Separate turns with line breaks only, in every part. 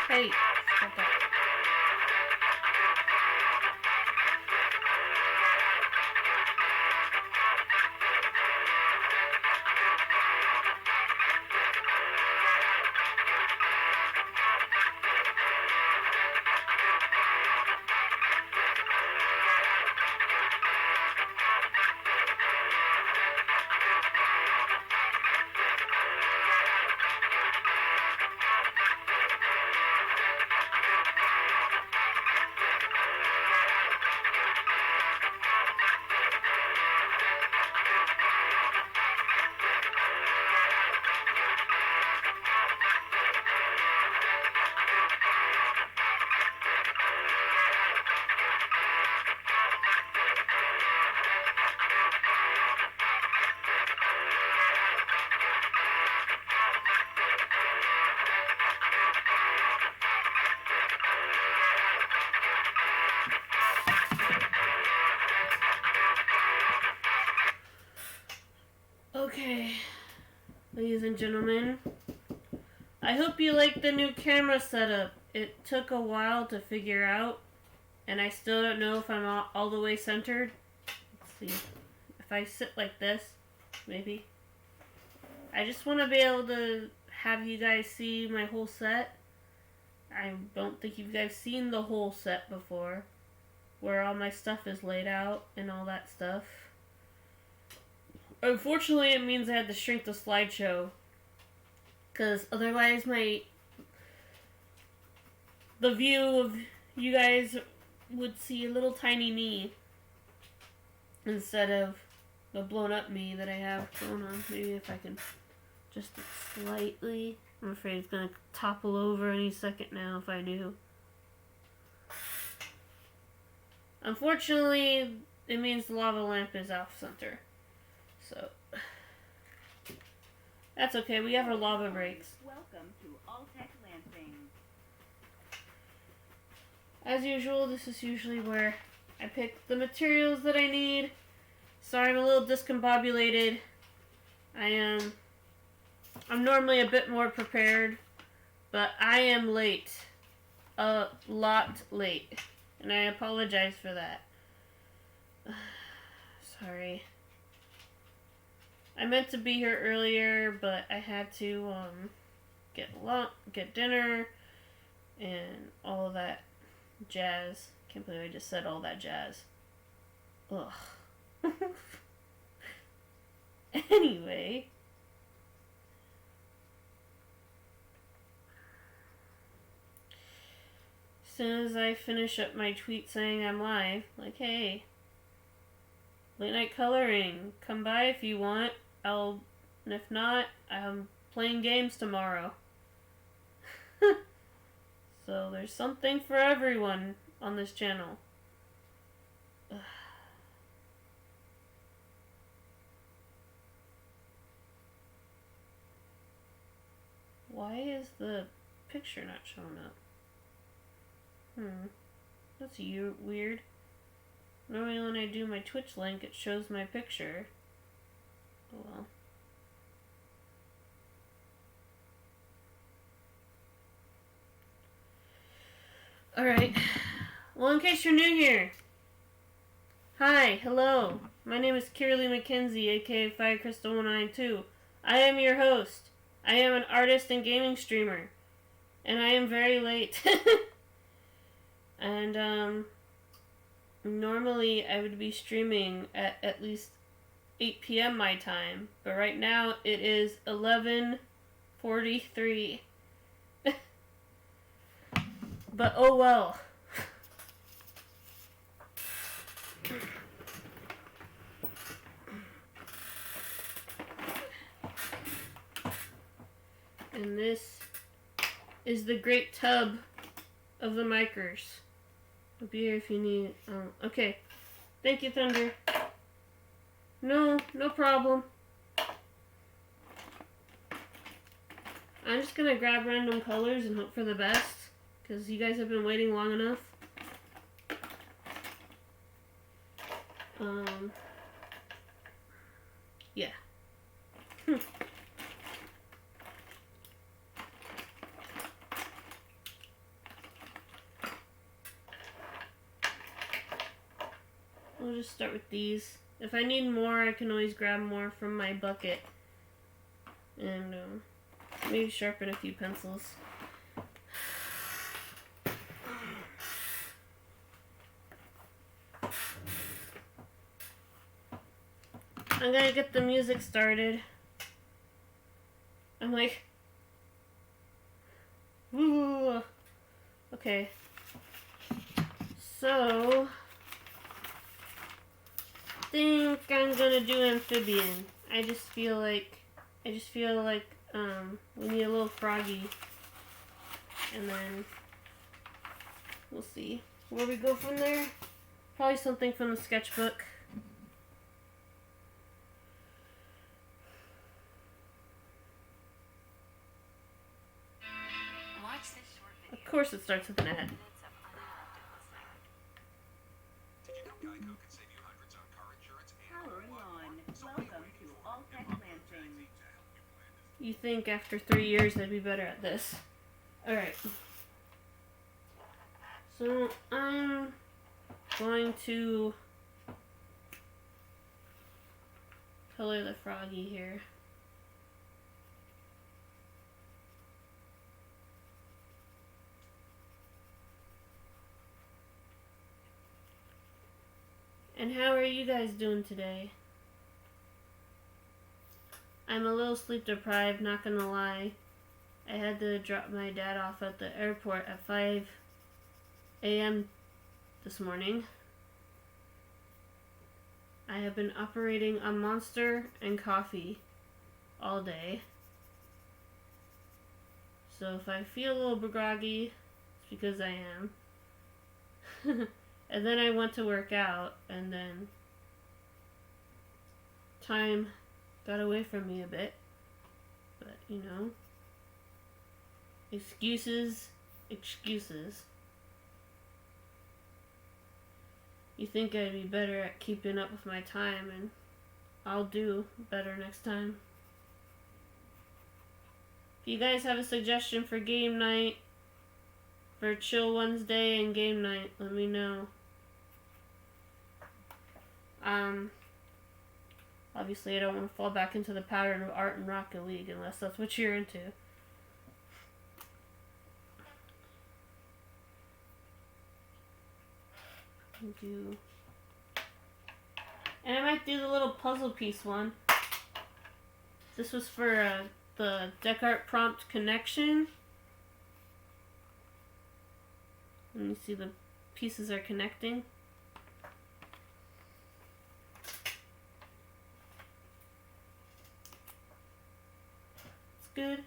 Hey, stop that. Okay, ladies and gentlemen, I hope you like the new camera setup. It took a while to figure out, and I still don't know if I'm all the way centered. Let's see. If I sit like this, maybe. I just want to be able to have you guys see my whole set. I don't think you guys seen the whole set before, where all my stuff is laid out and all that stuff. Unfortunately, it means I had to shrink the slideshow, because otherwise the view of you guys would see a little tiny me instead of the blown up me that I have going on. Maybe if I can just slightly. I'm afraid it's going to topple over any second now if I do. Unfortunately, it means the lava lamp is off center. So, that's okay. We have our lava brakes.
Welcome to All-Tech Lansing.
As usual, this is usually where I pick the materials that I need. Sorry, I'm a little discombobulated. I I'm normally a bit more prepared, but I am late. A lot late. And I apologize for that. Sorry. I meant to be here earlier, but I had to get dinner and all of that jazz. Can't believe I just said all that jazz. Ugh. Anyway. As soon as I finish up my tweet saying I'm live, like, hey, late night coloring, come by if you want. And if not, I'm playing games tomorrow. So there's something for everyone on this channel. Ugh. Why is the picture not showing up? That's weird. Normally when I do my Twitch link, it shows my picture. Oh well. Alright. Well, in case you're new here. Hi, hello. My name is Kirley McKenzie, aka FireCrystal192. I am your host. I am an artist and gaming streamer. And I am very late. And, normally I would be streaming at least 8 p.m. my time. But right now it is 11:43. But oh well. And this is the great tub of the micers. I'll be here if you need. Okay. Thank you, Thunder. No problem. I'm just gonna grab random colors and hope for the best, because you guys have been waiting long enough. Yeah. We'll just start with these. If I need more, I can always grab more from my bucket. And maybe sharpen a few pencils. I'm gonna get the music started. I'm like, woo. Okay. So, I think I'm gonna do amphibian. I just feel like we need a little froggy. And then we'll see where we go from there. Probably something from the sketchbook. Of course it starts with an ad. You think after 3 years I'd be better at this. Alright. So I'm going to color the froggy here. And how are you guys doing today? I'm a little sleep deprived, not gonna lie. I had to drop my dad off at the airport at 5 a.m. this morning. I have been operating on Monster and coffee all day. So if I feel a little groggy, it's because I am. And then I went to work out, and then time got away from me a bit. But, you know, excuses. You think I'd be better at keeping up with my time, and I'll do better next time. If you guys have a suggestion for game night, for Chill Wednesday and game night, let me know. Obviously I don't want to fall back into the pattern of art and Rocket League unless that's what you're into. And I might do the little puzzle piece one. This was for the Descartes prompt connection. Let me see, the pieces are connecting. It's good.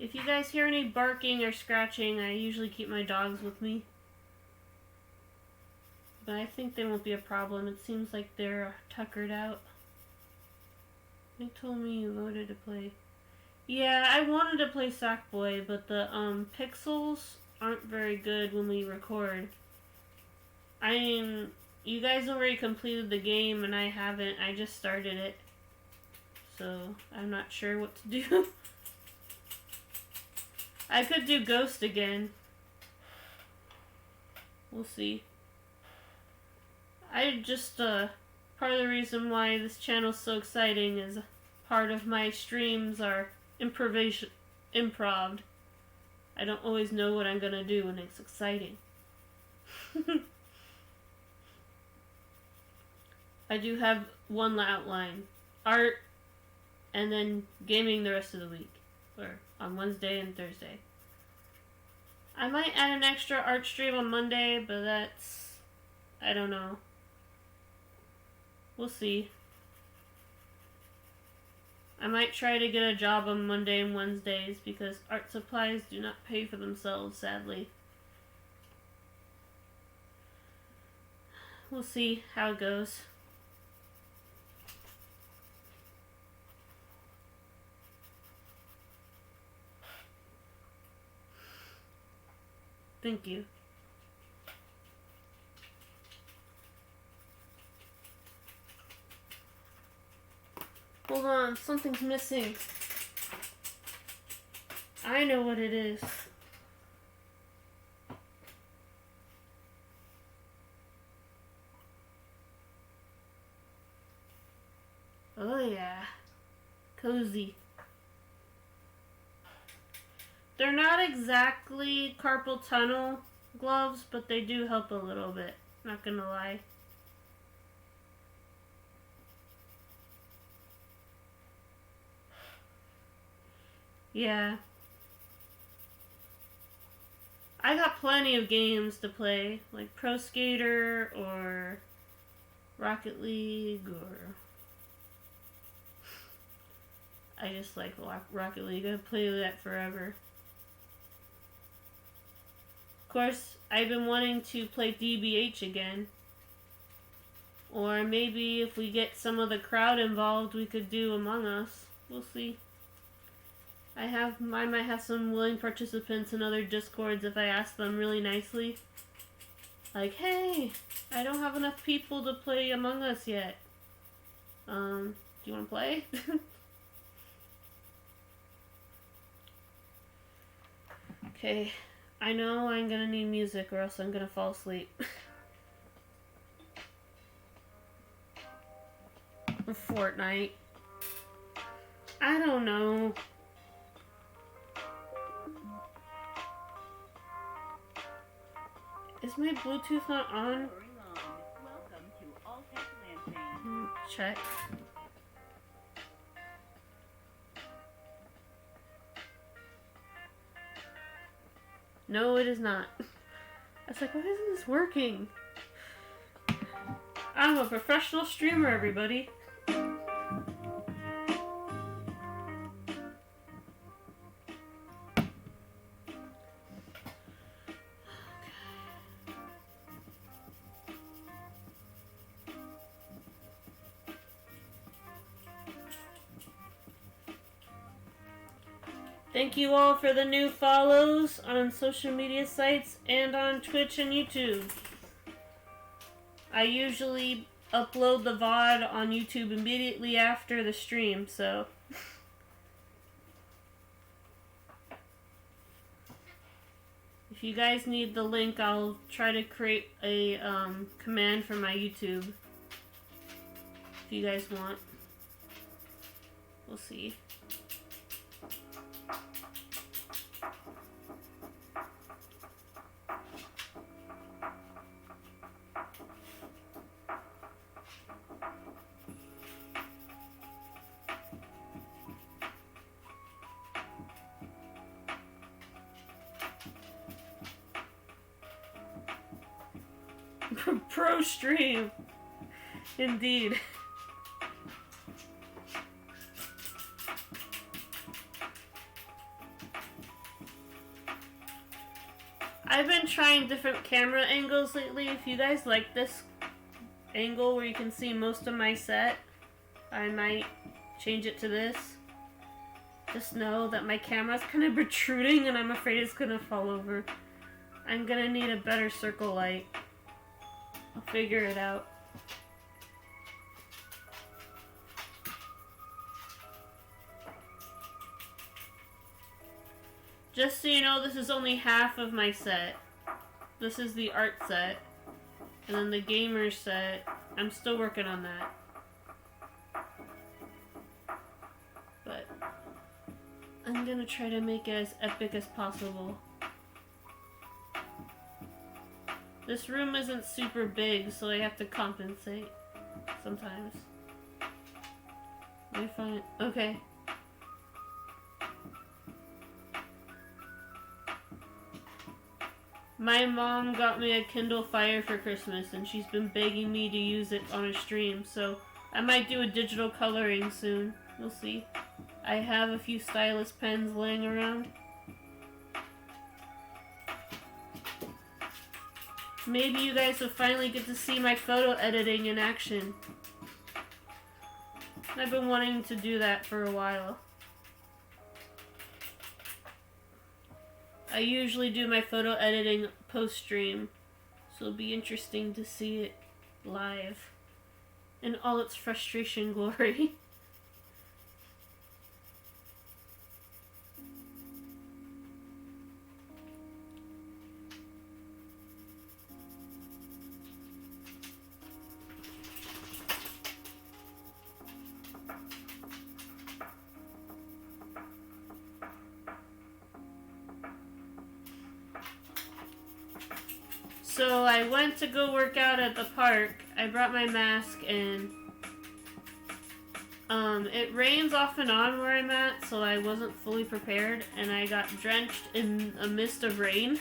If you guys hear any barking or scratching, I usually keep my dogs with me. But I think they won't be a problem. It seems like they're tuckered out. They told me you voted to play. Yeah, I wanted to play Sackboy, but the pixels aren't very good when we record. I mean, you guys already completed the game and I haven't. I just started it. So, I'm not sure what to do. I could do Ghost again. We'll see. I just, part of the reason why this channel's so exciting is part of my streams are improv. I don't always know what I'm gonna do when it's exciting. I do have one outline. Art, and then gaming the rest of the week. Or on Wednesday and Thursday. I might add an extra art stream on Monday, but that's... I don't know. We'll see. I might try to get a job on Monday and Wednesdays because art supplies do not pay for themselves, sadly. We'll see how it goes. Thank you. Hold on, something's missing. I know what it is. Oh yeah. Cozy. They're not exactly carpal tunnel gloves, but they do help a little bit. Not gonna lie. Yeah. I got plenty of games to play, like Pro Skater or Rocket League, or I just like Rocket League. I play that forever. Of course, I've been wanting to play DBH again. Or maybe if we get some of the crowd involved, we could do Among Us. We'll see. I might have some willing participants in other Discords if I ask them really nicely. Like, hey, I don't have enough people to play Among Us yet. Do you want to play? Okay, I know I'm gonna need music or else I'm gonna fall asleep. Or Fortnite. I don't know. Is my Bluetooth not on?
Welcome to All Tech Lansing.
Check. No, it is not. I was like, why isn't this working? I'm a professional streamer, everybody. Thank you all for the new follows on social media sites and on Twitch and YouTube. I usually upload the VOD on YouTube immediately after the stream, so... If you guys need the link, I'll try to create a command for my YouTube. If you guys want. We'll see. Pro stream. Indeed. I've been trying different camera angles lately. If you guys like this angle where you can see most of my set, I might change it to this. Just know that my camera's kind of protruding and I'm afraid it's gonna fall over. I'm gonna need a better circle light. I'll figure it out. Just so you know, this is only half of my set. This is the art set. And then the gamer set, I'm still working on that. But I'm gonna try to make it as epic as possible. This room isn't super big, so I have to compensate sometimes. I find okay. My mom got me a Kindle Fire for Christmas, and she's been begging me to use it on a stream, so I might do a digital coloring soon. We'll see. I have a few stylus pens laying around. Maybe you guys will finally get to see my photo editing in action. I've been wanting to do that for a while. I usually do my photo editing post-stream, so it'll be interesting to see it live in all its frustration glory. So I went to go work out at the park. I brought my mask and it rains off and on where I'm at, so I wasn't fully prepared and I got drenched in a mist of rain.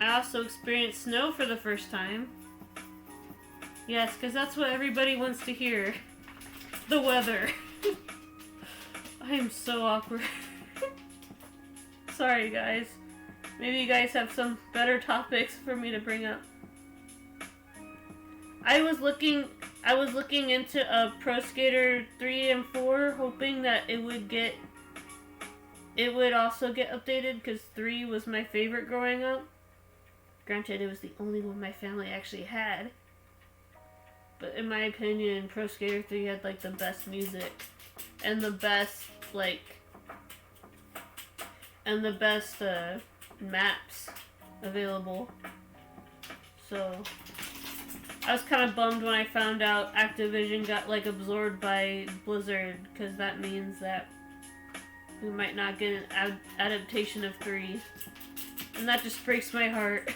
I also experienced snow for the first time. Yes, because that's what everybody wants to hear. The weather. I am so awkward. Sorry guys. Maybe you guys have some better topics for me to bring up. I was looking into a Pro Skater 3 and 4, hoping that it would also get updated, because 3 was my favorite growing up. Granted, it was the only one my family actually had. But in my opinion, Pro Skater 3 had like the best music and the best maps available. So I was kind of bummed when I found out Activision got like absorbed by Blizzard, because that means that we might not get an adaptation of 3, and that just breaks my heart.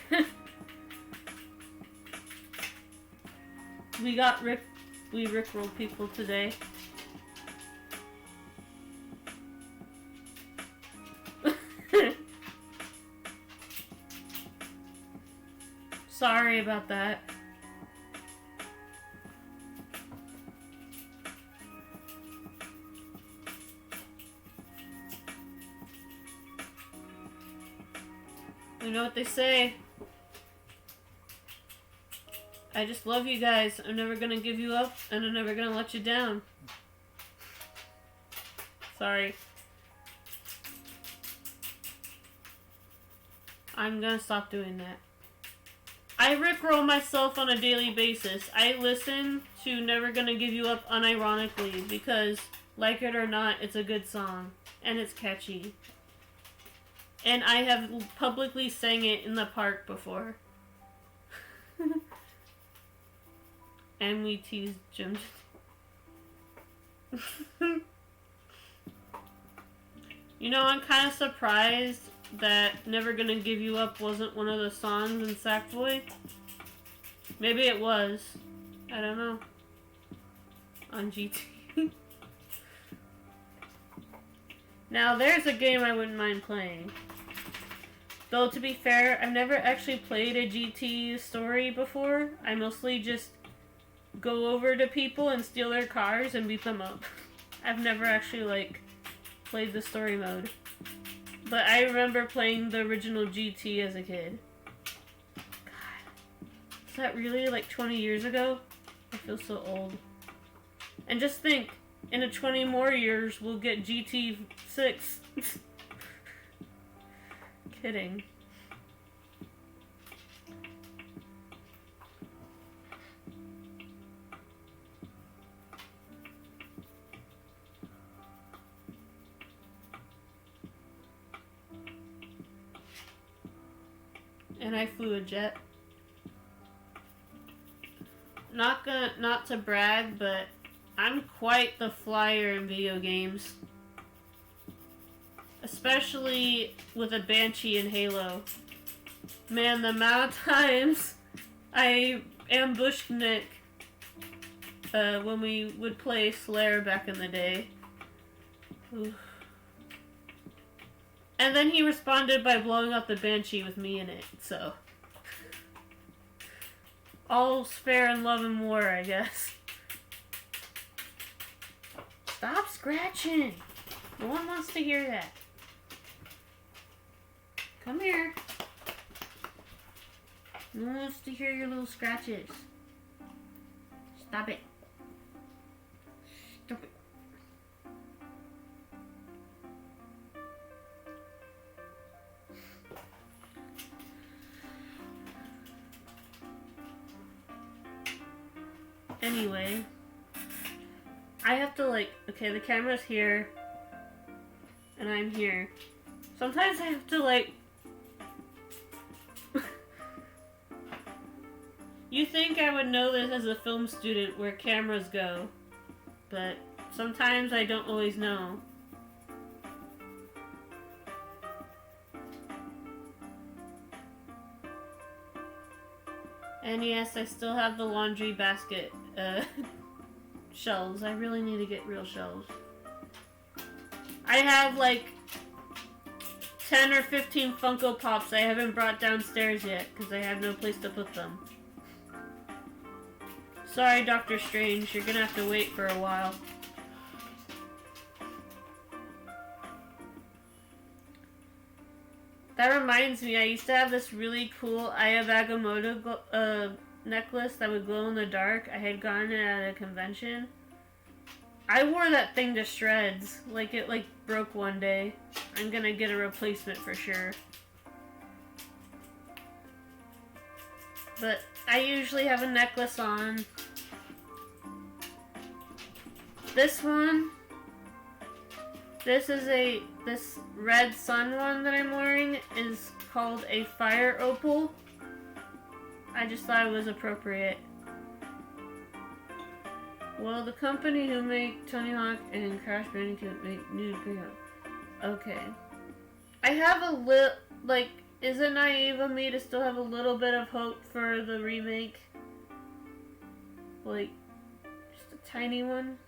We rickrolled people today. Sorry about that. You know what they say. I just love you guys. I'm never gonna give you up, and I'm never gonna let you down. Sorry. I'm gonna stop doing that. I rickroll myself on a daily basis. I listen to Never Gonna Give You Up unironically because, like it or not, it's a good song. And it's catchy. And I have publicly sang it in the park before. And we teased Jim. You know, I'm kind of surprised that Never Gonna Give You Up wasn't one of the songs in Sackboy. Maybe it was. I don't know. On GT. Now, there's a game I wouldn't mind playing. Though, to be fair, I've never actually played a GT story before. I mostly just go over to people and steal their cars and beat them up. I've never actually, like, played the story mode. But I remember playing the original GT as a kid. God. Is that really, like, 20 years ago? I feel so old. And just think, in a 20 more years, we'll get GT 6. Kidding. And I flew a jet. Not to brag, but I'm quite the flyer in video games. Especially with a Banshee in Halo. Man, the amount of times I ambushed Nick when we would play Slayer back in the day. Oof. And then he responded by blowing up the Banshee with me in it, so. All's fair in love and war, I guess. Stop scratching! No one wants to hear that. Come here. No one wants to hear your little scratches. Stop it. Stop it. Anyway, I have to, like, okay, the camera's here, and I'm here. Sometimes I have to, like, you think I would know this as a film student where cameras go, but sometimes I don't always know. And yes, I still have the laundry basket shelves. I really need to get real shelves. I have like 10 or 15 Funko Pops I haven't brought downstairs yet because I have no place to put them. Sorry, Dr. Strange, you're gonna have to wait for a while. That reminds me, I used to have this really cool Aya Agamotto necklace that would glow in the dark. I had gotten it at a convention. I wore that thing to shreds. Like, it, like, broke one day. I'm gonna get a replacement for sure. But I usually have a necklace on. This one, this red sun one that I'm wearing is called a fire opal. I just thought it was appropriate. Well, the company who make Tony Hawk and Crash Bandicoot make new video. Okay. I have a like, is it naive of me to still have a little bit of hope for the remake? Like, just a tiny one?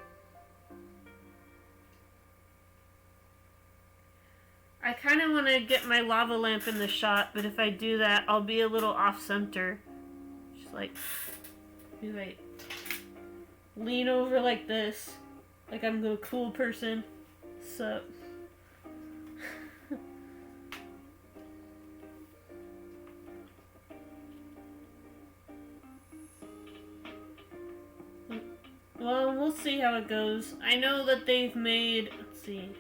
I kind of want to get my lava lamp in the shot, but if I do that, I'll be a little off-center. Just like, wait, lean over like this, like I'm a cool person. So, well, we'll see how it goes. I know that they've made, let's see.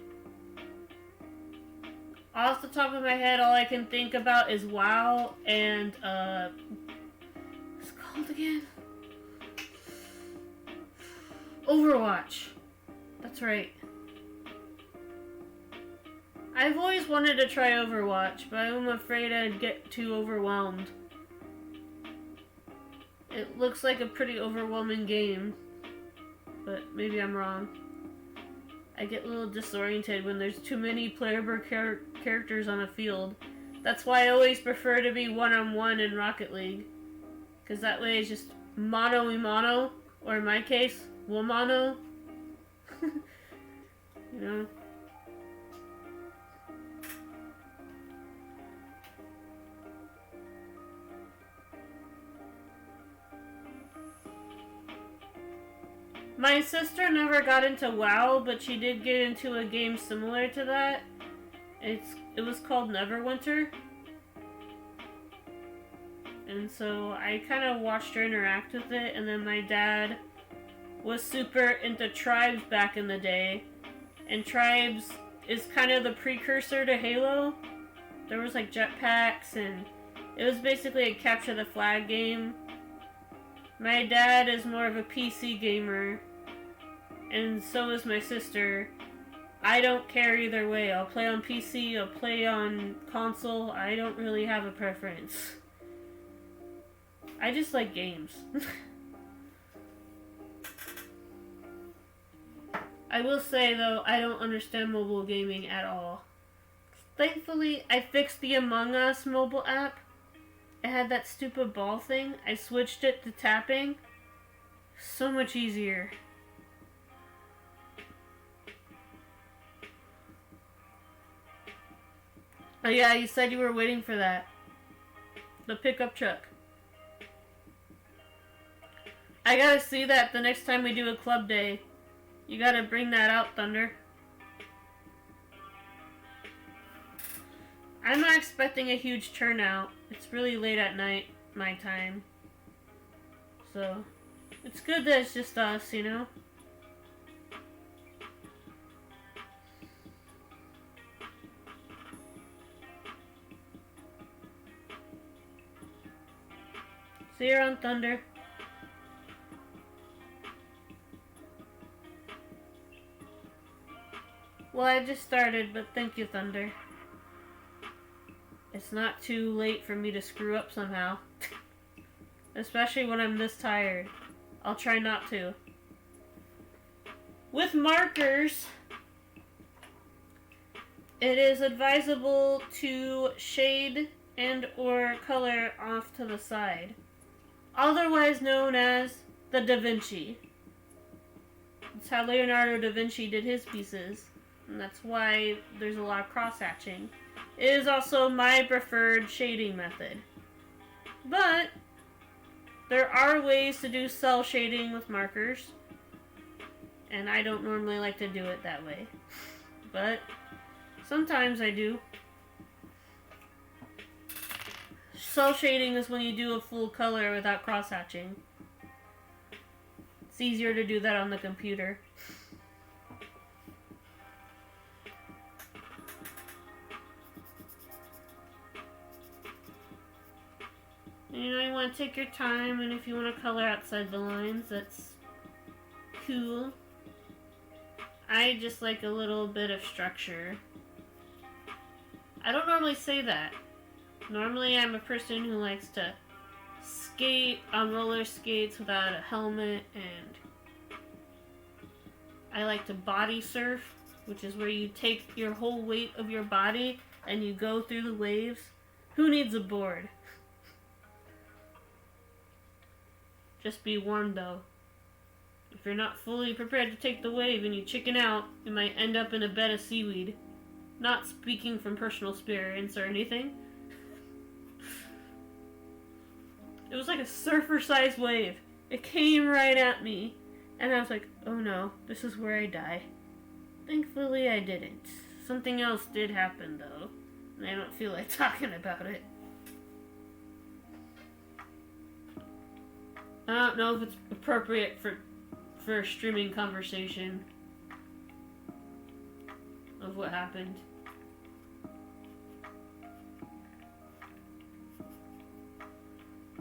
Off the top of my head, all I can think about is WoW and, what's it called again? Overwatch. That's right. I've always wanted to try Overwatch, but I'm afraid I'd get too overwhelmed. It looks like a pretty overwhelming game, but maybe I'm wrong. I get a little disoriented when there's too many playable characters on a field. That's why I always prefer to be one-on-one in Rocket League. Because that way it's just mono-y-mono, or in my case, womono. You know? My sister never got into WoW, but she did get into a game similar to that. It was called Neverwinter. And so I kind of watched her interact with it, and then my dad was super into Tribes back in the day. And Tribes is kind of the precursor to Halo. There was like jetpacks, and it was basically a capture the flag game. My dad is more of a PC gamer, and so is my sister. I don't care either way. I'll play on PC, I'll play on console. I don't really have a preference. I just like games. I will say though, I don't understand mobile gaming at all. Thankfully, I fixed the Among Us mobile app. It had that stupid ball thing. I switched it to tapping. So much easier. Oh yeah, you said you were waiting for that. The pickup truck. I gotta see that the next time we do a club day. You gotta bring that out, Thunder. I'm not expecting a huge turnout. It's really late at night, my time. So, it's good that it's just us, you know? See you around, Thunder. Well, I just started, but thank you, Thunder. It's not too late for me to screw up somehow. Especially when I'm this tired. I'll try not to. With markers, it is advisable to shade and or color off to the side. Otherwise known as the Da Vinci. That's how Leonardo da Vinci did his pieces. And that's why there's a lot of cross-hatching. It is also my preferred shading method. But there are ways to do cell shading with markers. And I don't normally like to do it that way. But sometimes I do. Cell shading is when you do a full color without cross-hatching. It's easier to do that on the computer. You know, you want to take your time, and if you want to color outside the lines, that's cool. I just like a little bit of structure. I don't normally say that. Normally I'm a person who likes to skate on roller skates without a helmet, and I like to body surf, which is where you take your whole weight of your body and you go through the waves. Who needs a board? Just be warned though. If you're not fully prepared to take the wave and you chicken out, you might end up in a bed of seaweed. Not speaking from personal experience or anything. It was like a surfer-sized wave. It came right at me. And I was like, oh no, this is where I die. Thankfully I didn't. Something else did happen though. And I don't feel like talking about it. I don't know if it's appropriate for for a streaming conversation of what happened.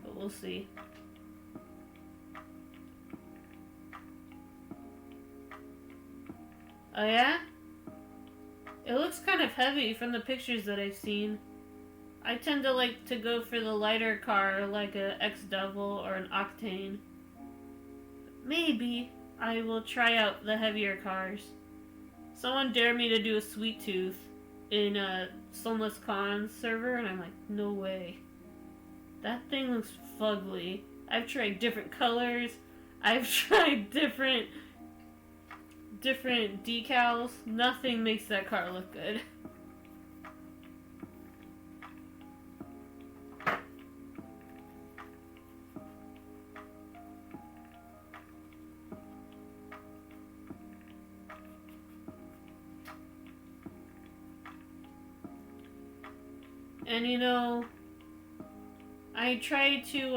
But we'll see. Oh yeah? It looks kind of heavy from the pictures that I've seen. I tend to like to go for the lighter car like a X-Devil or an Octane. Maybe I will try out the heavier cars. Someone dared me to do a Sweet Tooth in a Sunless Con server, and I'm like, no way. That thing looks fugly. I've tried different colors. I've tried different decals. Nothing makes that car look good. And you know, I try to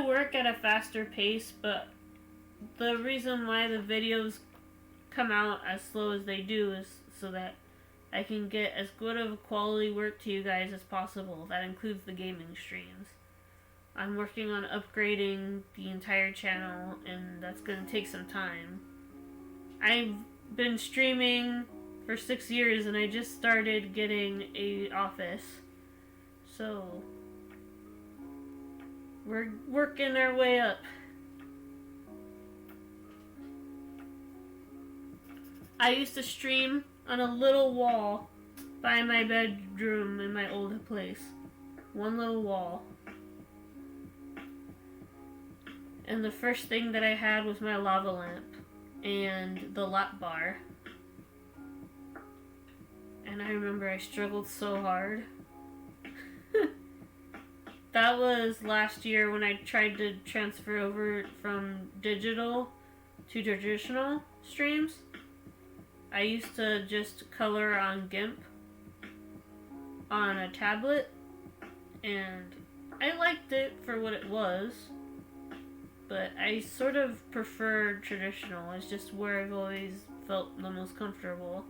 work at a faster pace, but the reason why the videos come out as slow as they do is so that I can get as good of a quality work to you guys as possible. That includes the gaming streams. I'm working on upgrading the entire channel, and that's going to take some time. I've been streaming for 6 years, and I just started getting a office. So, we're working our way up. I used to stream on a little wall by my bedroom in my old place. One little wall. And the first thing that I had was my lava lamp and the lap bar. And I remember I struggled so hard. That was last year when I tried to transfer over from digital to traditional streams. I used to just color on GIMP on a tablet, and I liked it for what it was, but I sort of preferred traditional. It's just where I've always felt the most comfortable.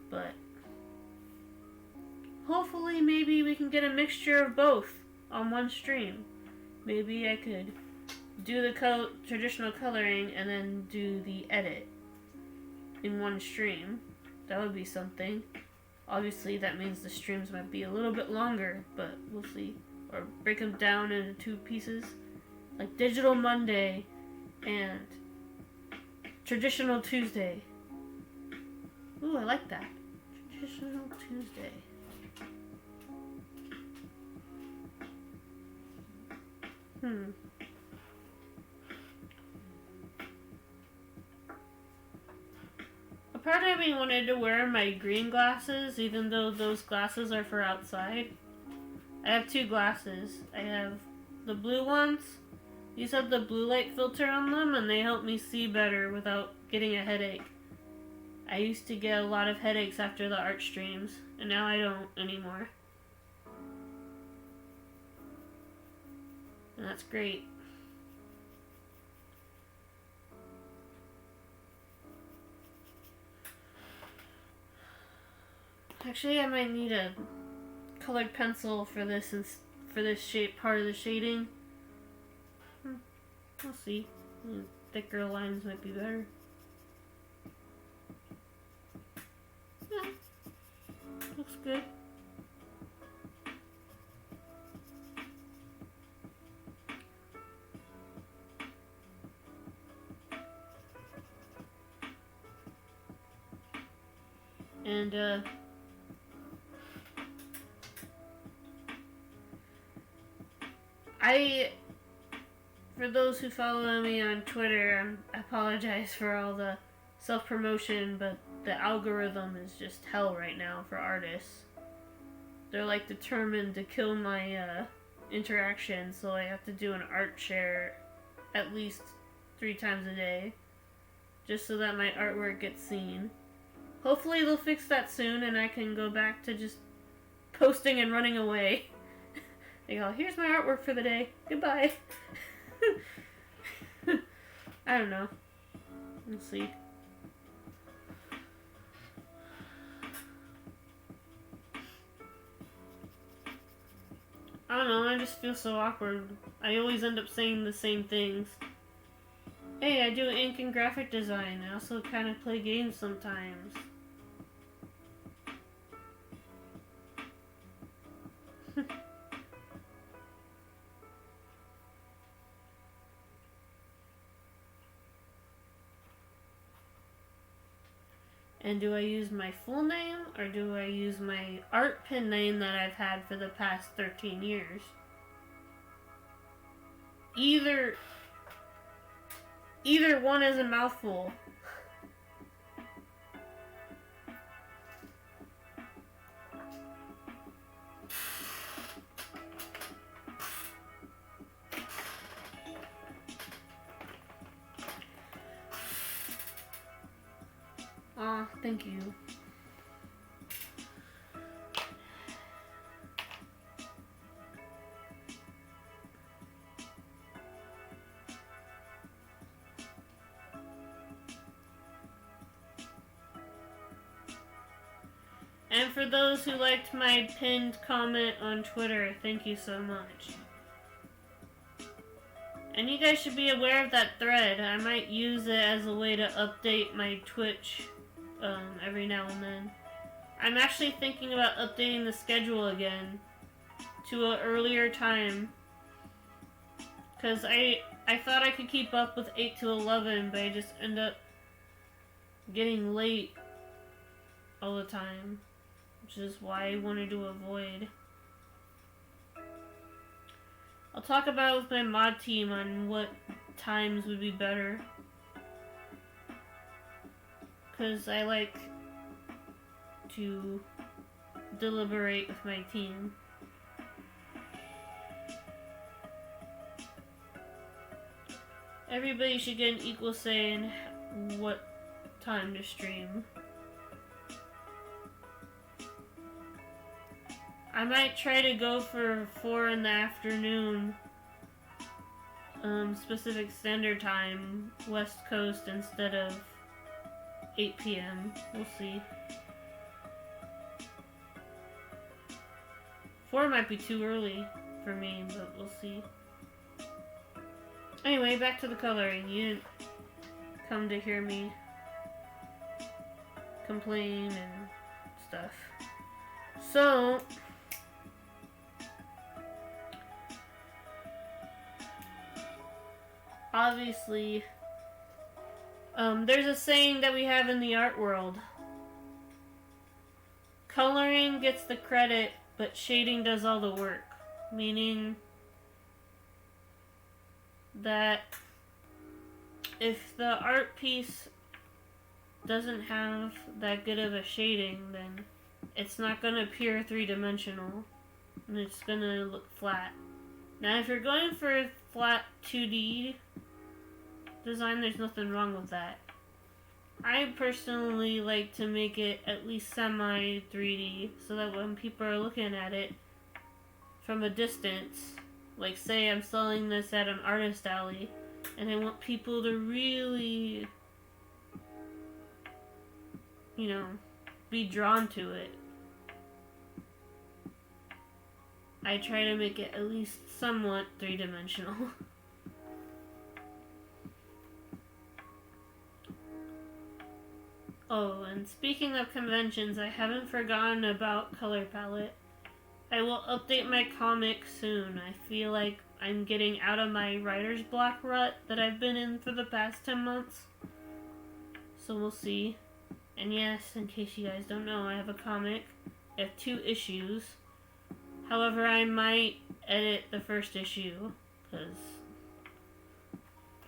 But hopefully maybe we can get a mixture of both on one stream. Maybe I could do the traditional coloring and then do the edit in one stream. That would be something. Obviously that means the streams might be a little bit longer, but we'll see. Or break them down into 2 pieces. Like Digital Monday and Traditional Tuesday. Ooh, I like that. Traditional Tuesday. A part of me wanted to wear my green glasses, even though those glasses are for outside. I have 2 glasses. I have the blue ones. These have the blue light filter on them, and they help me see better without getting a headache. I used to get a lot of headaches after the art streams, and now I don't anymore. And that's great. Actually, I might need a colored pencil for this shape part of the shading. We'll see. Thicker lines might be better. Yeah, looks good. And for those who follow me on Twitter, I apologize for all the self-promotion, but the algorithm is just hell right now for artists. They're like determined to kill my interaction, so I have to do an art share at least 3 times a day, just so that my artwork gets seen. Hopefully they'll fix that soon and I can go back to just posting and running away. They go, here's my artwork for the day. Goodbye. I don't know. We'll see. I don't know, I just feel so awkward. I always end up saying the same things. Hey, I do ink and graphic design. I also kind of play games sometimes. And do I use my full name or do I use my art pen name that I've had for the past 13 years? Either one is a mouthful. Aw, thank you. And for those who liked my pinned comment on Twitter, thank you so much. And you guys should be aware of that thread. I might use it as a way to update my Twitch every now and then. I'm actually thinking about updating the schedule again to an earlier time. Because I thought I could keep up with 8 to 11, but I just end up getting late all the time. Which is why I wanted to avoid. I'll talk about it with my mod team on what times would be better. Because I like to deliberate with my team. Everybody should get an equal say in what time to stream. I might try to go for 4 in the afternoon, Pacific Standard Time, West Coast, instead of 8 p.m. We'll see. 4 might be too early for me, but we'll see. Anyway, back to the coloring. You didn't come to hear me complain and stuff. So, obviously, there's a saying that we have in the art world. Coloring gets the credit, but shading does all the work. Meaning that if the art piece doesn't have that good of a shading, then it's not going to appear three-dimensional, and it's going to look flat. Now, if you're going for a flat 2D design, there's nothing wrong with that. I personally like to make it at least semi-3D, so that when people are looking at it from a distance, like say I'm selling this at an artist alley, and I want people to really, you know, be drawn to it, I try to make it at least somewhat three-dimensional. Oh, and speaking of conventions, I haven't forgotten about color palette. I will update my comic soon. I feel like I'm getting out of my writer's block rut that I've been in for the past 10 months. So we'll see. And yes, in case you guys don't know, I have a comic. I have 2 issues. However, I might edit the first issue, because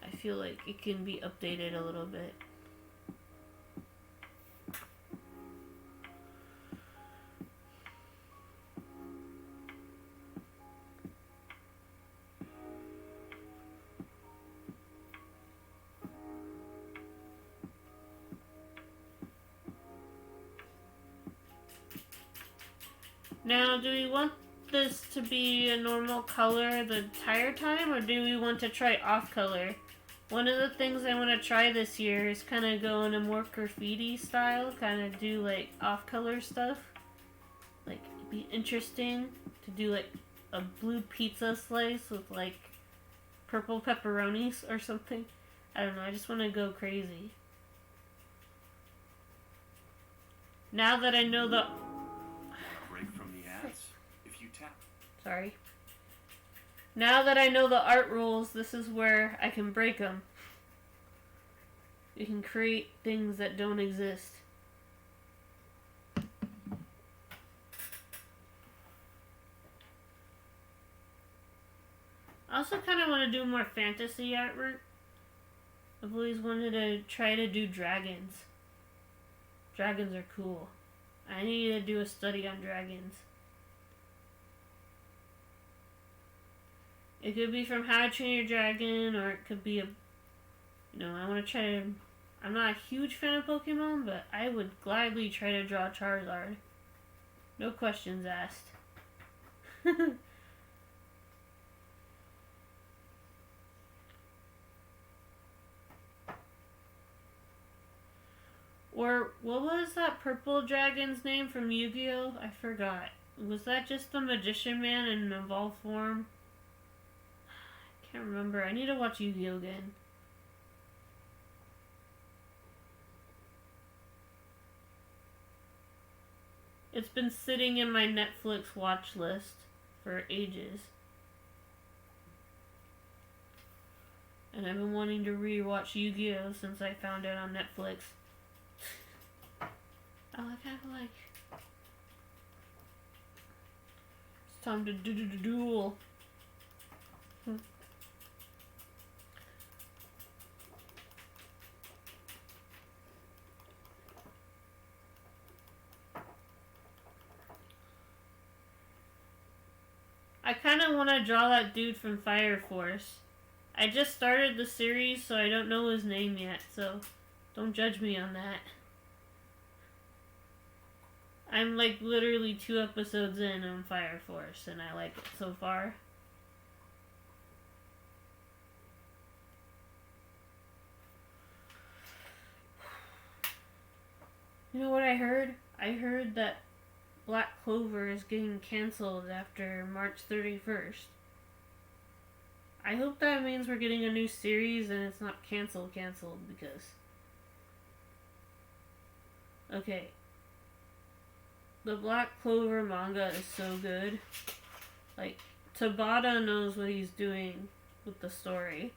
I feel like it can be updated a little bit. Now, do we want this to be a normal color the entire time, or do we want to try off color? One of the things I want to try this year is kind of go in a more graffiti style, kind of do like off-color stuff. Like, it'd be interesting to do like a blue pizza slice with like purple pepperonis or something. I don't know, I just want to go crazy. Now that I know the...
Break from the ads if you tap.
Sorry. Now that I know the art rules, this is where I can break them. You can create things that don't exist. I also kind of want to do more fantasy artwork. I've always wanted to try to do dragons. Dragons are cool. I need to do a study on dragons. It could be from How to Train Your Dragon, or it could be a... You know, I want to try to... I'm not a huge fan of Pokemon, but I would gladly try to draw Charizard. No questions asked. Or, what was that purple dragon's name from Yu-Gi-Oh? I forgot. Was that just the Magician Man in an evolved form? I can't remember. I need to watch Yu-Gi-Oh again. It's been sitting in my Netflix watch list for ages. And I've been wanting to rewatch Yu-Gi-Oh since I found it on Netflix. I kind of like... It's time to do the duel. I kind of want to draw that dude from Fire Force. I just started the series, so I don't know his name yet, so don't judge me on that. I'm like literally 2 episodes in on Fire Force, and I like it so far. You know what I heard? I heard that Black Clover is getting canceled after March 31st. I hope that means we're getting a new series and it's not canceled because... Okay. The Black Clover manga is so good. Like, Tabata knows what he's doing with the story.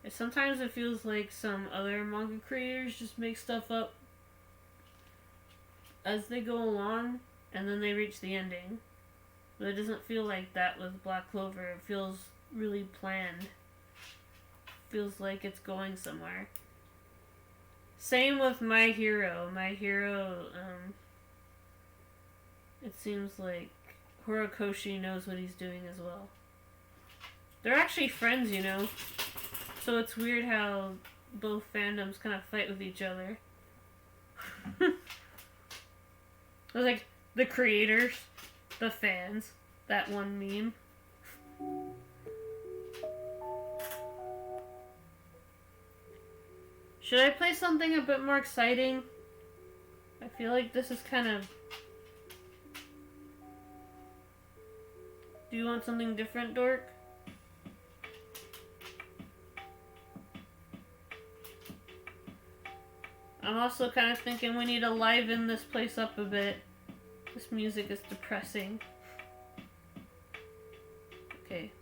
And sometimes it feels like some other manga creators just make stuff up as they go along, and then they reach the ending. But it doesn't feel like that with Black Clover. It feels really planned. Feels like it's going somewhere. Same with My Hero. My Hero, it seems like Horikoshi knows what he's doing as well. They're actually friends, you know. So it's weird how both fandoms kind of fight with each other. It was like the creators, the fans, that one meme. Should I play something a bit more exciting? I feel like this is kind of... Do you want something different, Dork? I'm also kind of thinking we need to liven this place up a bit. This music is depressing. Okay.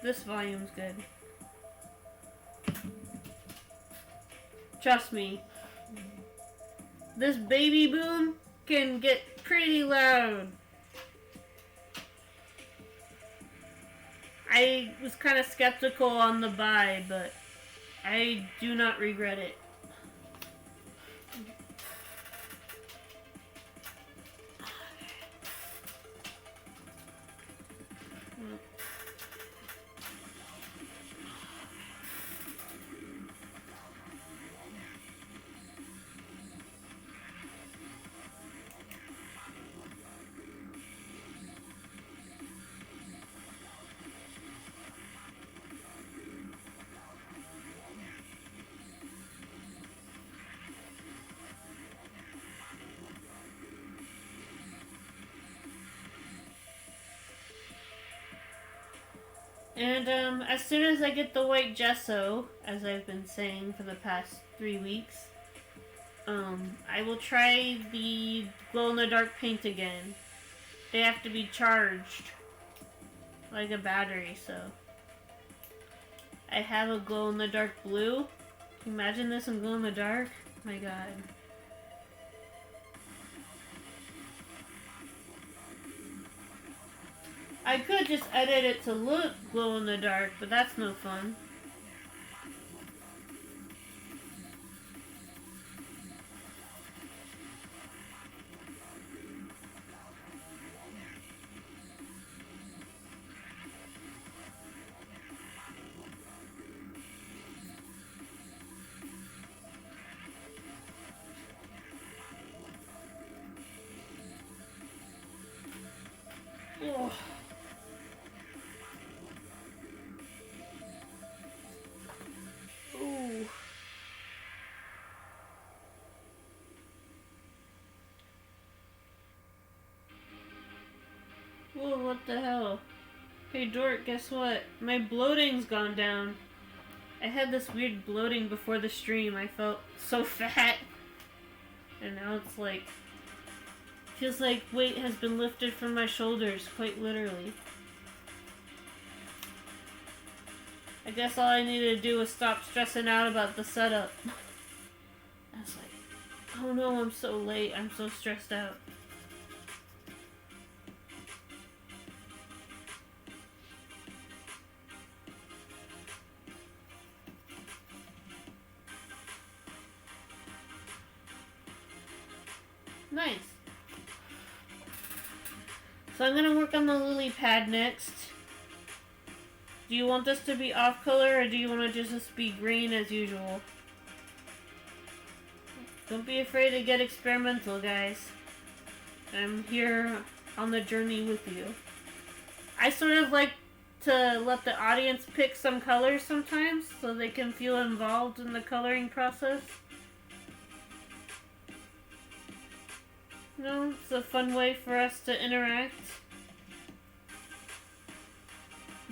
This volume's good. Trust me. This baby boom can get pretty loud. I was kind of skeptical on the buy, but I do not regret it. And as soon as I get the white gesso, as I've been saying for the past 3 weeks, I will try the glow-in-the-dark paint again. They have to be charged like a battery, so I have a glow-in-the-dark blue. Can you imagine this in glow-in-the-dark? My god. I could just edit it to look glow-in-the-dark, but that's no fun. Ugh. Ooh. Whoa, what the hell? Hey Dork, guess what? My bloating's gone down. I had this weird bloating before the stream. I felt so fat. And now it's like... feels like weight has been lifted from my shoulders, quite literally. I guess all I needed to do was stop stressing out about the setup. I was like, oh no, I'm so late. I'm so stressed out. Nice. So I'm gonna work on the lily pad next. Do you want this to be off color, or do you want to just be green as usual? Don't be afraid to get experimental, guys. I'm here on the journey with you. I sort of like to let the audience pick some colors sometimes, so they can feel involved in the coloring process. No, it's a fun way for us to interact.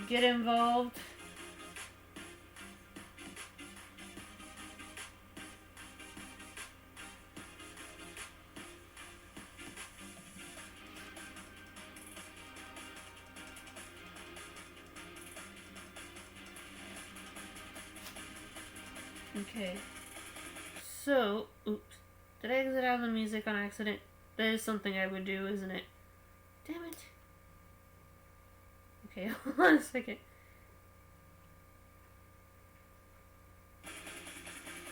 Get involved. Okay. So, oops. Did I exit out of the music on accident? That is something I would do, isn't it? Damn it. Okay, hold on a second.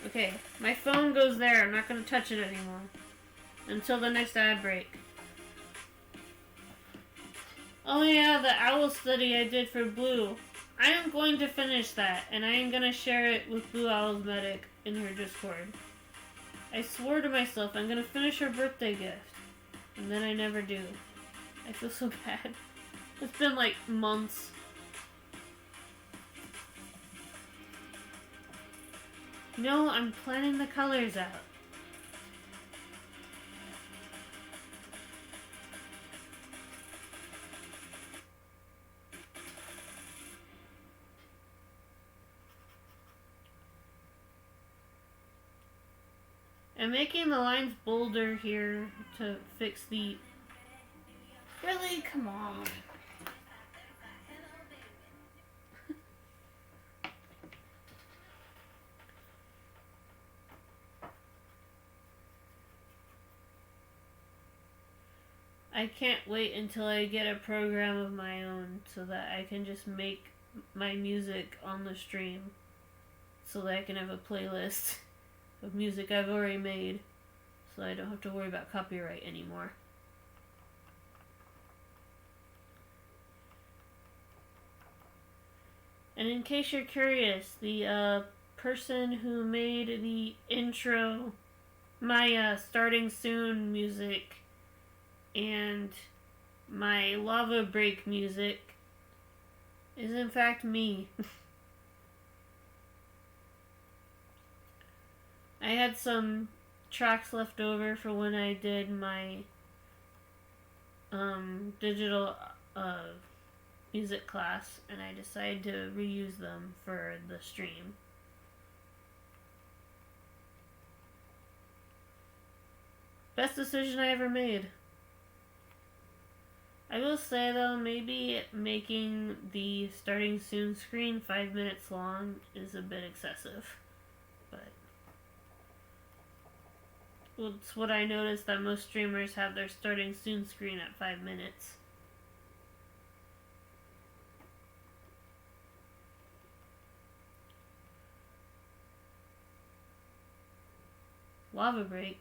Okay, my phone goes there. I'm not going to touch it anymore. Until the next ad break. Oh yeah, the owl study I did for Blue. I am going to finish that, and I am going to share it with Blue Owl's Medic in her Discord. I swore to myself I'm going to finish her birthday gift. And then I never do. I feel so bad. It's been like months. No, I'm planning the colors out. I'm making the lines bolder here to fix the... Really? Come on. I can't wait until I get a program of my own so that I can just make my music on the stream so that I can have a playlist of music I've already made so I don't have to worry about copyright anymore. And in case you're curious, the person who made the intro, my starting soon music, and my lava break music is in fact me. I had some tracks left over for when I did my digital music class, and I decided to reuse them for the stream. Best decision I ever made. I will say though, maybe making the starting soon screen 5 minutes long is a bit excessive. But it's what I noticed, that most streamers have their starting soon screen at 5 minutes. Lava break.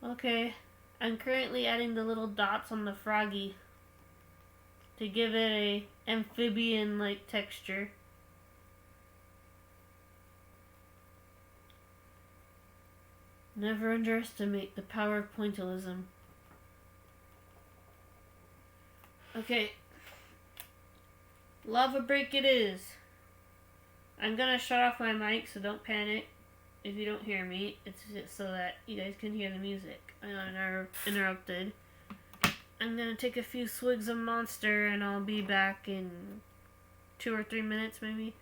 Okay, I'm currently adding the little dots on the froggy to give it a amphibian-like texture. Never underestimate the power of pointillism. Okay, lava break it is. I'm gonna shut off my mic, so don't panic if you don't hear me. It's just so that you guys can hear the music uninterrupted. I'm gonna take a few swigs of Monster, and I'll be back in 2 or 3 minutes, maybe.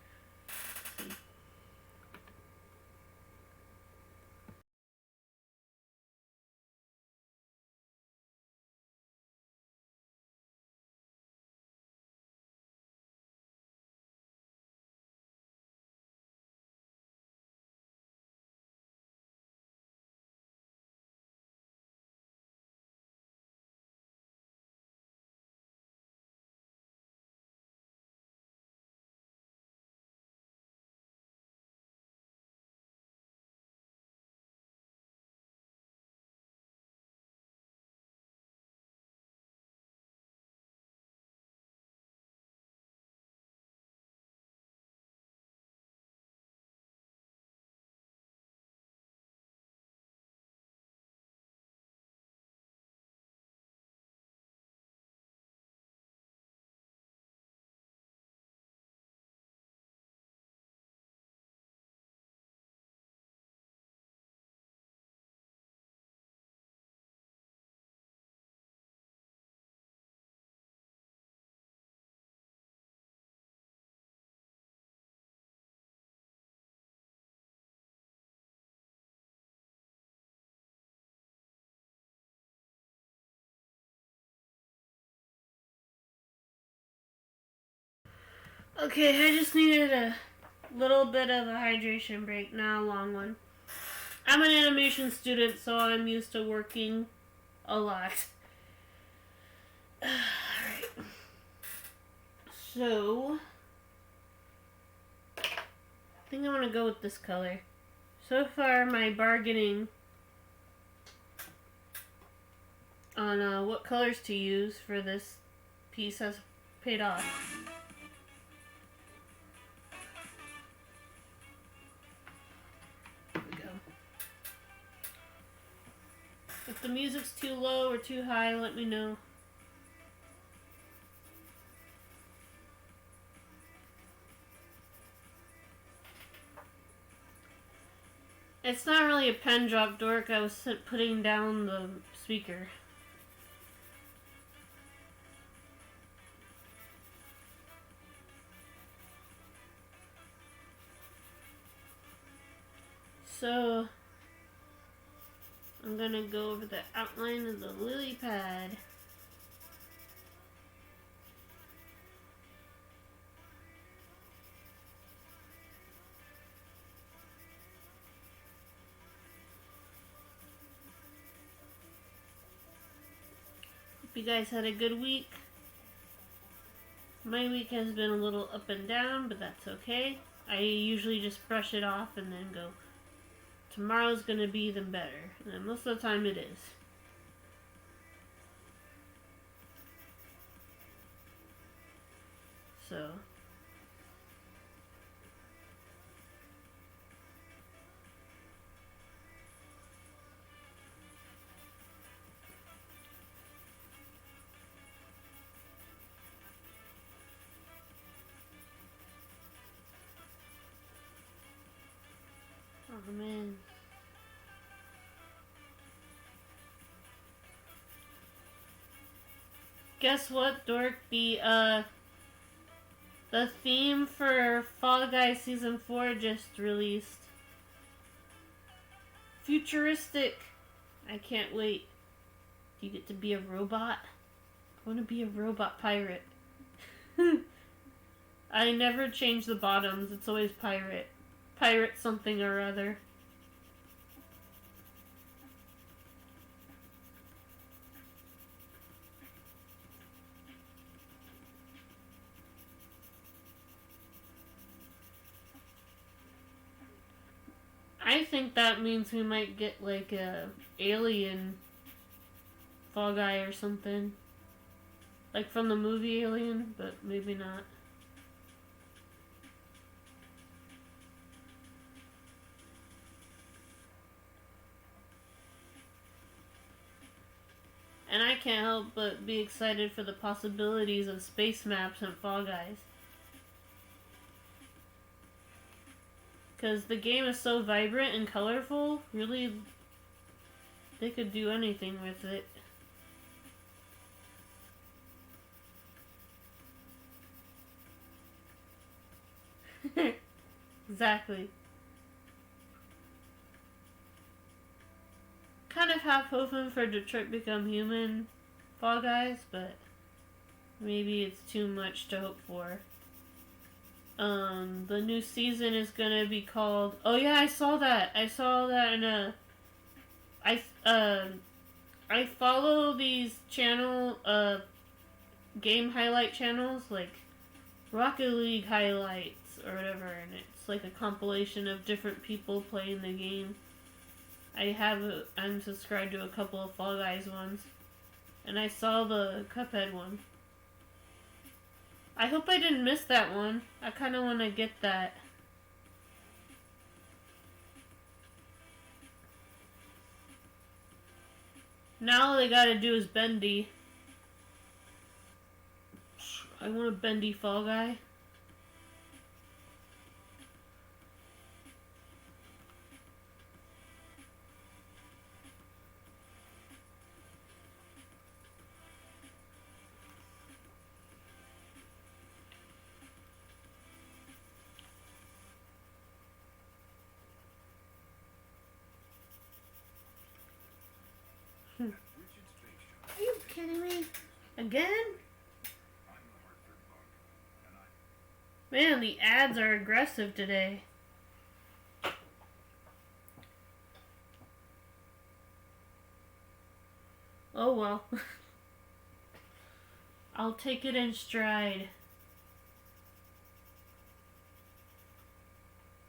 Okay, I just needed a little bit of a hydration break, not a long one. I'm an animation student, so I'm used to working a lot. Alright. So, I think I'm gonna go with this color. So far, my bargaining on what colors to use for this piece has paid off. If the music's too low or too high, let me know. It's not really a pen drop, Dork. I was putting down the speaker. So, I'm gonna go over the outline of the lily pad. Hope you guys had a good week. My week has been a little up and down, but that's okay. I usually just brush it off and then go, tomorrow's gonna be even better. And most of the time it is. So, oh man. Guess what, Dork? The theme for Fall Guys Season 4 just released. Futuristic. I can't wait. Do you get to be a robot? I want to be a robot pirate. I never change the bottoms. It's always pirate. Pirate something or other. I think that means we might get like a alien Fall Guy or something. Like from the movie Alien, but maybe not. And I can't help but be excited for the possibilities of space maps and Fall Guys. Because the game is so vibrant and colorful, really, they could do anything with it. Exactly. Kind of half hoping for Detroit Become Human Fall Guys, but maybe it's too much to hope for. The new season is gonna be called... Oh yeah, I saw that in a... I follow these game highlight channels, like Rocket League highlights or whatever, and it's like a compilation of different people playing the game. I'm subscribed to a couple of Fall Guys ones, and I saw the Cuphead one. I hope I didn't miss that one. I kind of want to get that. Now all they gotta do is bendy. I want a bendy Fall Guy. Are you kidding me? Again? Man, the ads are aggressive today. Oh well. I'll take it in stride.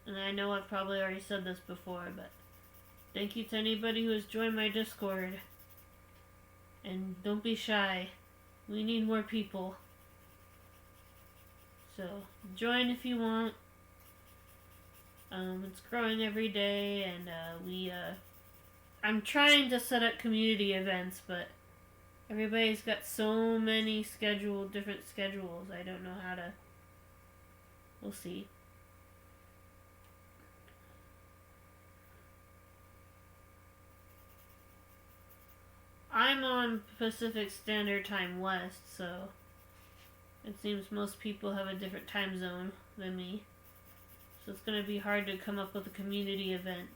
And I know I've probably already said this before, but thank you to anybody who has joined my Discord. And don't be shy. We need more people. So, join if you want. It's growing every day, and I'm trying to set up community events, but everybody's got so many different schedules. I don't know how to. We'll see. I'm on Pacific Standard Time West, so it seems most people have a different time zone than me. So it's going to be hard to come up with a community event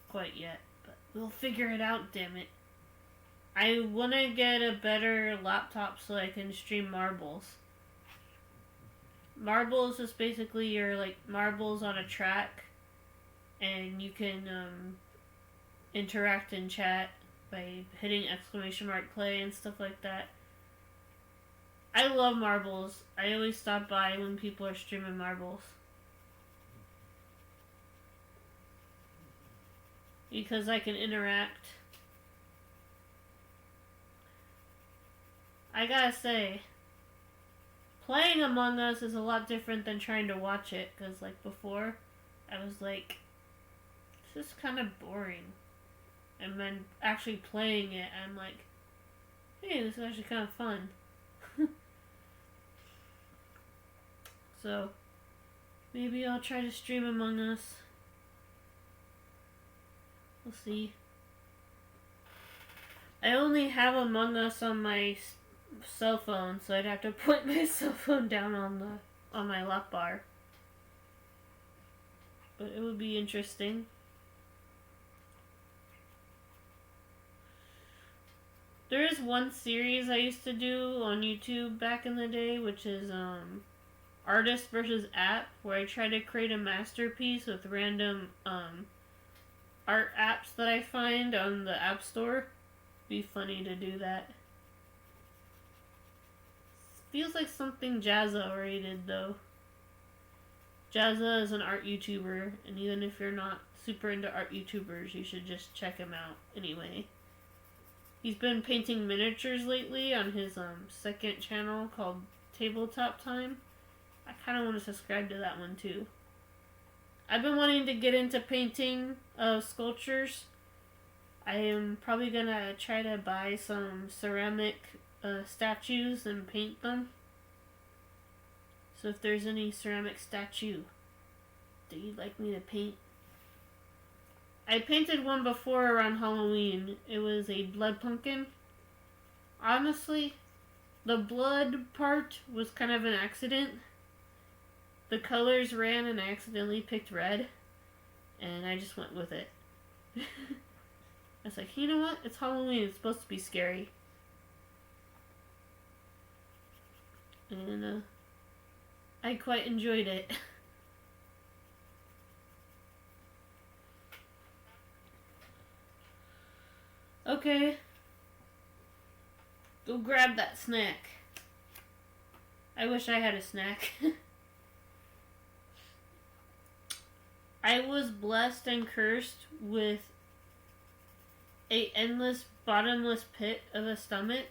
quite yet, but we'll figure it out, damn it. I want to get a better laptop so I can stream marbles. Marbles is basically your marbles on a track, and you can interact in chat by hitting !play and stuff like that. I love marbles. I always stop by when people are streaming marbles. Because I can interact. I gotta say, playing Among Us is a lot different than trying to watch it. Because before, I was like, this is kind of boring. And then actually playing it, I'm like, hey, this is actually kind of fun. So, maybe I'll try to stream Among Us. We'll see. I only have Among Us on my cell phone, so I'd have to put my cell phone down on my lap bar. But it would be interesting. There is one series I used to do on YouTube back in the day, which is Artist versus App, where I try to create a masterpiece with random art apps that I find on the App Store. Be funny to do that. Feels like something Jazza already did, though. Jazza is an art YouTuber, and even if you're not super into art YouTubers, you should just check him out anyway. He's been painting miniatures lately on his second channel called Tabletop Time. I kind of want to subscribe to that one too. I've been wanting to get into painting sculptures. I am probably gonna try to buy some ceramic statues and paint them. So if there's any ceramic statue that you'd like me to paint. I painted one before around Halloween. It was a blood pumpkin. Honestly, the blood part was kind of an accident. The colors ran and I accidentally picked red. And I just went with it. I was like, you know what? It's Halloween. It's supposed to be scary. And I quite enjoyed it. Okay. Go grab that snack. I wish I had a snack. I was blessed and cursed with a endless, bottomless pit of a stomach.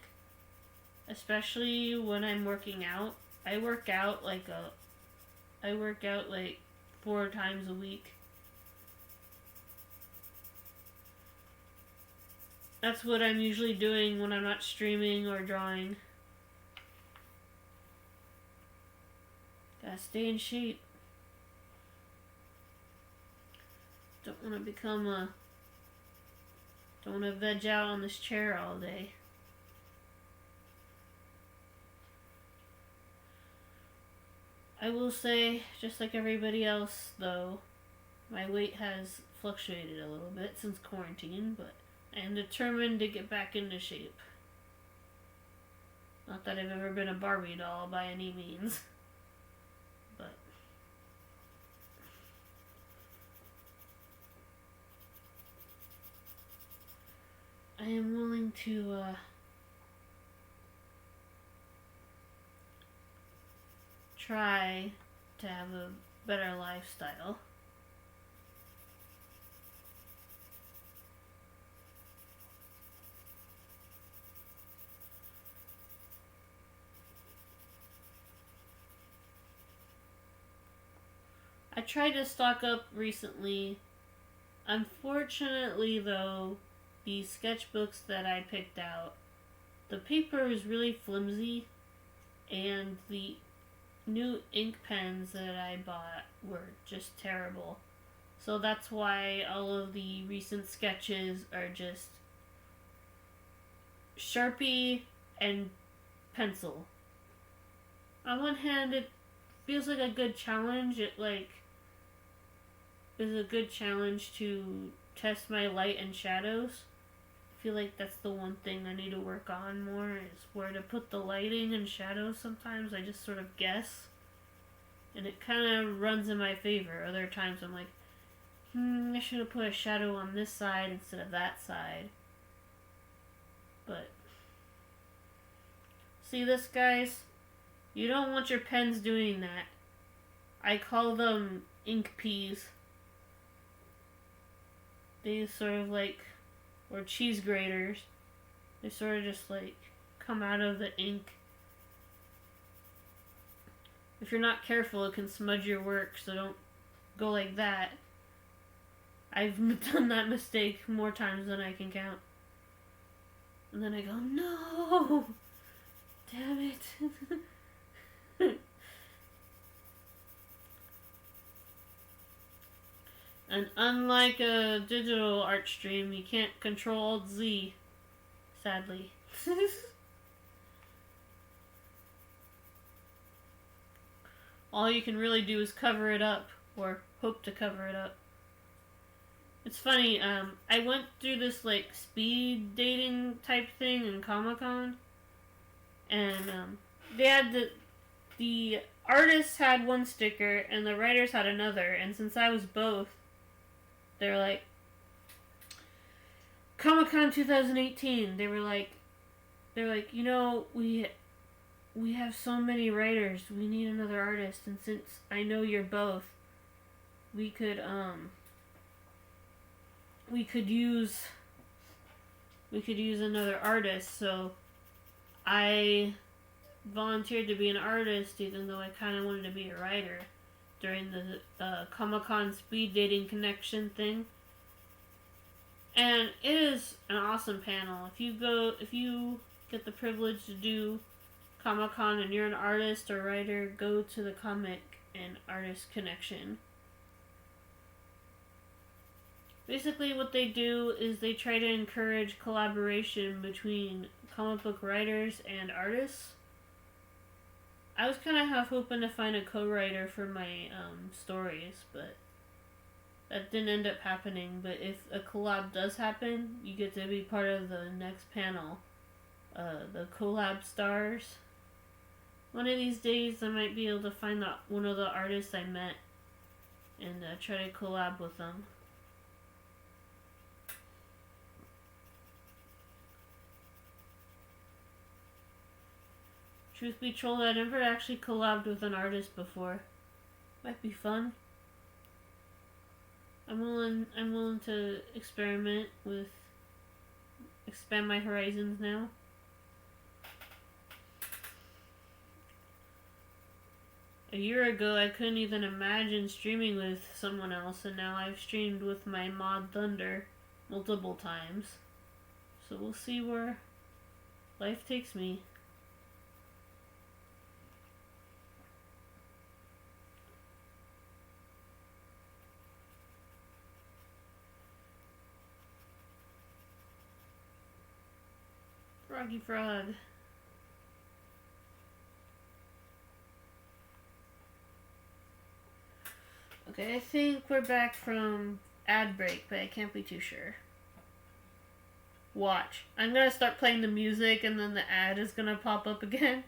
Especially when I'm working out. I work out like 4 times a week. That's what I'm usually doing when I'm not streaming or drawing. Gotta stay in shape. Don't want to don't want to veg out on this chair all day. I will say, just like everybody else, though, my weight has fluctuated a little bit since quarantine, but I am determined to get back into shape. Not that I've ever been a Barbie doll by any means, but I am willing to try to have a better lifestyle. I tried to stock up recently. Unfortunately, though, the sketchbooks that I picked out, the paper is really flimsy, and the new ink pens that I bought were just terrible. So that's why all of the recent sketches are just Sharpie and pencil. On one hand, it feels like a good challenge. It is a good challenge to test my light and shadows. I feel like that's the one thing I need to work on more, is where to put the lighting and shadows. Sometimes I just sort of guess, and it kind of runs in my favor. Other times I'm like, I should have put a shadow on this side instead of that side. But see this, guys? You don't want your pens doing that. I call them ink peas. They sort of or cheese graters. They sort of just come out of the ink. If you're not careful, it can smudge your work, so don't go like that. I've done that mistake more times than I can count. And then I go, no! Damn it. And unlike a digital art stream, you can't control Alt-Z, sadly. all you can really do is cover it up, or hope to cover it up. It's funny, I went through this, like, speed dating type thing in Comic-Con, and, they had the artists had one sticker, and the writers had another, and since I was both, they're like, Comic-Con 2018, they're like, you know, we have so many writers, we need another artist, and since I know you're both, we could use another artist, so I volunteered to be an artist even though I kind of wanted to be a writer during the Comic-Con speed dating connection thing. And it is an awesome panel. If you get the privilege to do Comic-Con and you're an artist or writer, go to the Comic and Artist Connection. Basically what they do is they try to encourage collaboration between comic book writers and artists. I was kind of half hoping to find a co-writer for my stories, but that didn't end up happening. But if a collab does happen, you get to be part of the next panel, the collab stars. One of these days I might be able to find one of the artists I met and try to collab with them. Truth be told, I never actually collabed with an artist before. Might be fun. I'm willing to experiment with, expand my horizons now. A year ago, I couldn't even imagine streaming with someone else, and now I've streamed with my mod Thunder multiple times. So we'll see where life takes me. Froggy Frog. Okay, I think we're back from ad break, but I can't be too sure. Watch. I'm gonna start playing the music and then the ad is gonna pop up again.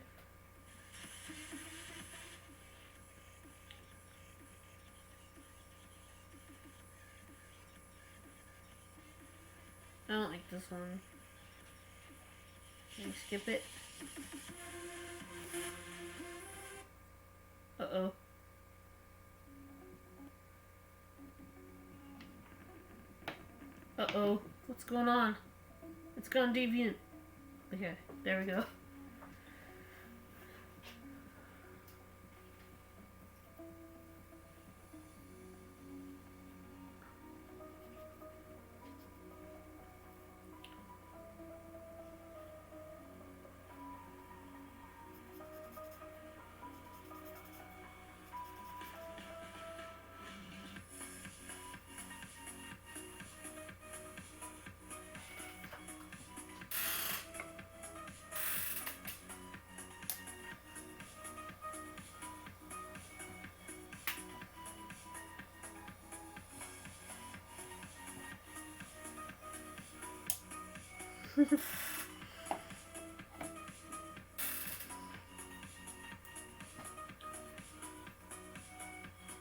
I don't like this one. Can you skip it? Uh-oh. Uh-oh. What's going on? It's gone deviant. Okay, there we go.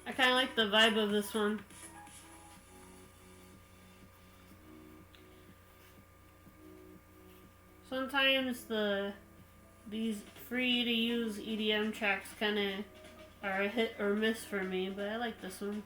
I kind of like the vibe of this one. Sometimes these free to use EDM tracks kind of are a hit or miss for me, but I like this one.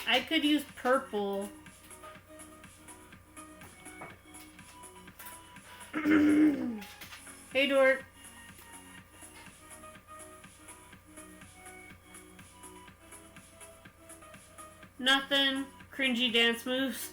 I could use purple. Hey, Dork. Nothing. Cringy dance moves.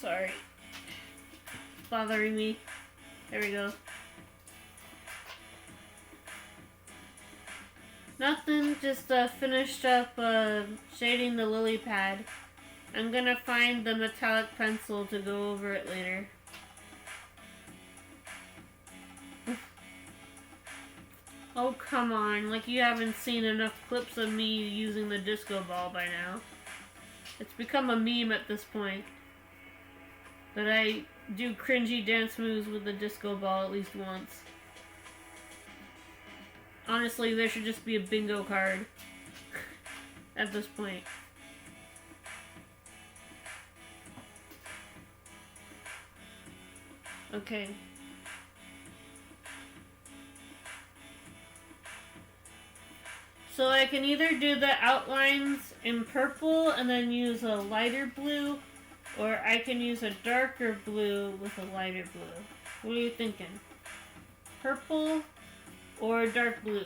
Sorry. Bothering me. There we go. Nothing, just finished up shading the lily pad. I'm gonna find the metallic pencil to go over it later. Oh, come on. Like you haven't seen enough clips of me using the disco ball by now. It's become a meme at this point. That I do cringy dance moves with the disco ball at least once. Honestly, there should just be a bingo card at this point. Okay. So I can either do the outlines in purple and then use a lighter blue, or I can use a darker blue with a lighter blue. What are you thinking? Purple or dark blue?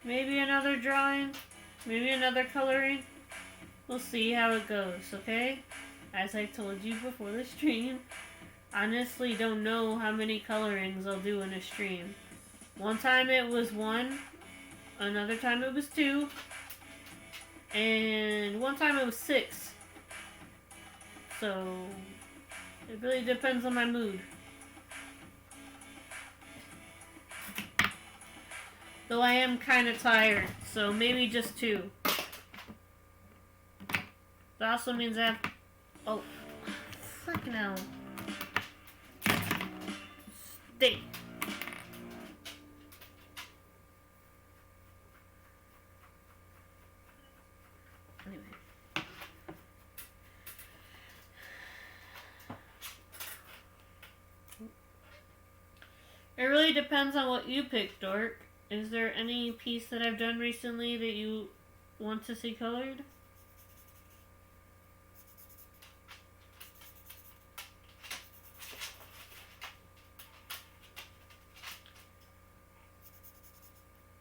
Maybe another drawing, maybe another coloring. We'll see how it goes, okay? As I told you before the stream, honestly don't know how many colorings I'll do in a stream. One time it was 1, another time it was 2, and one time it was 6. So, it really depends on my mood. Though I am kind of tired, so maybe just 2. That also means I have... Oh, frick no. Stay. Anyway. It really depends on what you pick, Dork. Is there any piece that I've done recently that you want to see colored?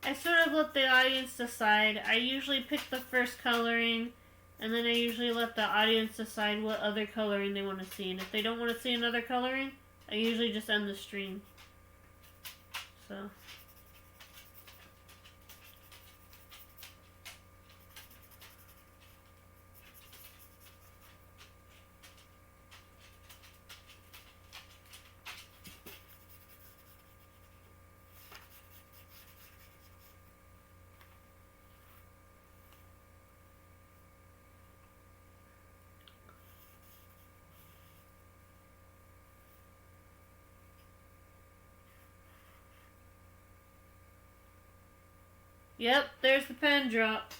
I sort of let the audience decide. I usually pick the first coloring, and then I usually let the audience decide what other coloring they want to see. And if they don't want to see another coloring, I usually just end the stream. So... Yep, there's the pen drop.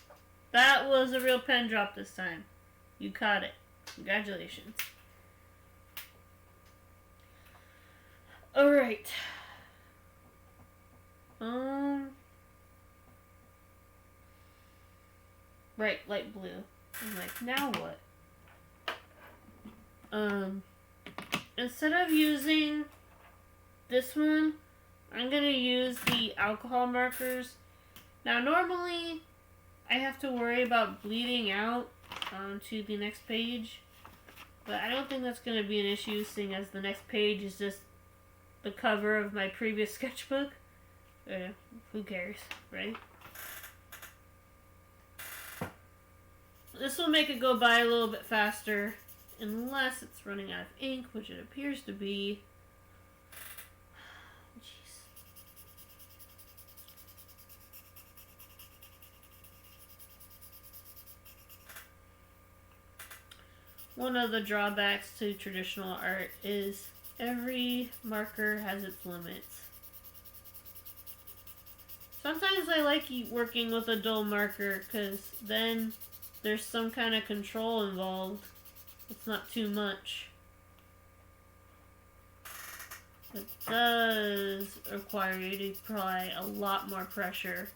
That was a real pen drop this time. You caught it. Congratulations. Alright. Right, light blue. I'm like, now what? Instead of using this one, I'm gonna use the alcohol markers. Now, normally, I have to worry about bleeding out onto the next page, but I don't think that's going to be an issue, seeing as the next page is just the cover of my previous sketchbook. Who cares, right? This will make it go by a little bit faster, unless it's running out of ink, which it appears to be. One of the drawbacks to traditional art is every marker has its limits. Sometimes I like working with a dull marker because then there's some kind of control involved. It's not too much. It does require you to apply a lot more pressure.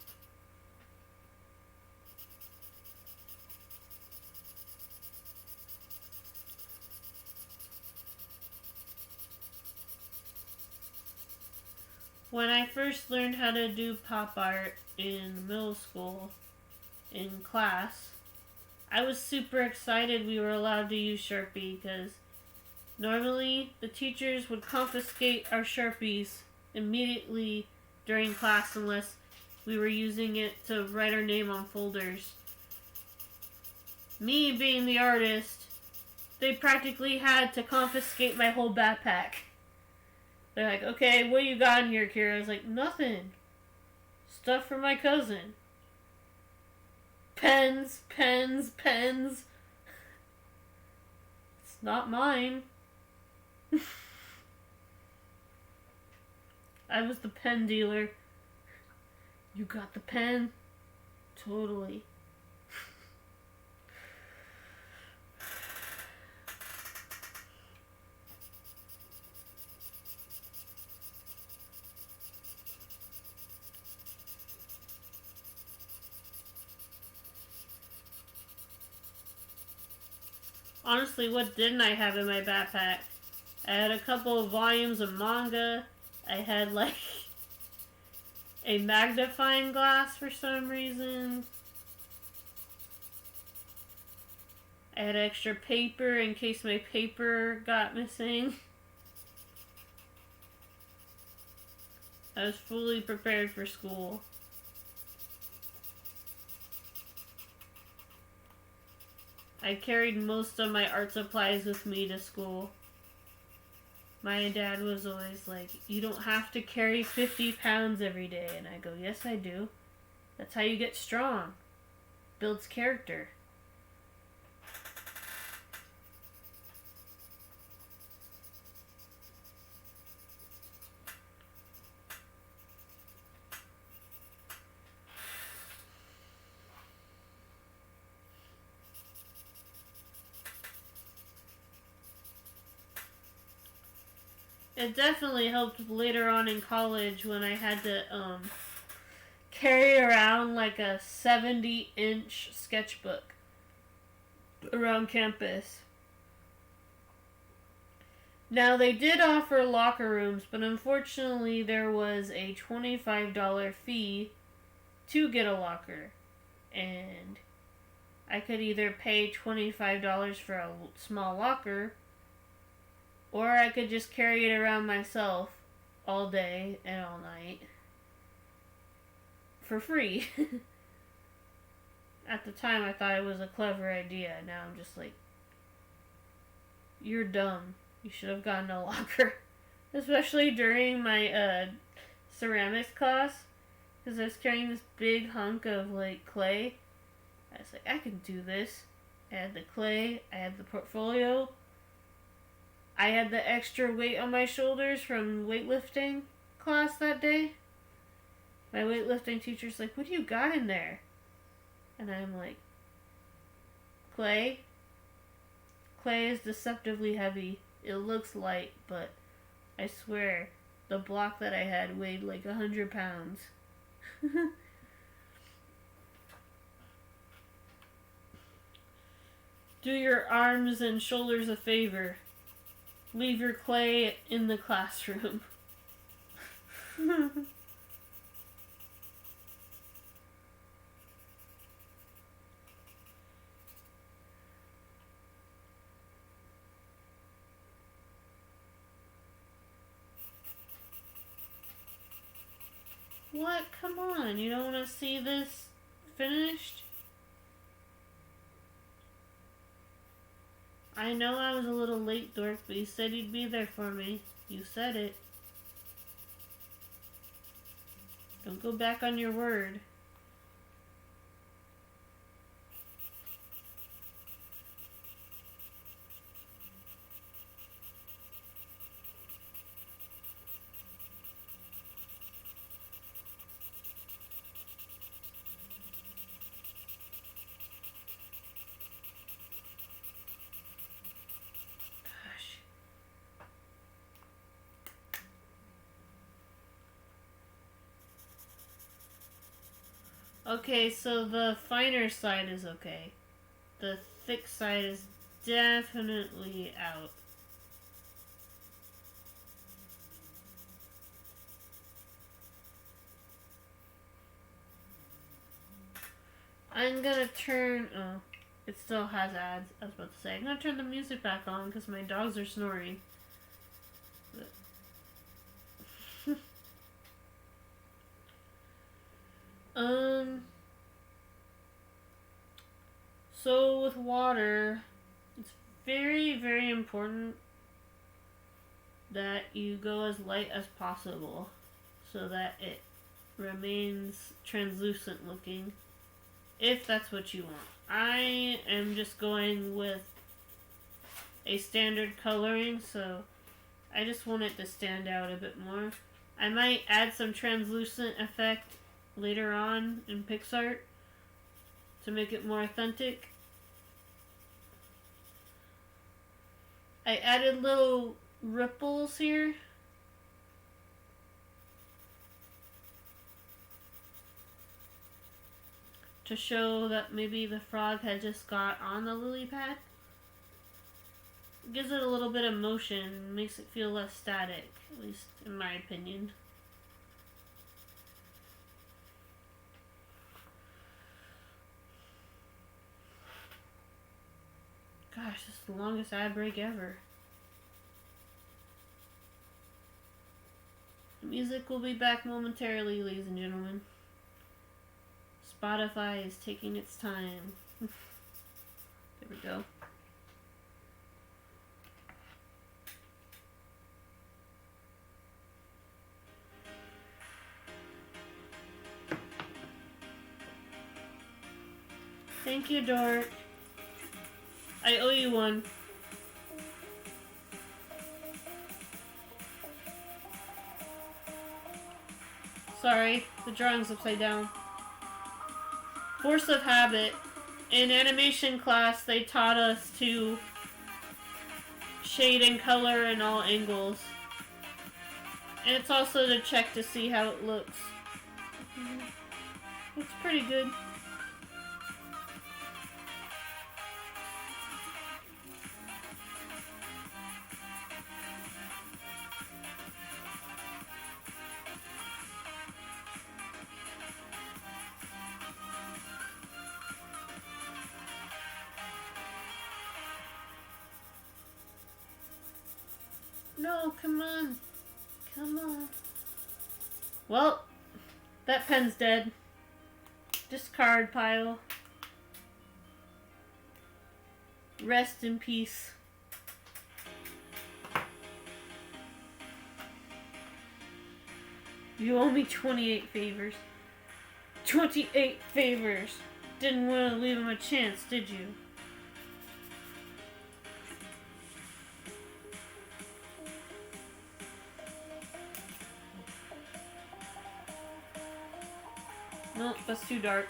When I first learned how to do pop art in middle school, in class, I was super excited we were allowed to use Sharpie because normally the teachers would confiscate our Sharpies immediately during class unless we were using it to write our name on folders. Me being the artist, they practically had to confiscate my whole backpack. They're like, okay, what you got in here, Kira? I was like, nothing. Stuff for my cousin. Pens, pens, pens. It's not mine. I was the pen dealer. You got the pen? Totally. Honestly, what didn't I have in my backpack? I had a couple of volumes of manga. I had like a magnifying glass for some reason. I had extra paper in case my paper got missing. I was fully prepared for school. I carried most of my art supplies with me to school. My dad was always like, you don't have to carry 50 pounds every day. And I go, yes I do. That's how you get strong. Builds character. It definitely helped later on in college when I had to carry around like a 70-inch sketchbook around campus. Now they did offer locker rooms, but unfortunately there was a $25 fee to get a locker. And I could either pay $25 for a small locker, or I could just carry it around myself all day and all night for free. At the time, I thought it was a clever idea. Now I'm just like, you're dumb. You should have gotten a locker. Especially during my ceramics class, because I was carrying this big hunk of like clay. I was like, I can do this. I had the clay, I had the portfolio, I had the extra weight on my shoulders from weightlifting class that day. My weightlifting teacher's like, what do you got in there? And I'm like, clay. Clay is deceptively heavy. It looks light, but I swear, the block that I had weighed like 100 pounds. Do your arms and shoulders a favor. Leave your clay in the classroom. What? Come on, you don't want to see this finished? I know I was a little late, Dork, but you said you'd be there for me. You said it. Don't go back on your word. Okay, so the finer side is okay. The thick side is definitely out. I'm gonna turn... Oh, it still has ads. I was about to say. I'm gonna turn the music back on because my dogs are snoring. So with water, it's very, very important that you go as light as possible so that it remains translucent looking, if that's what you want. I am just going with a standard coloring, so I just want it to stand out a bit more. I might add some translucent effect later on in PixArt to make it more authentic. I added little ripples here. To show that maybe the frog had just got on the lily pad. It gives it a little bit of motion, makes it feel less static, at least in my opinion. Gosh, this is the longest ad break ever. The music will be back momentarily, ladies and gentlemen. Spotify is taking its time. There we go. Thank you, Dork. I owe you one. Sorry, the drawing's upside down. Force of habit. In animation class, they taught us to shade and color in all angles. And it's also to check to see how it looks. Looks pretty good. No, come on. Come on. Well, that pen's dead. Discard pile. Rest in peace. You owe me 28 favors. 28 favors. Didn't want to leave him a chance, did you? No, that's too dark.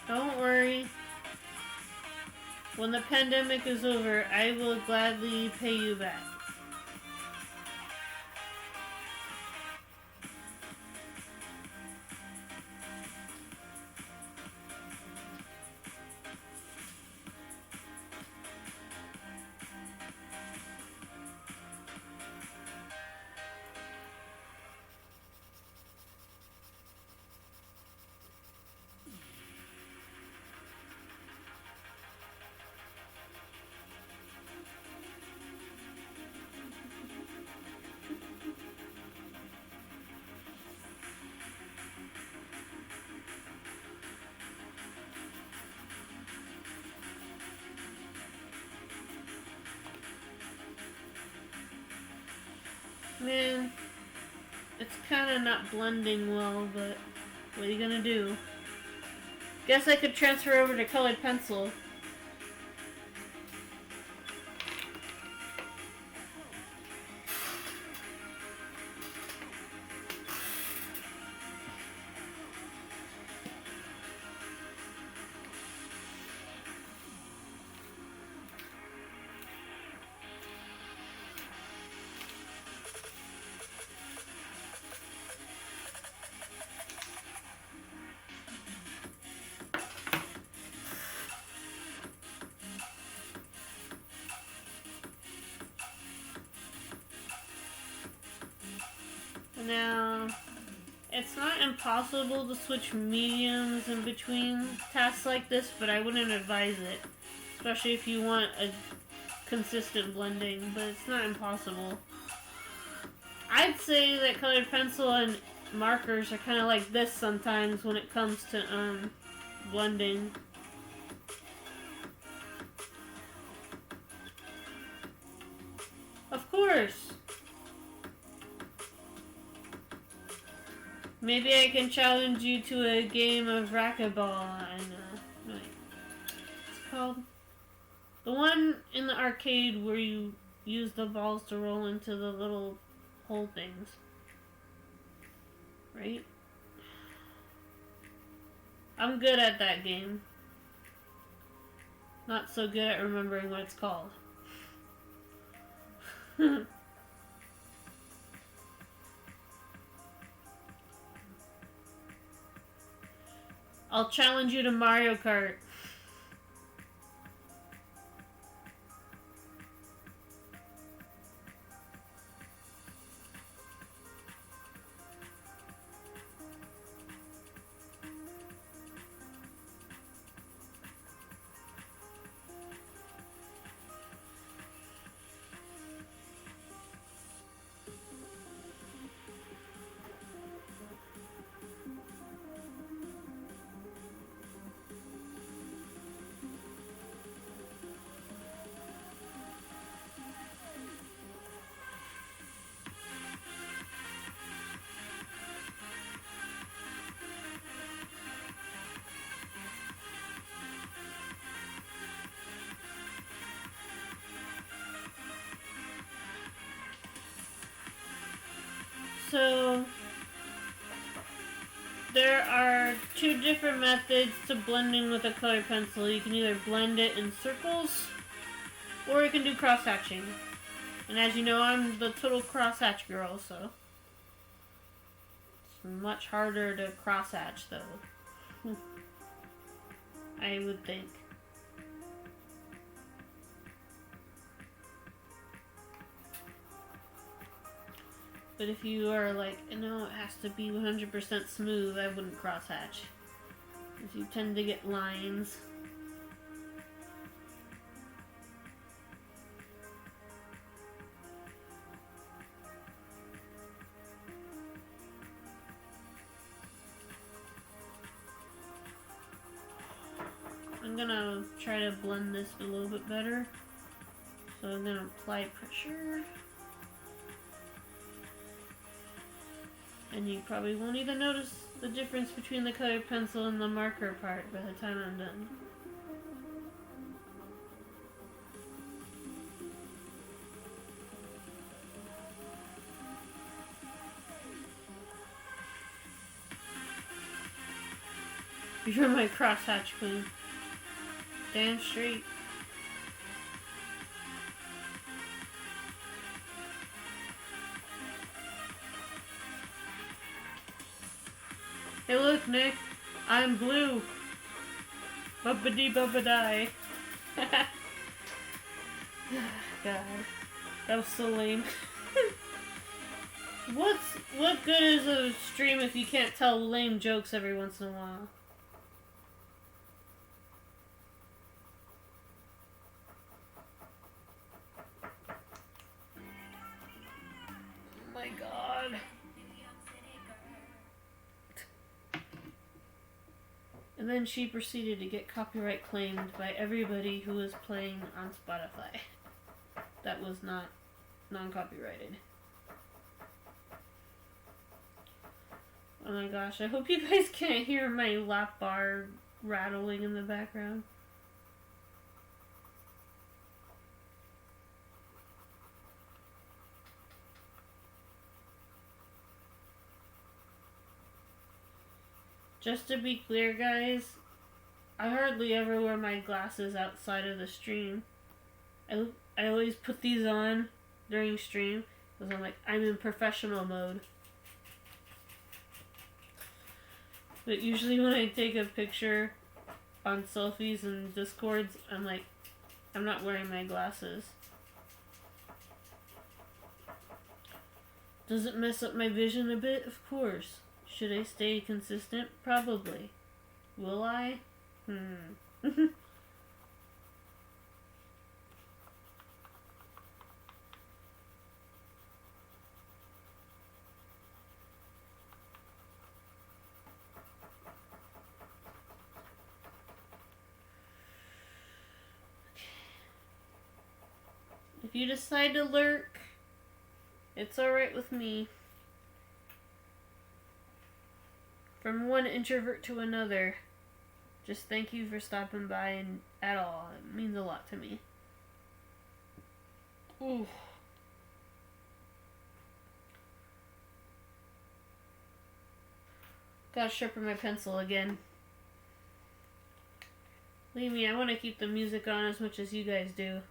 Don't worry. When the pandemic is over, I will gladly pay you back. Man, it's kind of not blending well, but what are you gonna do? Guess I could transfer over to colored pencil. Now, it's not impossible to switch mediums in between tasks like this, but I wouldn't advise it. Especially if you want a consistent blending, but it's not impossible. I'd say that colored pencil and markers are kind of like this sometimes when it comes to blending. Of course. Maybe I can challenge you to a game of racquetball. What's it called? The one in the arcade where you use the balls to roll into the little hole things. Right? I'm good at that game. Not so good at remembering what it's called. I'll challenge you to Mario Kart. So, there are two different methods to blending with a colored pencil. You can either blend it in circles, or you can do cross-hatching. And as you know, I'm the total cross-hatch girl, so it's much harder to cross-hatch, though. I would think. But if you are like, no, it has to be 100% smooth, I wouldn't crosshatch. Because you tend to get lines. I'm gonna try to blend this a little bit better. So I'm gonna apply pressure. And you probably won't even notice the difference between the colored pencil and the marker part by the time I'm done. You're my crosshatch queen. Damn straight. Hey look, Nick, I'm blue. Bubbity bubbadi. God, that was so lame. What good is a stream if you can't tell lame jokes every once in a while? Oh my God. And then she proceeded to get copyright claimed by everybody who was playing on Spotify. That was not non-copyrighted. Oh my gosh, I hope you guys can't hear my lap bar rattling in the background. Just to be clear, guys, I hardly ever wear my glasses outside of the stream. I always put these on during stream because I'm in professional mode. But usually when I take a picture on selfies and Discords, I'm not wearing my glasses. Does it mess up my vision a bit? Of course. Should I stay consistent? Probably. Will I? If you decide to lurk, it's alright with me. From one introvert to another, just thank you for stopping by and at all. It means a lot to me. Ooh. Gotta sharpen my pencil again. Believe me, I want to keep the music on as much as you guys do.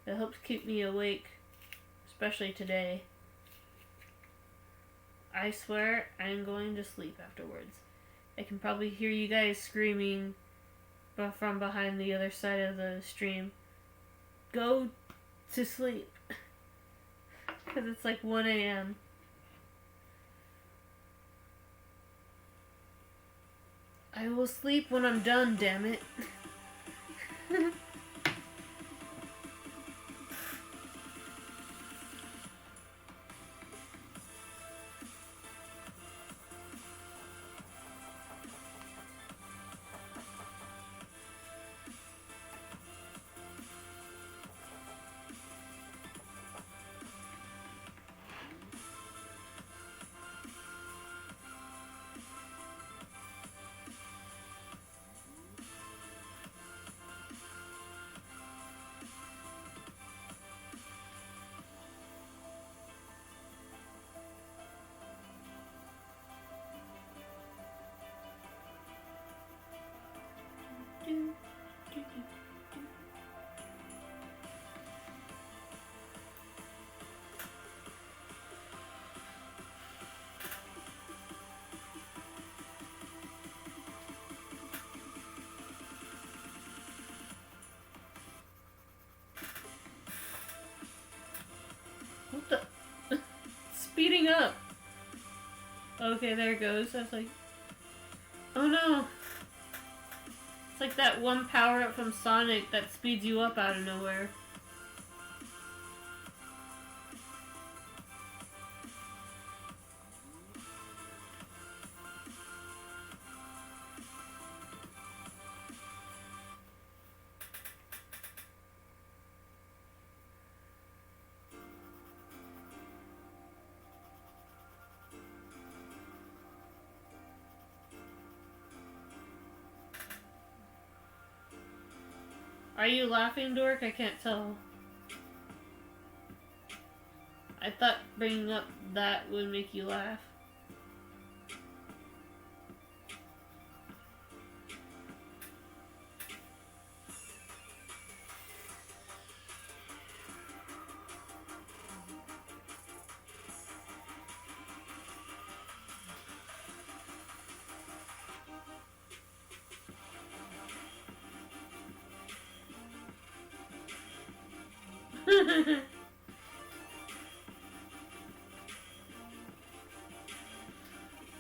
It helps keep me awake, especially today. I swear I'm going to sleep afterwards. I can probably hear you guys screaming from behind the other side of the stream. Go to sleep. Because it's like 1 a.m. I will sleep when I'm done, damn it. What the? Speeding up. Okay, there it goes. I was like, oh no. It's like that one power-up from Sonic that speeds you up out of nowhere. Are you laughing, Dork? I can't tell. I thought bringing up that would make you laugh.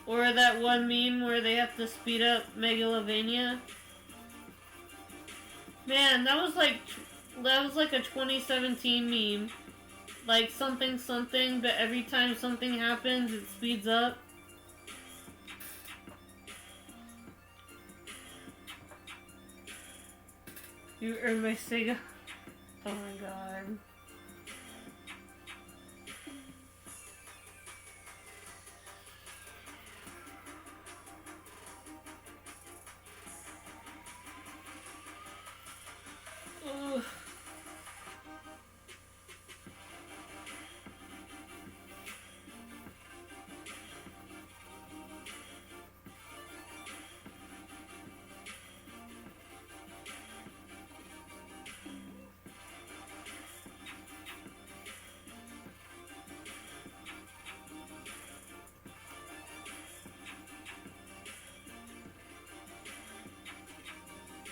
Or that one meme where they have to speed up Megalovania. Man, that was like a 2017 meme. Like something something, but every time something happens, it speeds up. You earned my Sega. Oh my god. Ugh.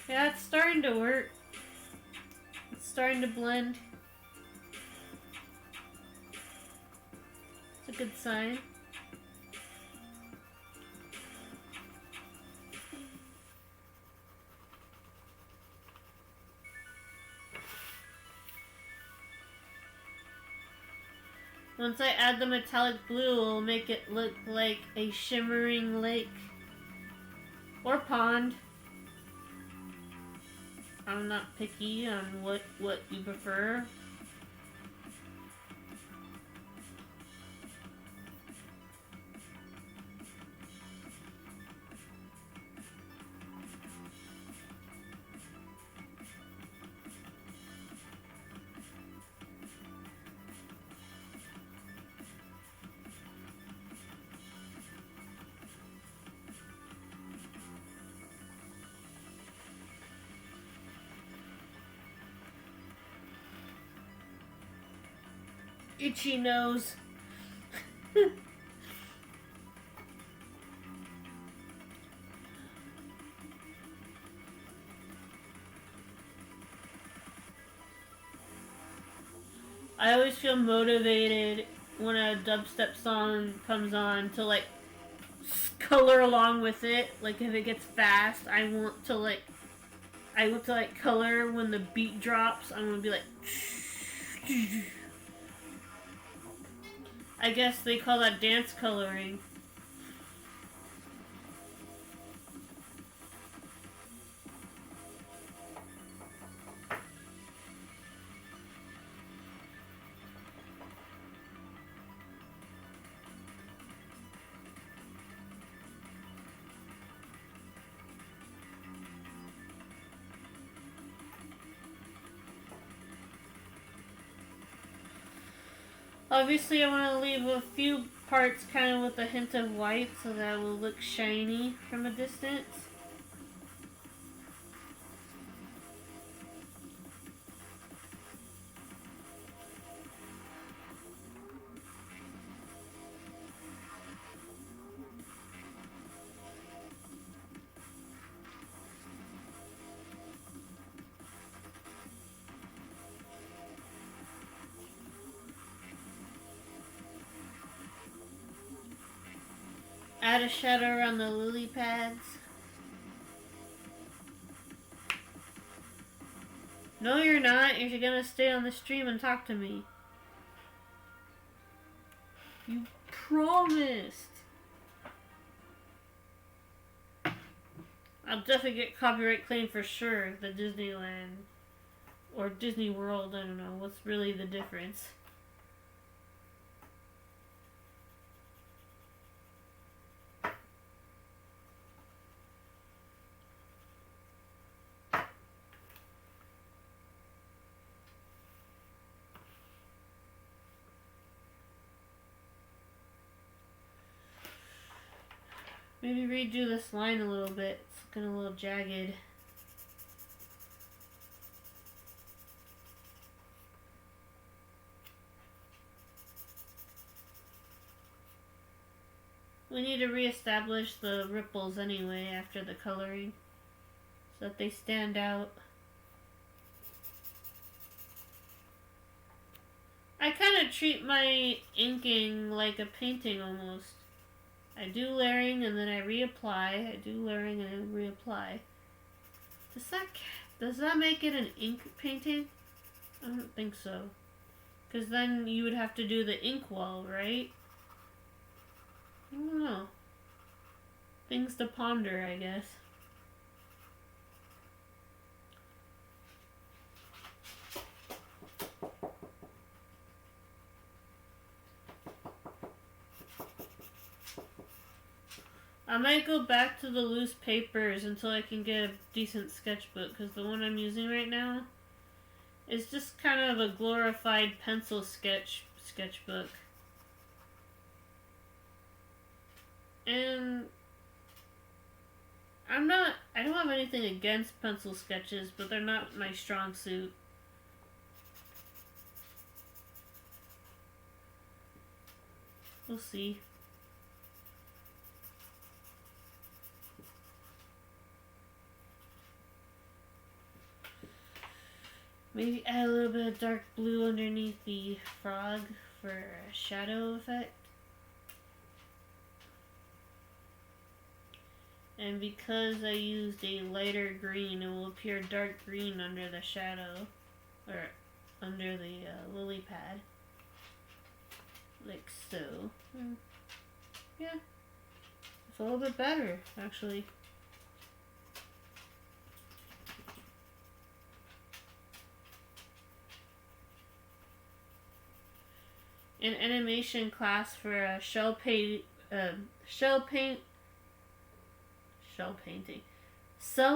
Yeah, it's starting to work. It's starting to blend. It's a good sign. Once I add the metallic blue, it'll make it look like a shimmering lake. Or pond. I'm not picky on what you prefer. Itchy nose. I always feel motivated when a dubstep song comes on to like color along with it. Like if it gets fast, I want to color when the beat drops. I'm gonna be like I guess they call that dance coloring. Obviously, I want to leave a few parts kind of with a hint of white so that it will look shiny from a distance. Add a shadow around the lily pads. No, you're not. If you're gonna stay on the stream and talk to me. You promised. I'll definitely get copyright claim for sure. The Disneyland or Disney World. I don't know. What's really the difference? Maybe redo this line a little bit. It's looking a little jagged. We need to reestablish the ripples anyway after the coloring so that they stand out. I kind of treat my inking like a painting almost. I do layering and then I reapply. I do layering and then reapply. Does that make it an ink painting? I don't think so. Because then you would have to do the ink wall, right? I don't know. Things to ponder, I guess. I might go back to the loose papers until I can get a decent sketchbook, because the one I'm using right now is just kind of a glorified pencil sketchbook. And I don't have anything against pencil sketches, but they're not my strong suit. We'll see. Maybe add a little bit of dark blue underneath the frog for a shadow effect. And because I used a lighter green, it will appear dark green under the shadow, or under the lily pad. Like so. Yeah. It's a little bit better, actually. In animation class for a shell painting, cell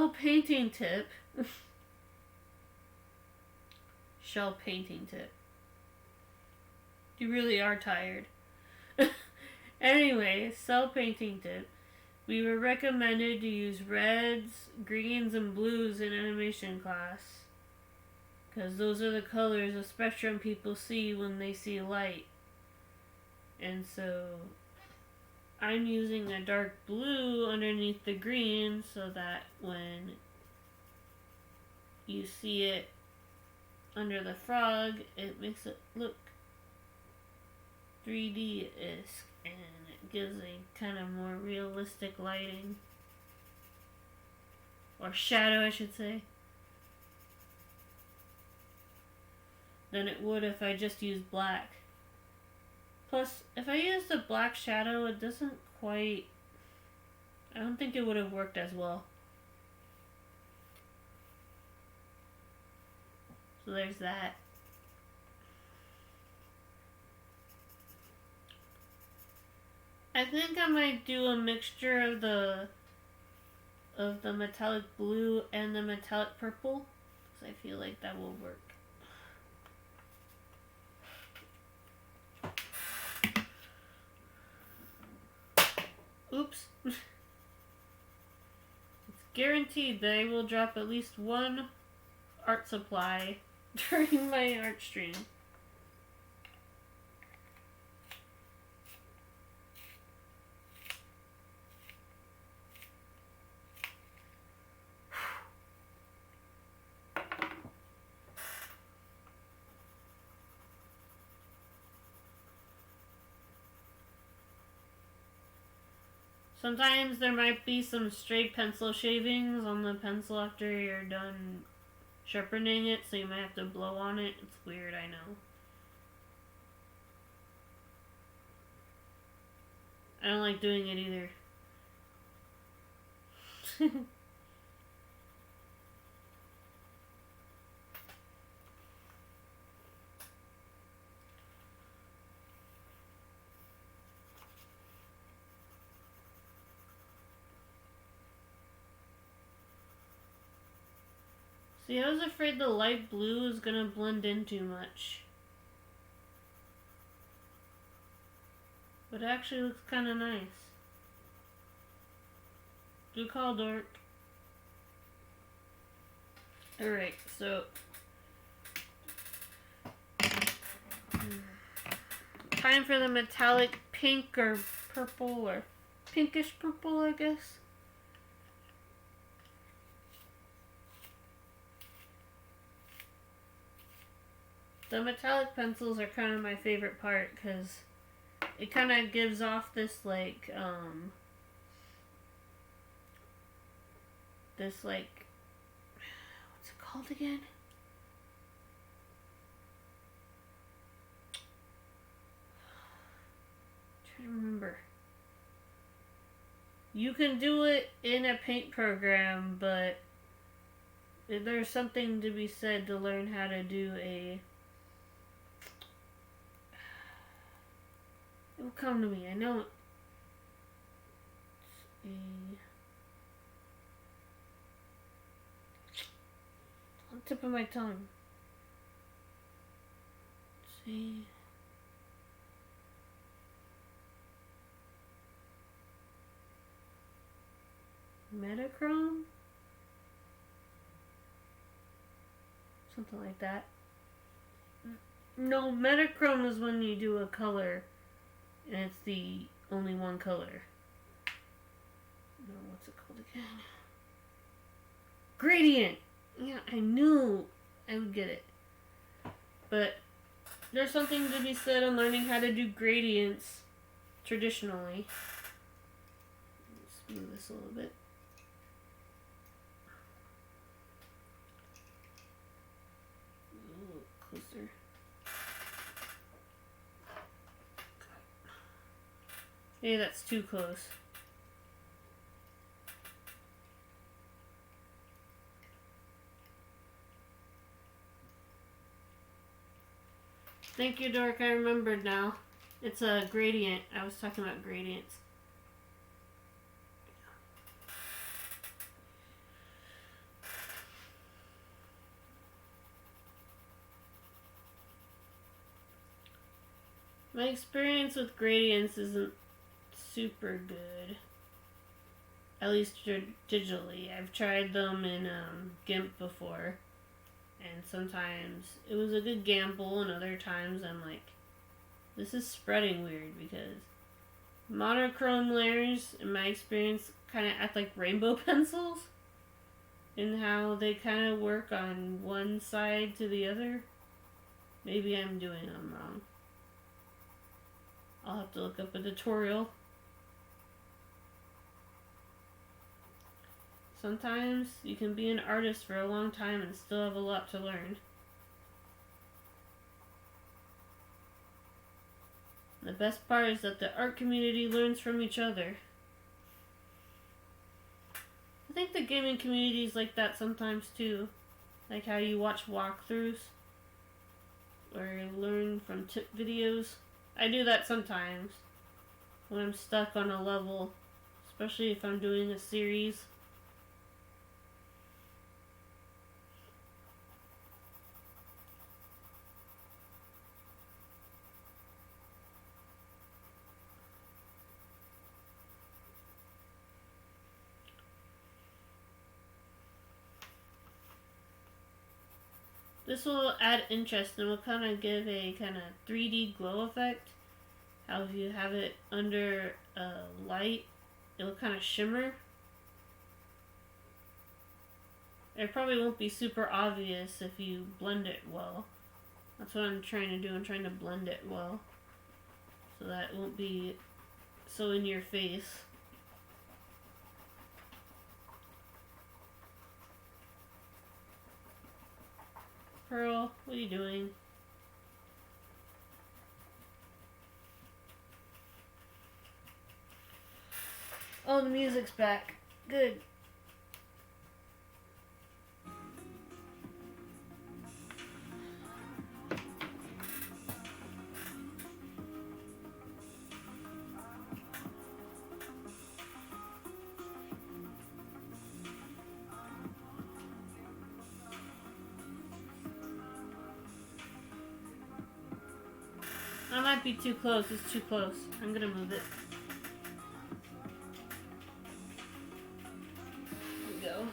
painting tip. Shell painting tip. You really are tired. Anyway, cell painting tip. We were recommended to use reds, greens, and blues in animation class. Because those are the colors of spectrum people see when they see light. And so I'm using a dark blue underneath the green so that when you see it under the frog, it makes it look 3D-esque and it gives a kind of more realistic lighting. Or shadow, I should say. Than it would if I just used black. Plus, if I used a black shadow, it doesn't quite... I don't think it would have worked as well. So there's that. I think I might do a mixture of the metallic blue and the metallic purple, because I feel like that will work. Oops. It's guaranteed that I will drop at least one art supply during my art stream. Sometimes there might be some stray pencil shavings on the pencil after you're done sharpening it, so you might have to blow on it. It's weird, I know. I don't like doing it either. See, I was afraid the light blue is gonna blend in too much. But it actually looks kinda nice. Good call, Dork. Alright, so... time for the metallic pink or purple, or pinkish purple, I guess. The metallic pencils are kind of my favorite part because it kind of gives off this like, what's it called again? I'm trying to remember. You can do it in a paint program, but there's something to be said to learn how to do a... It will come to me, I know it. On the tip of my tongue. Let's see. Metachrome? Something like that. No, Metachrome is when you do a color and it's the only one color. No, what's it called again? Gradient! Yeah, I knew I would get it. But there's something to be said on learning how to do gradients traditionally. Let's move this a little bit. Hey, that's too close. Thank you, Dork. I remembered now. It's a gradient. I was talking about gradients. My experience with gradients isn't super good. At least digitally. I've tried them in GIMP before. And sometimes it was a good gamble, and other times I'm like, this is spreading weird, because monochrome layers, in my experience, kind of act like rainbow pencils in how they kind of work on one side to the other. Maybe I'm doing them wrong. I'll have to look up a tutorial. Sometimes you can be an artist for a long time and still have a lot to learn. The best part is that the art community learns from each other. I think the gaming community is like that sometimes too. Like how you watch walkthroughs or learn from tip videos. I do that sometimes when I'm stuck on a level, especially if I'm doing a series. This will add interest and will kind of give a kind of 3D glow effect. How if you have it under light, it'll kind of shimmer. It probably won't be super obvious if you blend it well. That's what I'm trying to do. I'm trying to blend it well, so that it won't be so in your face. Pearl, what are you doing? Oh, the music's back. Good. That might be too close. It's too close. I'm gonna move it. There we go.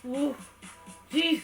Ooh, jeez.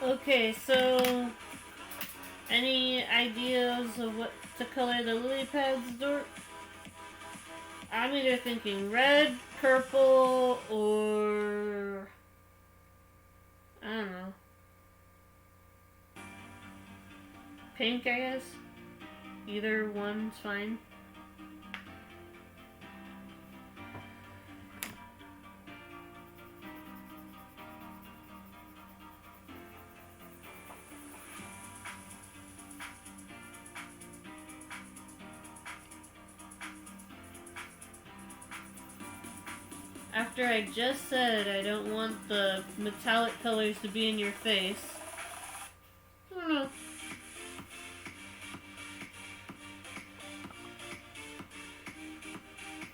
Okay, so any ideas of what to color the lily pads, Dork? I'm either thinking red, purple, or I don't know. Pink, I guess. Either one's fine. After I just said I don't want the metallic colors to be in your face. I don't know.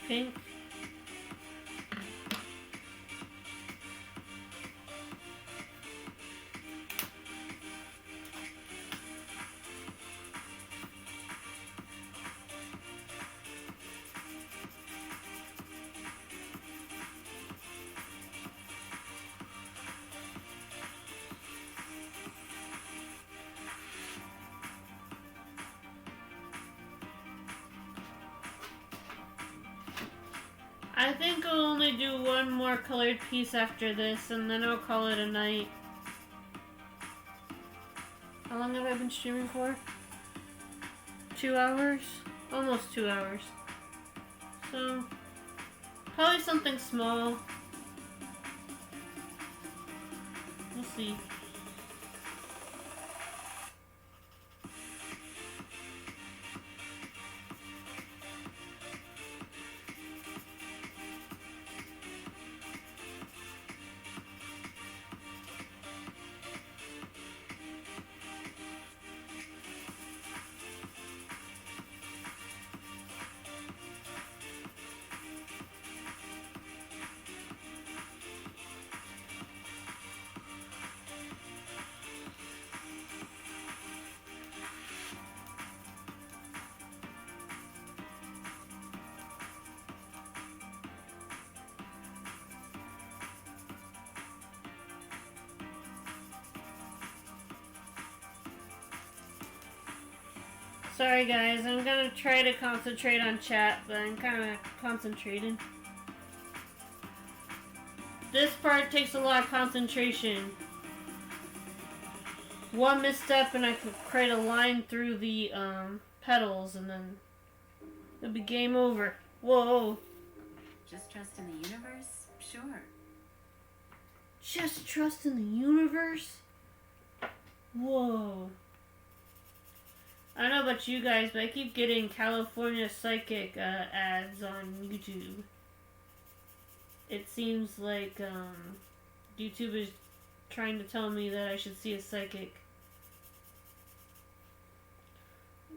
Pink. I think I'll only do one more colored piece after this, and then I'll call it a night. How long have I been streaming for? 2 hours? Almost 2 hours. So, probably something small. We'll see. Sorry guys, I'm gonna try to concentrate on chat, but I'm kinda concentrating. This part takes a lot of concentration. One misstep and I could create a line through the petals and then it'll be game over. Whoa.
Just trust in the universe? Sure.
Just trust in the universe? Whoa. I don't know about you guys, but I keep getting California Psychic ads on YouTube. It seems like YouTube is trying to tell me that I should see a psychic.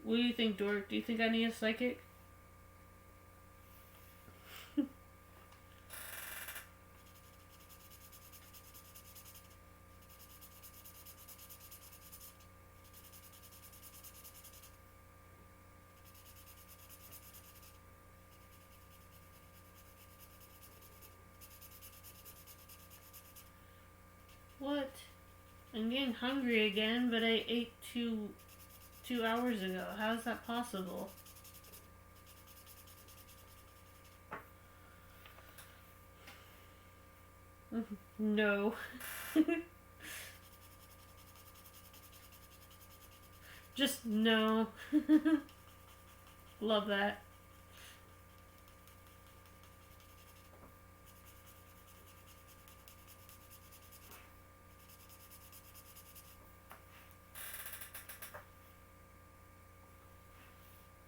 What do you think, Dork? Do you think I need a psychic? What? I'm getting hungry again, but I ate two hours ago. How is that possible? No. Just no. Love that.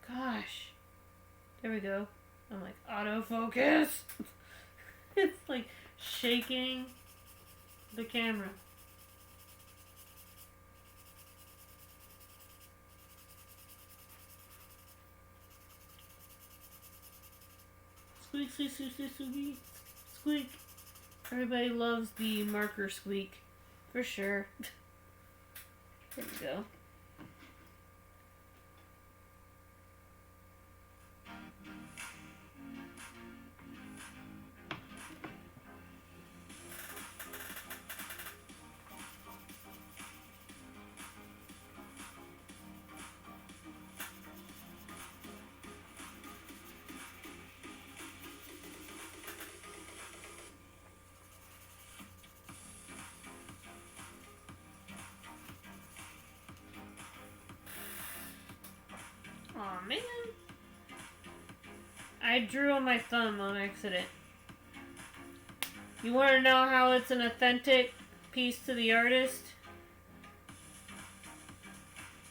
Gosh. There we go. I'm like, autofocus. It's like shaking the camera. Squeak, squeak, squeak, squeak, squeak, squeak. Everybody loves the marker squeak. For sure. There we go. man. I drew on my thumb on accident. You want to know how it's an authentic piece to the artist?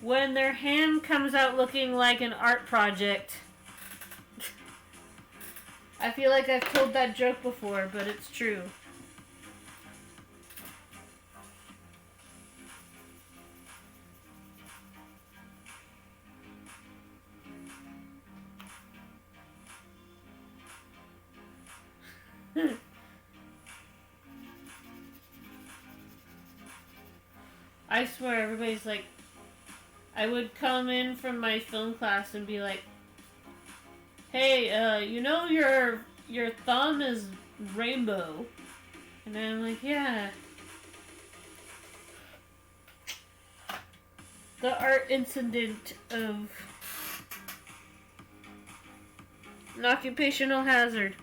When their hand comes out looking like an art project. I feel like I've told that joke before, but it's true. I swear, everybody's like, I would come in from my film class and be like, hey, you know your thumb is rainbow. And I'm like, yeah. The art incident of an occupational hazard.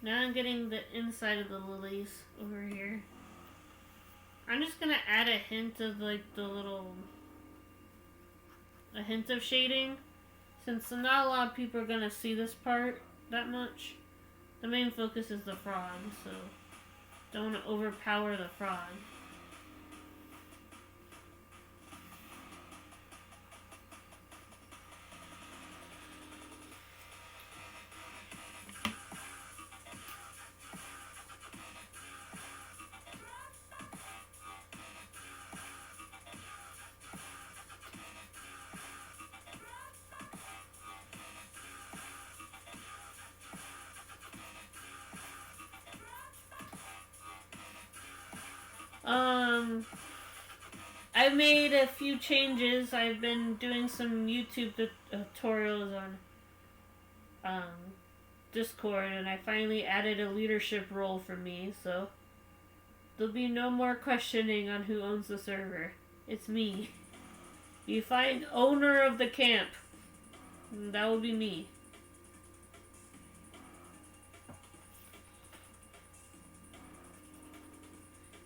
Now I'm getting the inside of the lilies over here. I'm just gonna add a hint of like a hint of shading. Since not a lot of people are gonna see this part that much. The main focus is the frog, so don't want to overpower the frog. I made a few changes. I've been doing some YouTube tutorials on Discord, and I finally added a leadership role for me, so there'll be no more questioning on who owns the server. It's me. You find owner of the camp. That will be me.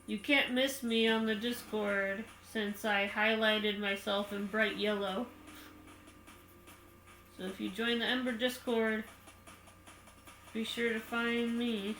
You can't miss me on the Discord since I highlighted myself in bright yellow. So if you join the Ember Discord, be sure to find me.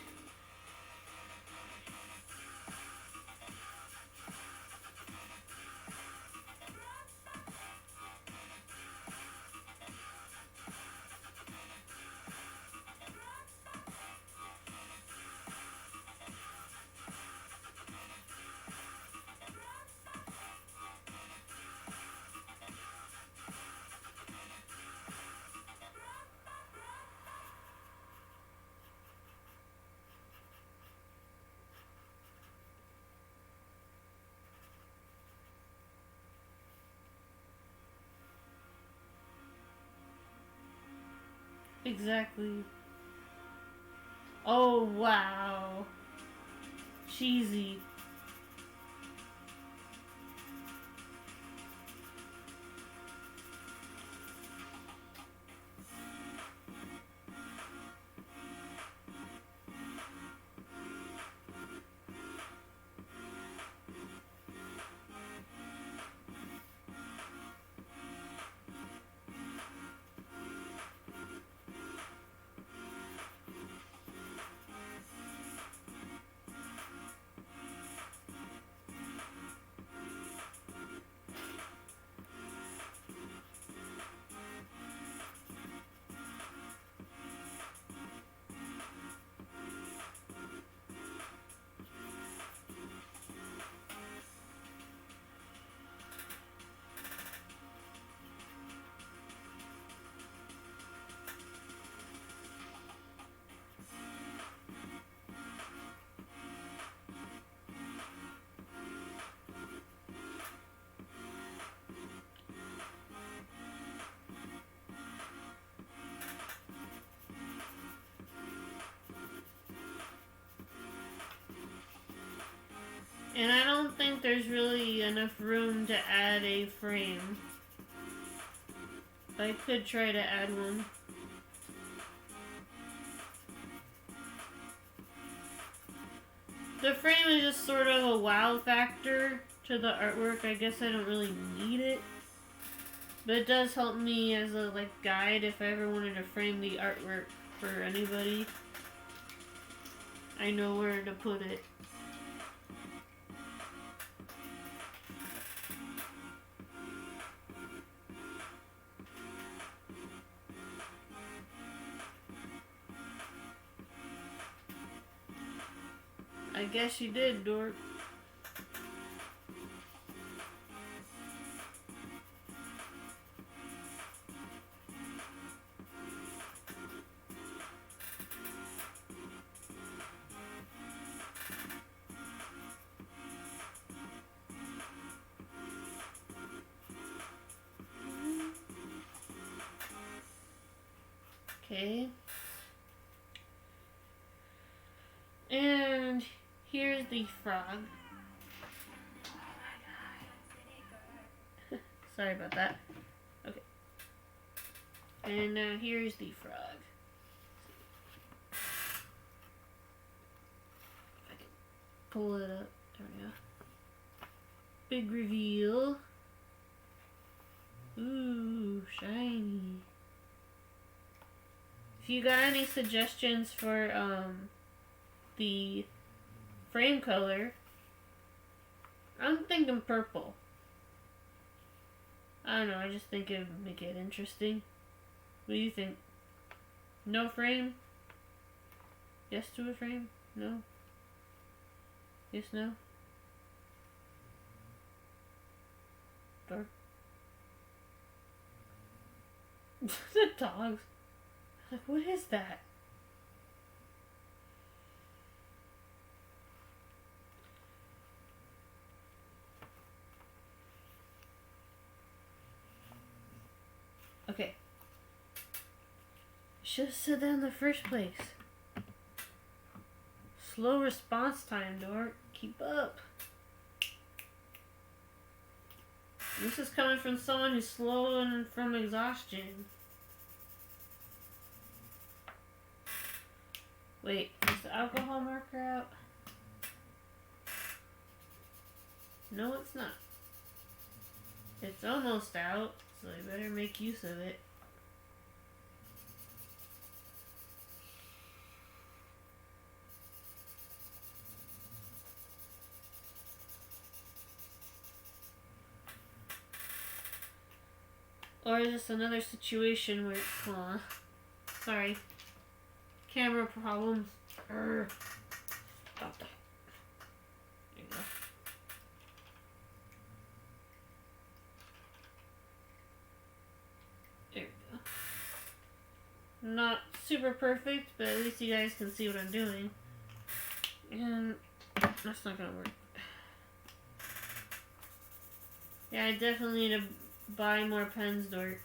Exactly. Oh, wow. Cheesy. And I don't think there's really enough room to add a frame. I could try to add one. The frame is just sort of a wow factor to the artwork. I guess I don't really need it. But it does help me as a guide if I ever wanted to frame the artwork for anybody. I know where to put it. I guess you did, dork. Okay. And here's the frog. Sorry about that. Okay. And now here's the frog. If I can pull it up. There we go. Big reveal. Ooh, shiny. If you got any suggestions for the frame color, I'm thinking purple. I don't know, I just think it would make it interesting. What do you think? No frame? Yes to a frame? No? Yes, no? Dark. The dogs. Like, what is that? Okay. Should have said that in the first place. Slow response time, dork. Keep up. This is coming from someone who's slow and from exhaustion. Wait, is the alcohol marker out? No, it's not. It's almost out, so I better make use of it. Or is this another situation where... Aw. Sorry. Camera problems. Stop that. There you go. There we go. Not super perfect, but at least you guys can see what I'm doing. And that's not gonna work. Yeah, I definitely need to buy more pens, dork.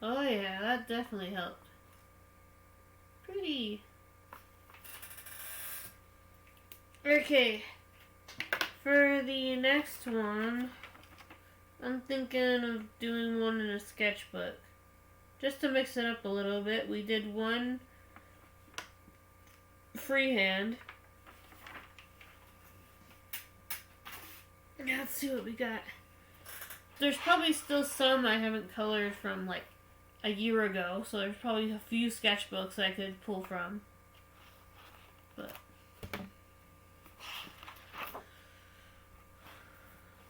Oh yeah, that definitely helped. Pretty. Okay. For the next one, I'm thinking of doing one in a sketchbook. Just to mix it up a little bit, we did one freehand. Now let's see what we got. There's probably still some I haven't colored from like a year ago, so there's probably a few sketchbooks I could pull from. But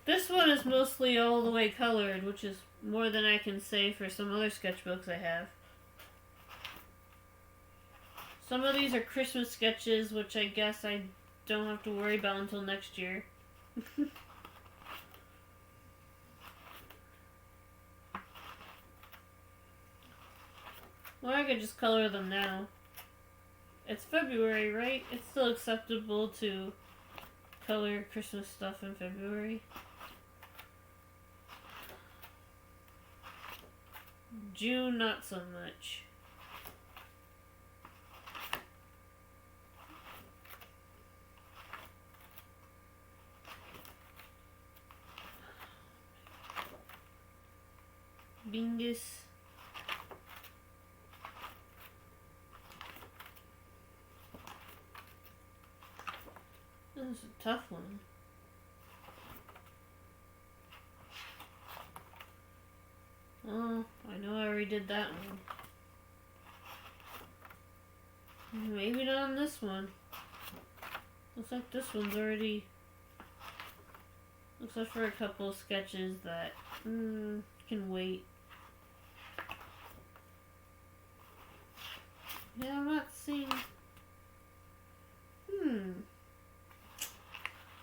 this one is mostly all the way colored, which is more than I can say for some other sketchbooks I have. Some of these are Christmas sketches, which I guess I don't have to worry about until next year. Or I could just color them now. It's February, right? It's still acceptable to color Christmas stuff in February. June, not so much. Bingus. This is a tough one. Oh, I know I already did that one. Maybe not on this one. Looks like this one's already... Looks like for a couple of sketches that can wait. Yeah, I'm not seeing...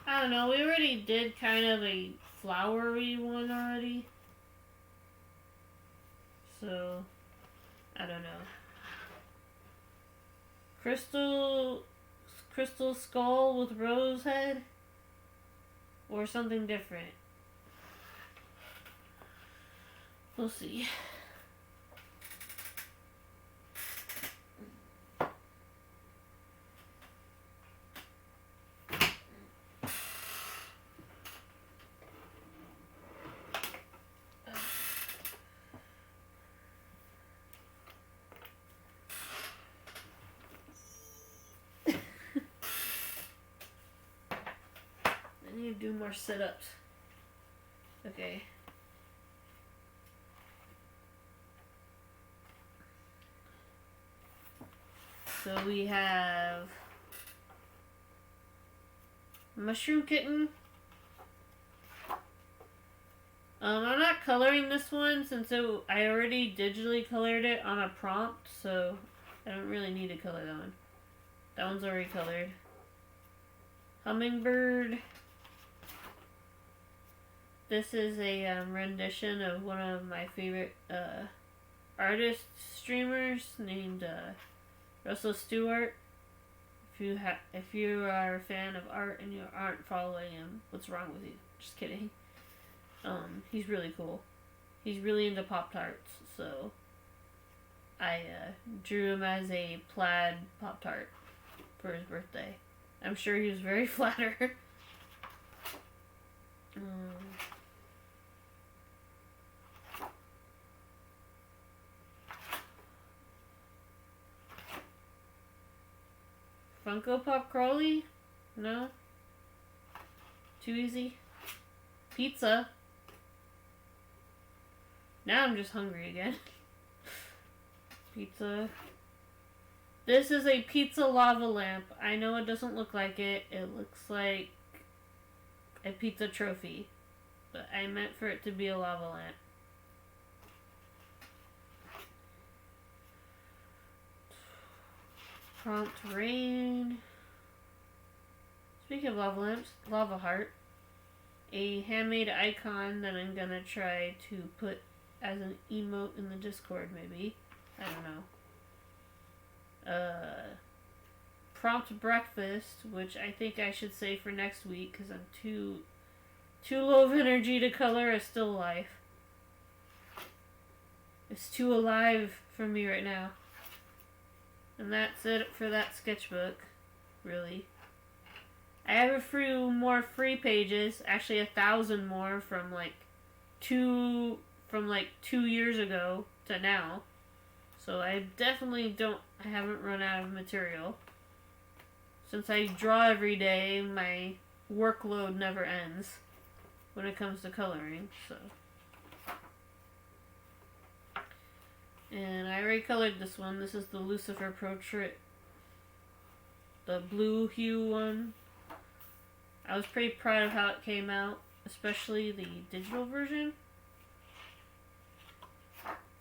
I don't know, we already did kind of a flowery one already. So, I don't know. Crystal skull with rose head? Or something different. We'll see. I need to do more sit-ups. Okay. So we have Mushroom Kitten. I'm not coloring this one since I already digitally colored it on a prompt, so I don't really need to color that one. That one's already colored. Hummingbird. This is a rendition of one of my favorite artist streamers named Russell Stewart. If you are a fan of art and you aren't following him, what's wrong with you? Just kidding. He's really cool. He's really into Pop-Tarts, so I drew him as a plaid Pop-Tart for his birthday. I'm sure he was very flattered. Funko Pop Crawley? No? Too easy? Pizza? Now I'm just hungry again. Pizza. This is a pizza lava lamp. I know it doesn't look like it. It looks like a pizza trophy. But I meant for it to be a lava lamp. Prompt rain. Speaking of lava lamps, lava heart. A handmade icon that I'm gonna try to put as an emote in the Discord, maybe. I don't know. Prompt breakfast, which I think I should say for next week because I'm too low of energy to color a still life. It's too alive for me right now. And that's it for that sketchbook, really. I have a few more free pages, actually 1,000 more from like 2 years ago to now. So I haven't run out of material. Since I draw every day, my workload never ends when it comes to coloring, so. And I already colored this one. This is the Lucifer portrait. The blue hue one. I was pretty proud of how it came out, especially the digital version.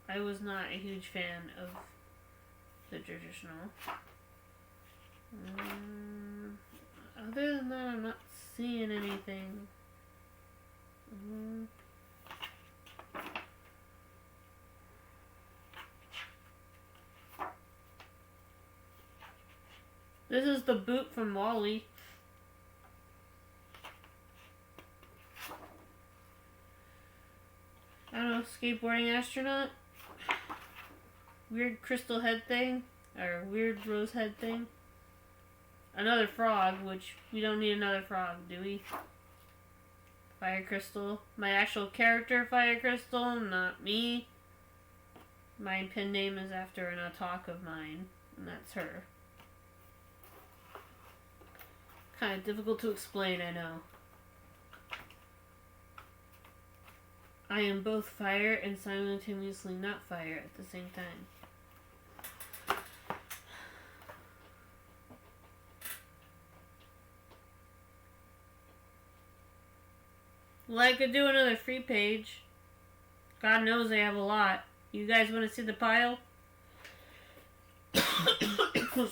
I was not a huge fan of the traditional. Other than that, I'm not seeing anything. This is the boot from Wall-E. I don't know, skateboarding astronaut? Weird crystal head thing? Or weird rose head thing? Another frog, which we don't need another frog, do we? Fire crystal. My actual character, Fire Crystal, not me. My pen name is after an talk of mine, and that's her. Kind of difficult to explain, I know. I am both fire and simultaneously not fire at the same time. Well, I could do another free page. God knows I have a lot. You guys want to see the pile?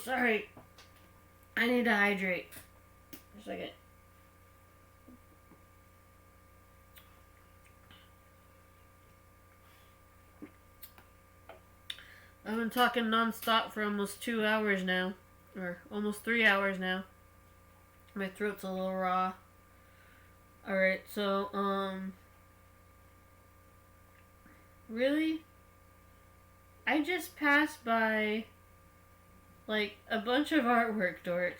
Sorry. I need to hydrate. For a second. I've been talking non-stop for almost 2 hours now. Or almost 3 hours now. My throat's a little raw. Alright, so, really? I just passed by, like, a bunch of artwork, Dork.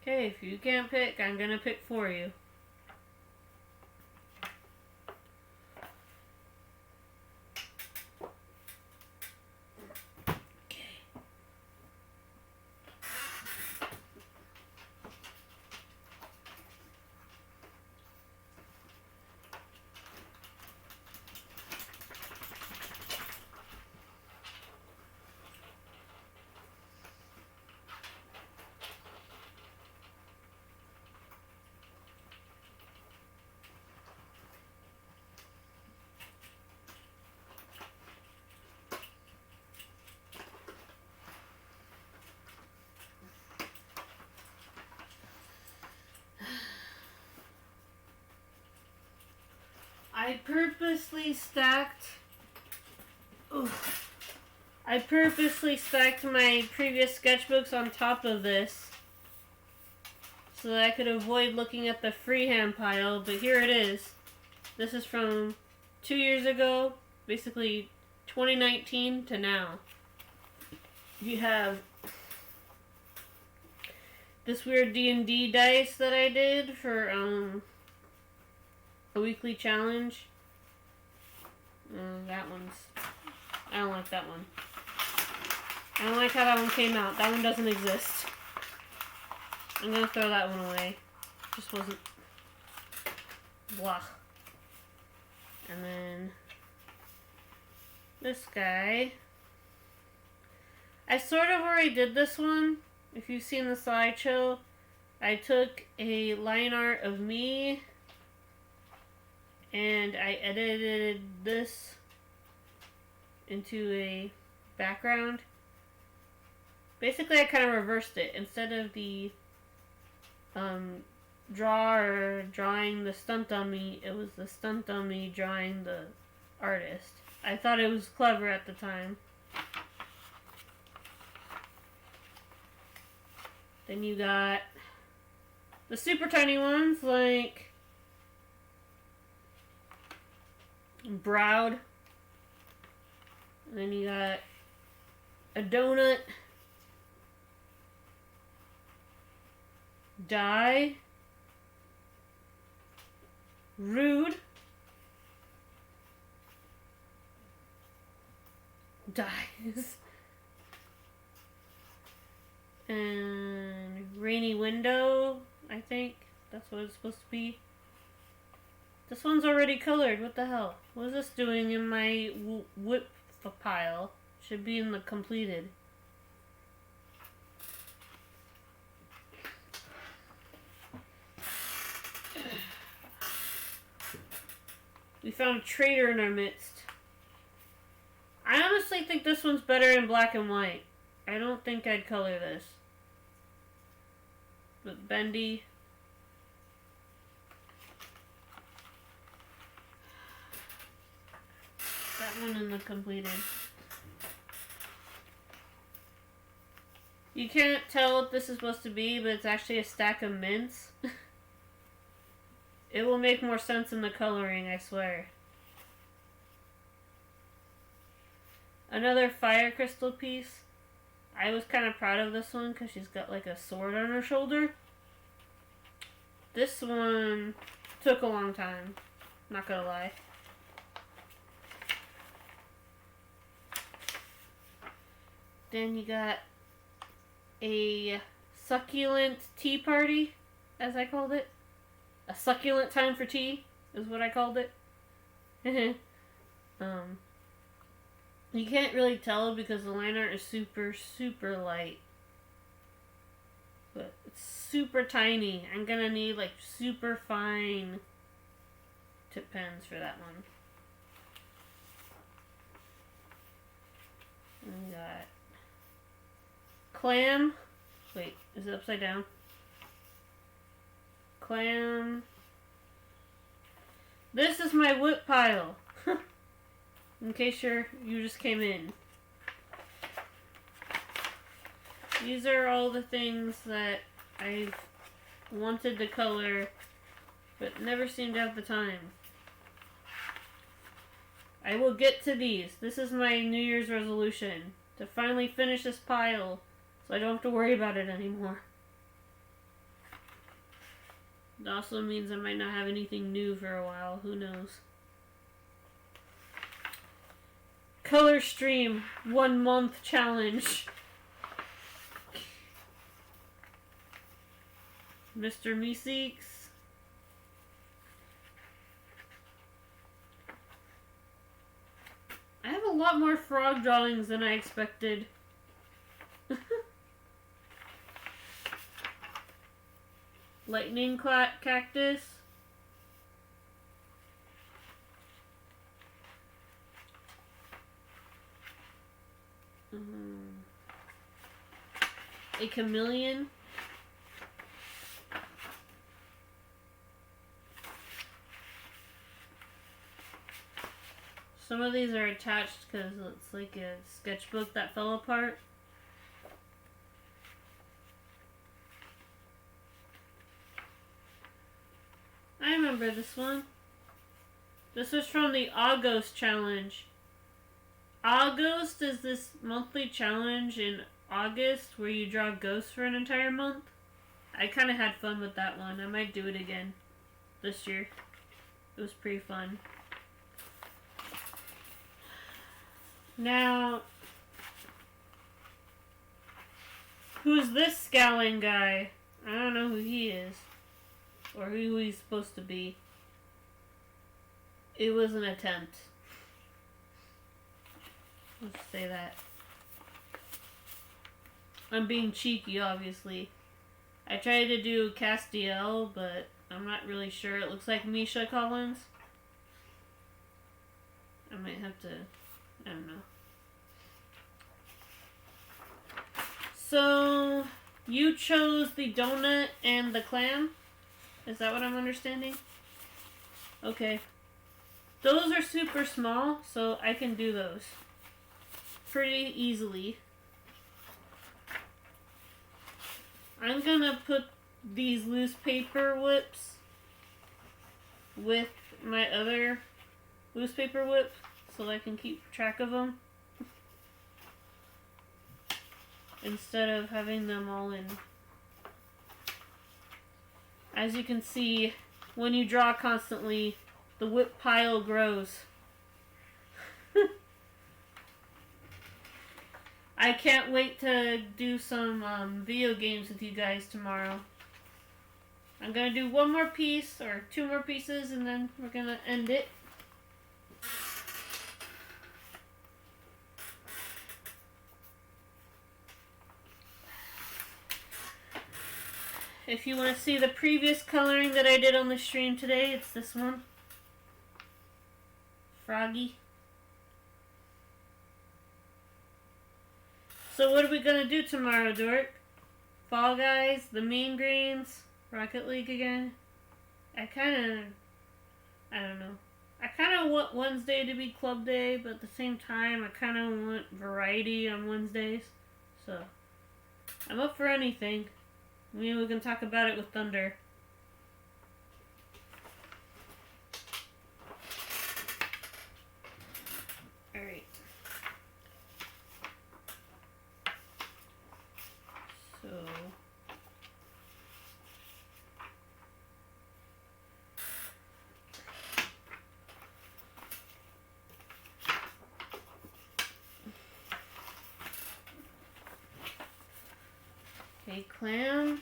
Okay, if you can't pick, I'm gonna pick for you. I purposely stacked my previous sketchbooks on top of this so that I could avoid looking at the freehand pile, but here it is. This is from 2 years ago, basically 2019 to now. You have this weird D&D dice that I did for a weekly challenge. That one's... I don't like that one. I don't like how that one came out. That one doesn't exist. I'm gonna throw that one away. Just wasn't... blah. And then... this guy. I sort of already did this one. If you've seen the slideshow, I took a line art of me and I edited this into a background. Basically, I kind of reversed it. Instead of the drawer drawing the stunt dummy, it was the stunt dummy drawing the artist. I thought it was clever at the time. Then you got the super tiny ones like Browd And then you got a donut. Die. Rude. Dies. And rainy window, I think. That's what it's supposed to be. This one's already colored. What the hell? What is this doing in my whip pile? Should be in the completed. We found a traitor in our midst. I honestly think this one's better in black and white. I don't think I'd color this. But bendy. That one in the completed. You can't tell what this is supposed to be, but it's actually a stack of mints. It will make more sense in the coloring, I swear. Another fire crystal piece. I was kind of proud of this one because she's got like a sword on her shoulder. This one took a long time. Not gonna lie. Then you got a succulent tea party, as I called it. A succulent time for tea is what I called it. You can't really tell because the line art is super, super light. But it's super tiny. I'm gonna need like super fine tip pens for that one. And we got clam. Wait, is it upside down? Clam. This is my whip pile. In case you just came in. These are all the things that I've wanted to color, but never seemed to have the time. I will get to these. This is my New Year's resolution. To finally finish this pile, so I don't have to worry about it anymore. It also means I might not have anything new for a while. Who knows? Color stream 1 month challenge. Mr. Meeseeks. I have a lot more frog drawings than I expected. Lightning cactus. A chameleon. Some of these are attached because it's like a sketchbook that fell apart. I remember this one. This was from the August challenge. August is this monthly challenge in August where you draw ghosts for an entire month. I kind of had fun with that one. I might do it again this year. It was pretty fun. Now, who's this scowling guy? I don't know who he is. Or who he's supposed to be. It was an attempt. Let's say that. I'm being cheeky, obviously. I tried to do Castiel, but I'm not really sure. It looks like Misha Collins. I might have to... I don't know. So, you chose the donut and the clam? Is that what I'm understanding? Okay. Those are super small, so I can do those pretty easily. I'm gonna put these loose paper whips with my other loose paper whip so I can keep track of them. instead of having them all in. As you can see, when you draw constantly, the whip pile grows. I can't wait to do some video games with you guys tomorrow. I'm gonna do one more piece or two more pieces and then we're gonna end it. If you want to see the previous coloring that I did on the stream today, it's this one. Froggy. So what are we going to do tomorrow, Dork? Fall Guys, the Mean Greens, Rocket League again? I don't know. I kind of want Wednesday to be club day, but at the same time, I kind of want variety on Wednesdays. So, I'm up for anything. Maybe we can talk about it with Thunder. Alright. So... Okay, clam.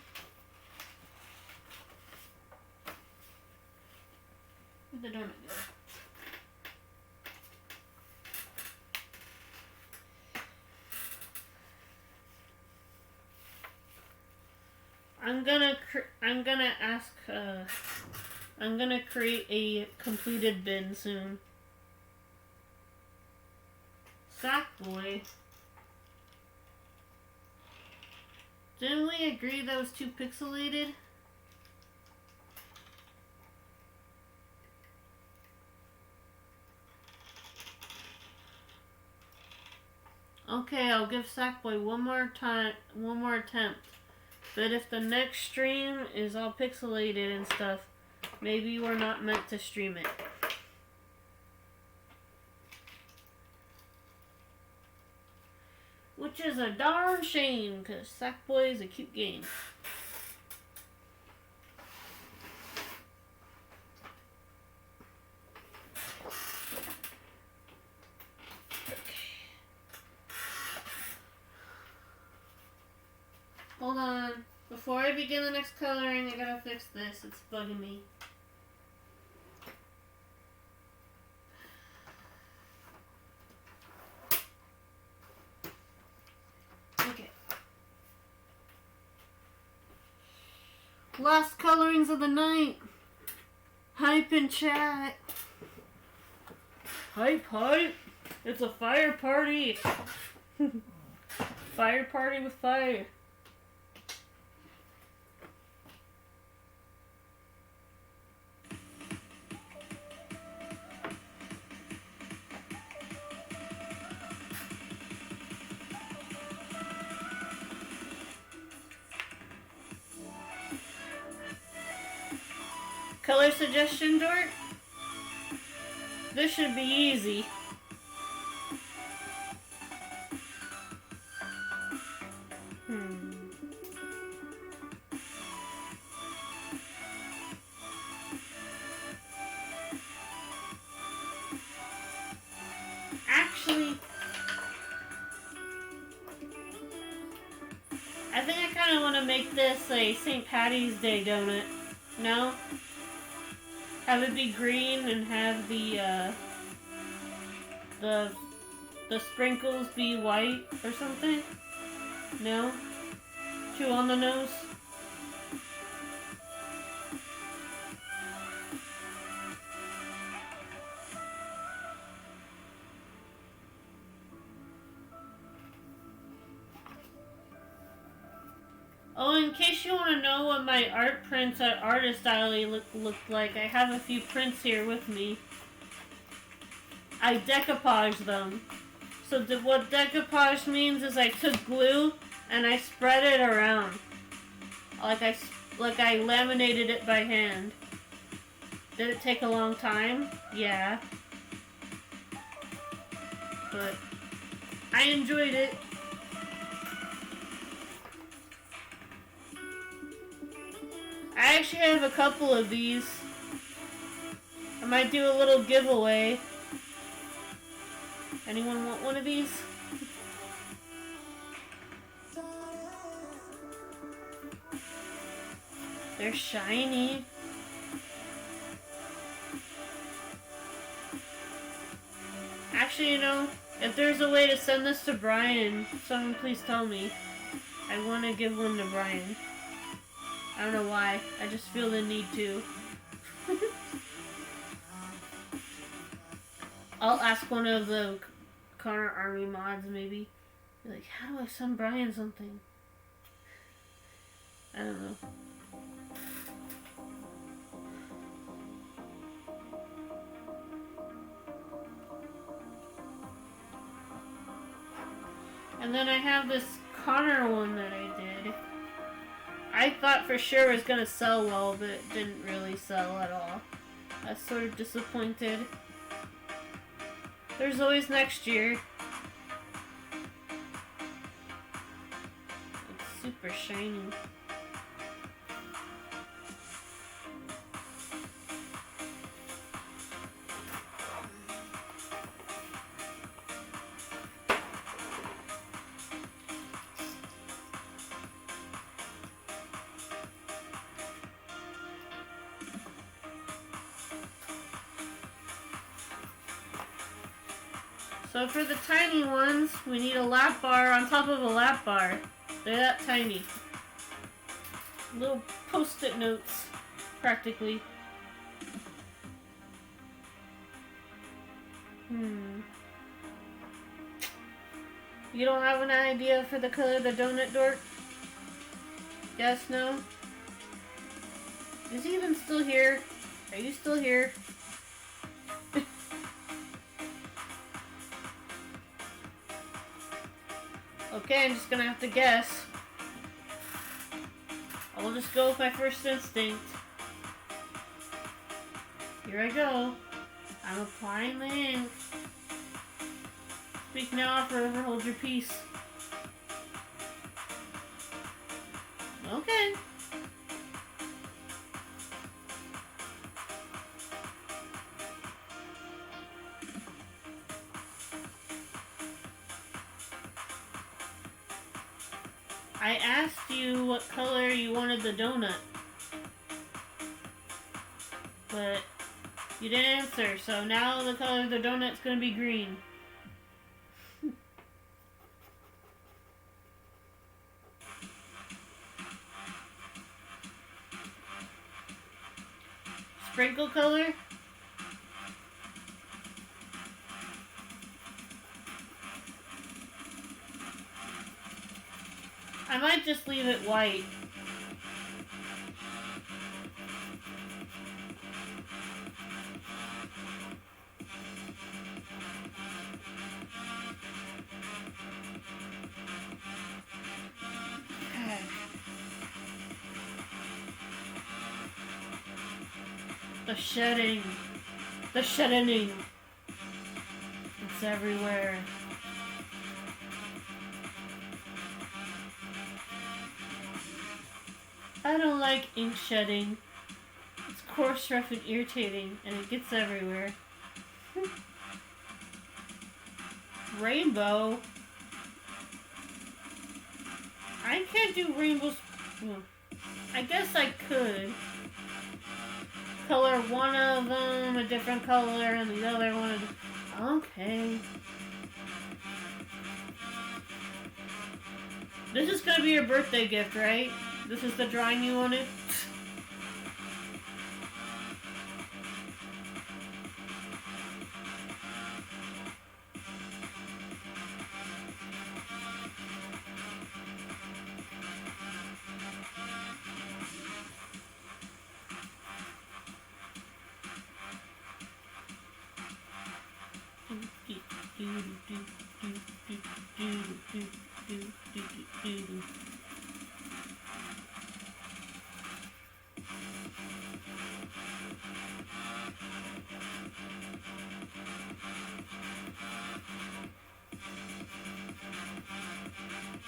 Where'd the donut go? I'm gonna create a completed bin soon. Sackboy. Didn't we agree that was too pixelated? Okay, I'll give Sackboy one more attempt. But if the next stream is all pixelated and stuff, maybe we're not meant to stream it. Which is a darn shame, because Sackboy is a cute game. Hold on. Before I begin the next coloring, I gotta fix this. It's bugging me. Okay. Last colorings of the night. Hype in chat. Hype, hype. It's a fire party. Fire party with fire. Color suggestion, Dort? This should be easy. Actually, I think I kind of want to make this a St. Patty's Day donut. No? Have it be green and have the sprinkles be white or something? No? Too on the nose? Oh, in case you want to know what my art prints at Artist Alley looked like, I have a few prints here with me. I decoupaged them. So what decoupage means is I took glue and I spread it around. Like I laminated it by hand. Did it take a long time? Yeah. But I enjoyed it. actually have a couple of these. I might do a little giveaway. Anyone want one of these? They're shiny. Actually, you know, if there's a way to send this to Brian, someone please tell me. I want to give one to Brian. I don't know why. I just feel the need to. I'll ask one of the Connor Army mods, maybe. Be like, how do I send Brian something? I don't know. And then I have this Connor one that I did. I thought for sure it was gonna sell well, but it didn't really sell at all. I was sort of disappointed. There's always next year. It's super shiny. So for the tiny ones, we need a lap bar on top of a lap bar. They're that tiny. Little post-it notes, practically. You don't have an idea for the color of the donut, Dork? Yes, no? Is he even still here? Are you still here? Okay, I'm just gonna have to guess. I'll just go with my first instinct. Here I go. I'm applying the ink. Speak now or forever hold your peace. Okay. I asked you what color you wanted the donut, but you didn't answer, so now the color of the donut's gonna be green. Sprinkle color? I might just leave it white. The shedding. The shedding. It's everywhere. I don't like ink shedding. It's coarse, rough, and irritating, and it gets everywhere. Rainbow? I can't do rainbows. Well, I guess I could. Color one of them a different color and the other one okay. This is gonna be your birthday gift, right? This is the drawing you wanted?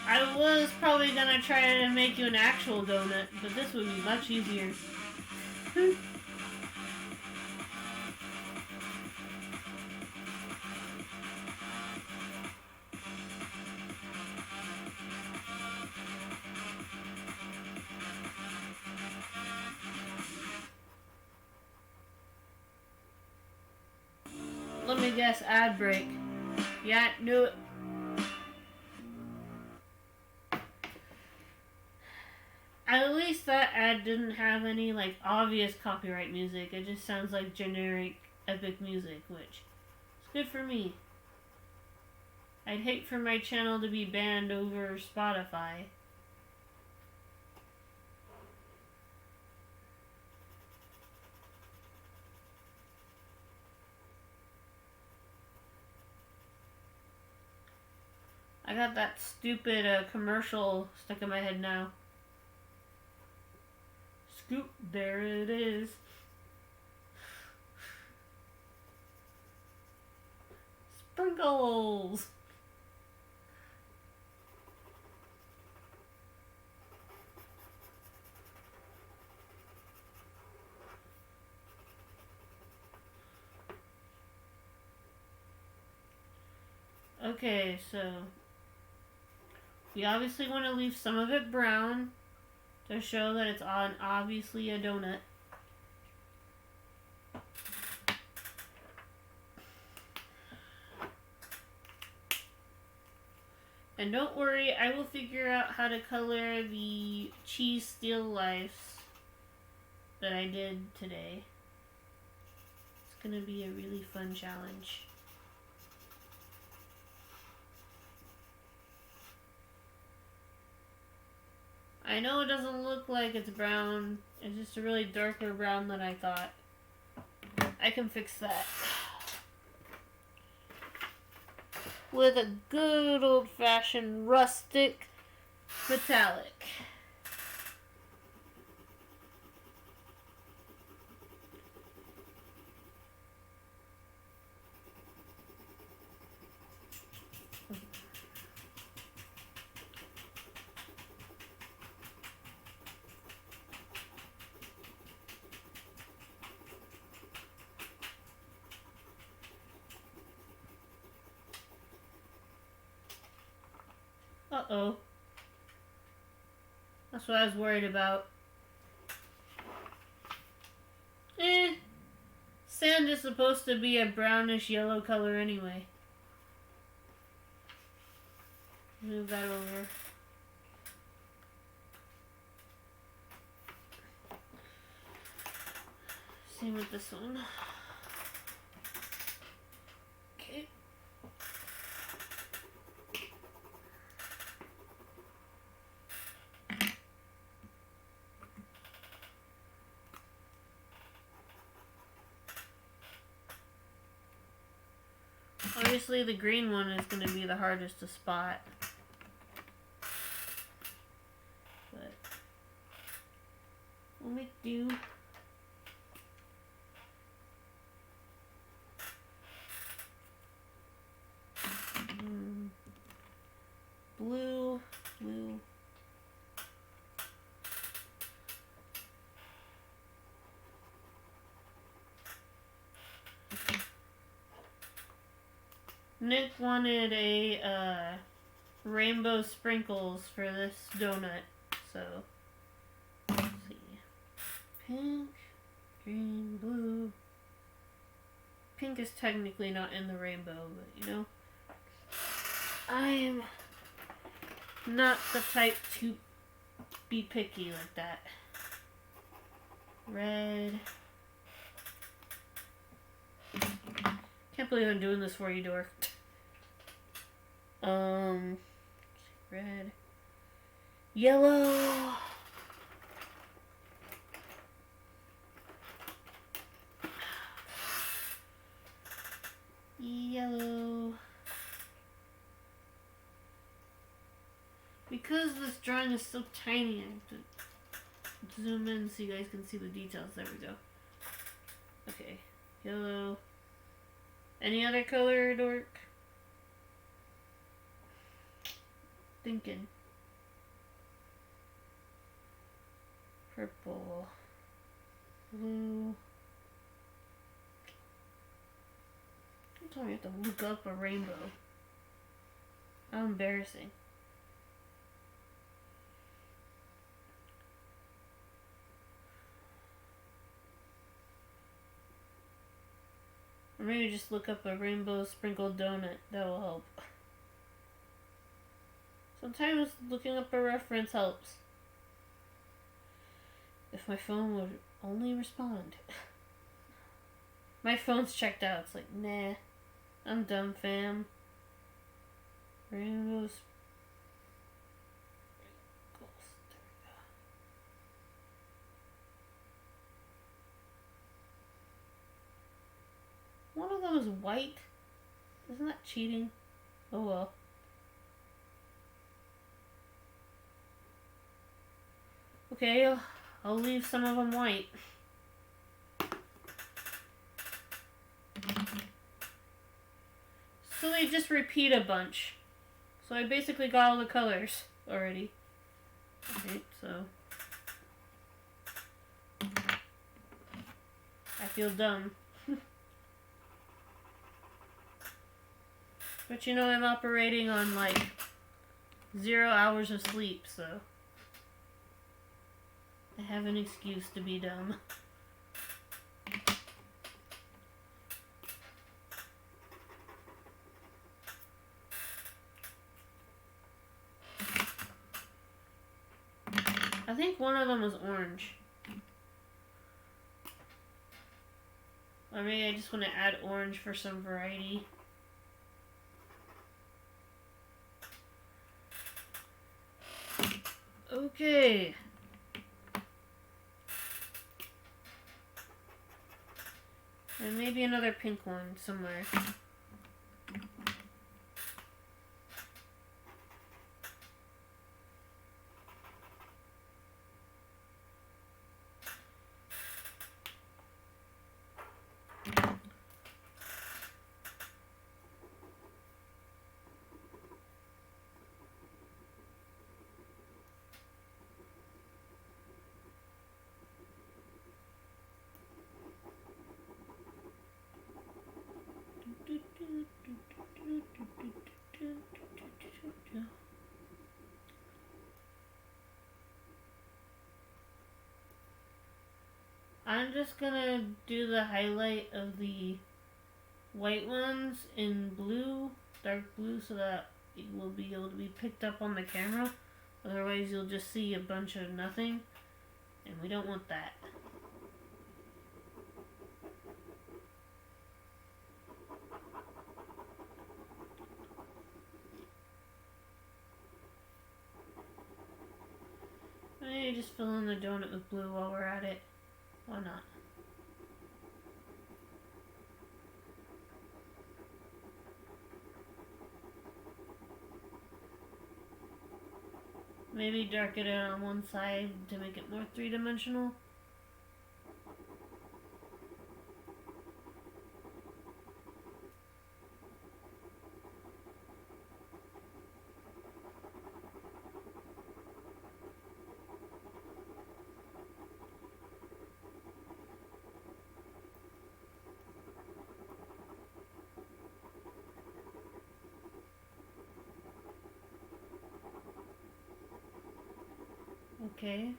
I was probably gonna try to make you an actual donut, but this would be much easier. Let me guess, ad break. Yeah, knew it. At least that ad didn't have any like obvious copyright music. It just sounds like generic epic music, which is good for me. I'd hate for my channel to be banned over Spotify. I got that stupid commercial stuck in my head now. Scoop, there it is. Sprinkles! Okay, so we obviously want to leave some of it brown to show that it's obviously a donut. And don't worry, I will figure out how to color the cheese still lifes that I did today. It's gonna be a really fun challenge. I know it doesn't look like it's brown. It's just a really darker brown than I thought. I can fix that. With a good old-fashioned rustic metallic. Uh-oh. That's what I was worried about. Sand is supposed to be a brownish yellow color anyway. Move that over. Same with this one. Okay. Obviously the green one is going to be the hardest to spot. But we'll make do. Blue, blue. Nick wanted a rainbow sprinkles for this donut, so let's see. Pink, green, blue. Pink is technically not in the rainbow, but you know, I am not the type to be picky like that. Red. Can't believe I'm doing this for you, dork. Red. Yellow. Yellow. Because this drawing is so tiny, I have to zoom in so you guys can see the details. There we go. Okay. Yellow. Any other color, dork? Thinking. Purple. Blue. I'm telling you, you have to look up a rainbow. How embarrassing. Or maybe just look up a rainbow sprinkled donut. That will help. Sometimes looking up a reference helps. If my phone would only respond. My phone's checked out. It's like, nah. I'm done, fam. Rainbows. There we go. One of those white. Isn't that cheating? Oh well. Okay, I'll leave some of them white. So they just repeat a bunch. So I basically got all the colors already. Okay, so I feel dumb. But you know, I'm operating on like 0 hours of sleep, so I have an excuse to be dumb. I think one of them was orange. Or maybe I just want to add orange for some variety. Okay. And maybe another pink one somewhere. I'm just gonna do the highlight of the white ones in blue, dark blue, so that it will be able to be picked up on the camera. Otherwise you'll just see a bunch of nothing, and we don't want that. Maybe just fill in the donut with blue while we're at it. Why not? Maybe darken it on one side to make it more three-dimensional. Okay.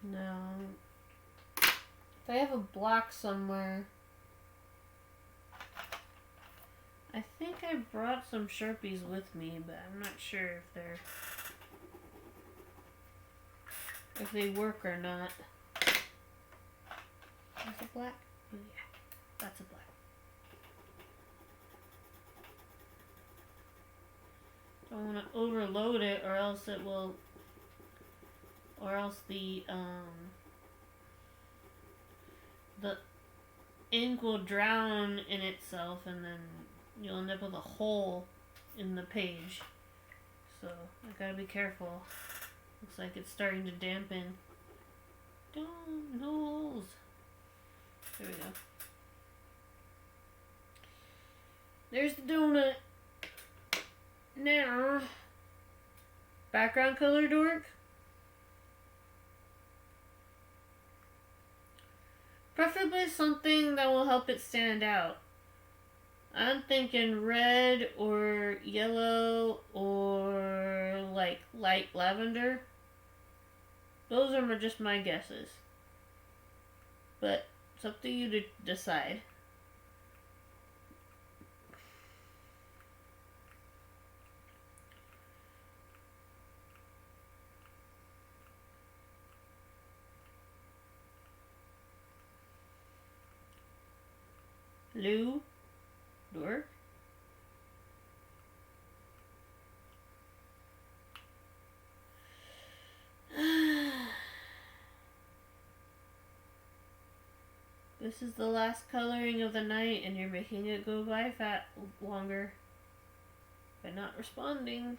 Now, if I have a block somewhere, I think I brought some Sharpies with me, but I'm not sure if they work or not. Is it black? Oh yeah, that's a black. Don't want to overload it, or else it will. Or else the the ink will drown in itself and then you'll end up with a hole in the page. So I gotta be careful. Looks like it's starting to dampen. Don't, no holes. There we go. There's the donut. Now, background color dork. Preferably something that will help it stand out. I'm thinking red or yellow or like light lavender. Those are just my guesses. But it's up to you to decide. Lou, dork. This is the last coloring of the night and you're making it go by longer by not responding.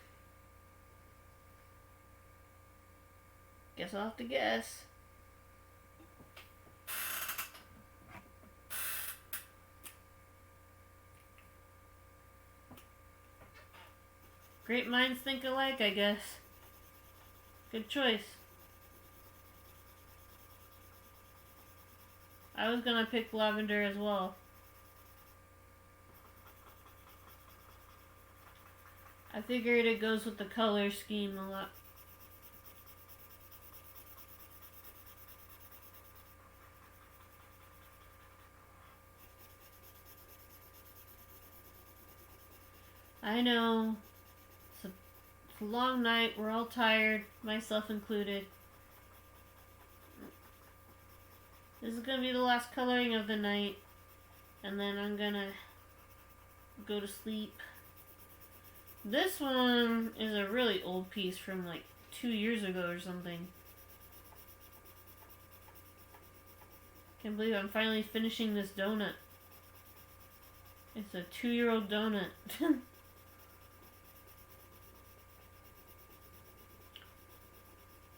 Guess I'll have to guess. Great minds think alike, I guess. Good choice. I was gonna pick lavender as well. I figured it goes with the color scheme a lot. I know. It's a long night. We're all tired, myself included. This is gonna be the last coloring of the night, and then I'm gonna go to sleep. This one is a really old piece from like 2 years ago or something. Can't believe I'm finally finishing this donut. It's a 2-year-old donut.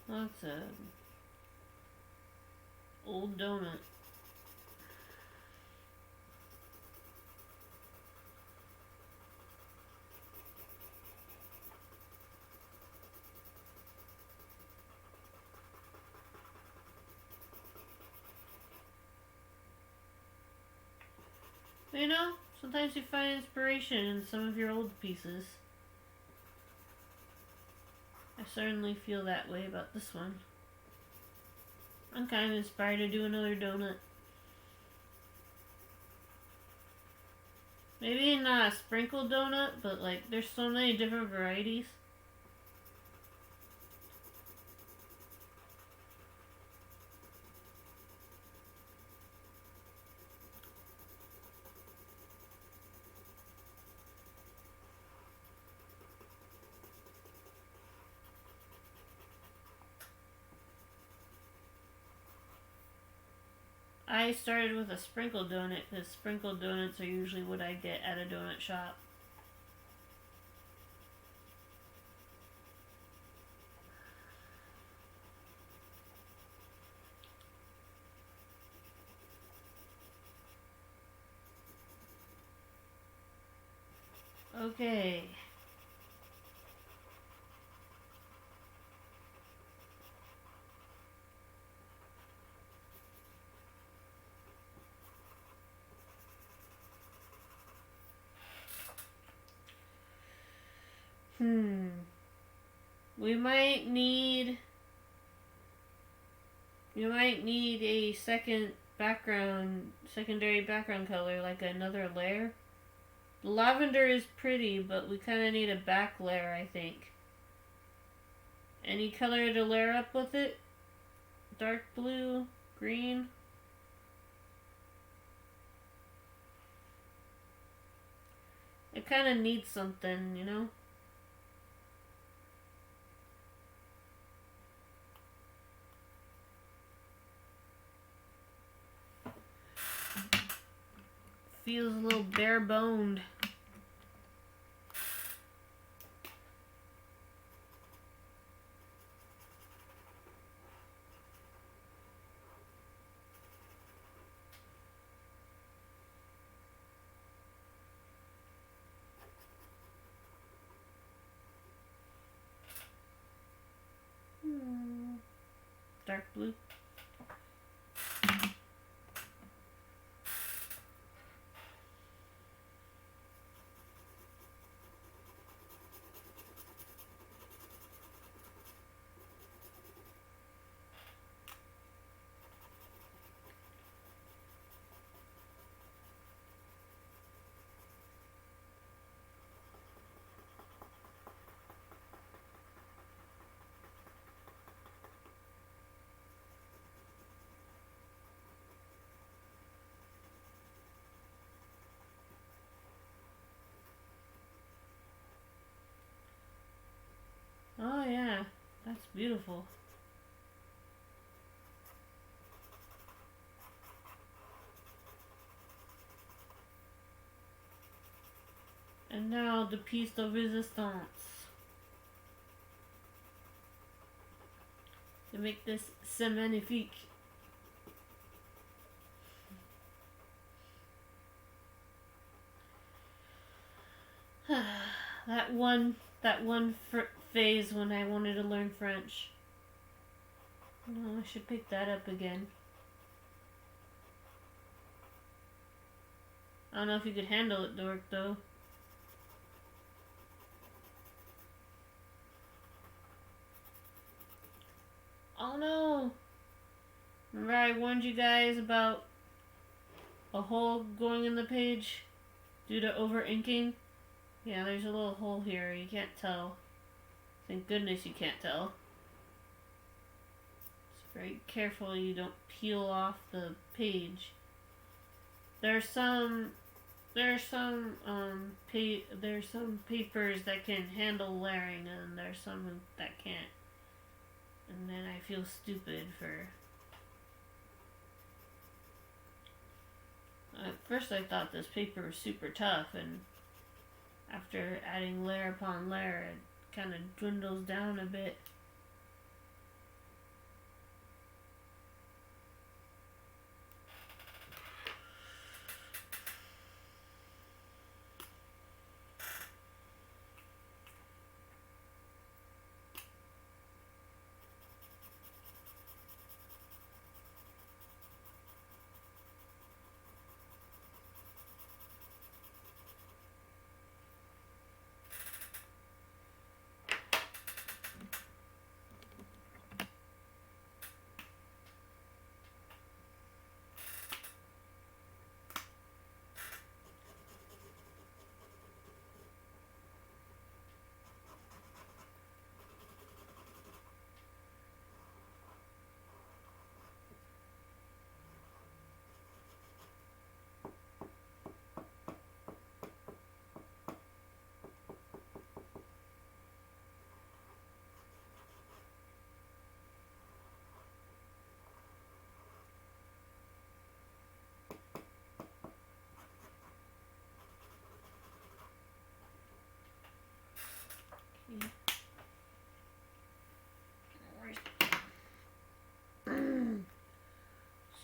That's a old donut. You know, sometimes you find inspiration in some of your old pieces. I certainly feel that way about this one. I'm kind of inspired to do another donut. Maybe not a sprinkle donut, but like there's so many different varieties. I started with a sprinkle donut because sprinkle donuts are usually what I get at a donut shop. Okay. We might need a secondary background color, like another layer. The lavender is pretty, but we kind of need a back layer, I think. Any color to layer up with it? Dark blue, green. It kind of needs something, you know? feels a little bare boned. Dark blue. Oh yeah, that's beautiful. And now the piece de resistance. To make this c'est magnifique. that one phase when I wanted to learn French. No, I should pick that up again. I don't know if you could handle it, Dork, though. Oh no! Remember I warned you guys about a hole going in the page due to over inking? Yeah, there's a little hole here. You can't tell. Thank goodness you can't tell. Just very careful you don't peel off the page. There's some papers that can handle layering, and there's some that can't. And then I feel stupid for. At first I thought this paper was super tough, and after adding layer upon layer, it kind of dwindles down a bit.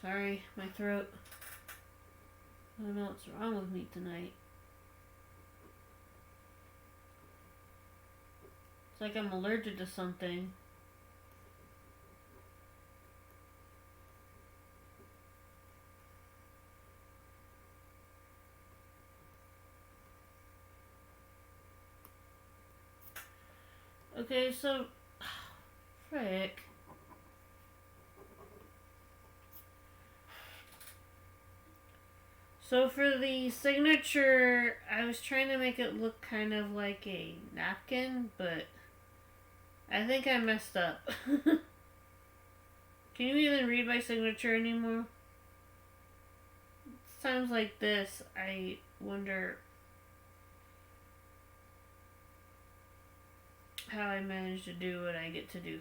Sorry, my throat. I don't know what's wrong with me tonight. It's like I'm allergic to something. Okay, so... Frick. So for the signature, I was trying to make it look kind of like a napkin, but I think I messed up. Can you even read my signature anymore? Times like this, I wonder how I manage to do what I get to do.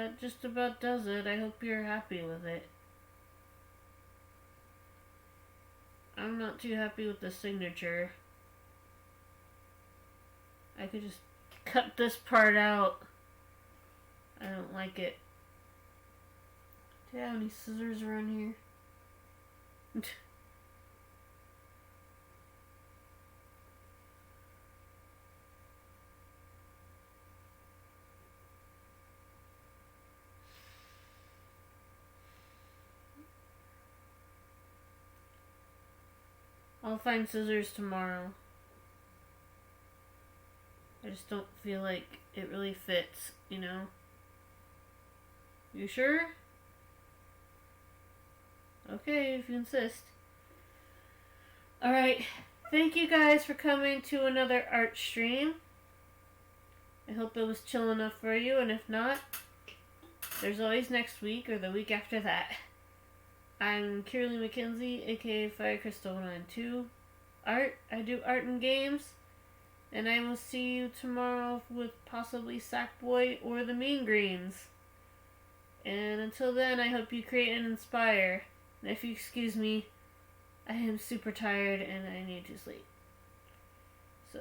that just about does it. I hope you're happy with it. I'm not too happy with the signature. I could just cut this part out. I don't like it. Do you have any scissors around here? I'll find scissors tomorrow. I just don't feel like it really fits, you know? You sure? Okay, if you insist. Alright, thank you guys for coming to another art stream. I hope it was chill enough for you, and if not, there's always next week or the week after that. I'm Kirley McKenzie, aka FireCrystal92. I do art and games, and I will see you tomorrow with possibly Sackboy or the Mean Greens. And until then, I hope you create and inspire. And if you excuse me, I am super tired and I need to sleep. So,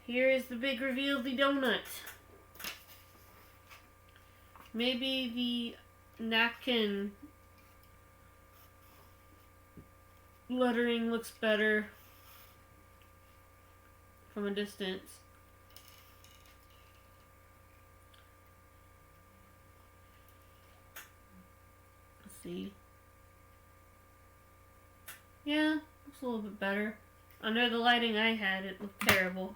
here is the big reveal of the donut. Maybe the napkin lettering looks better from a distance. Let's see. Yeah, looks a little bit better. Under the lighting I had, it looked terrible.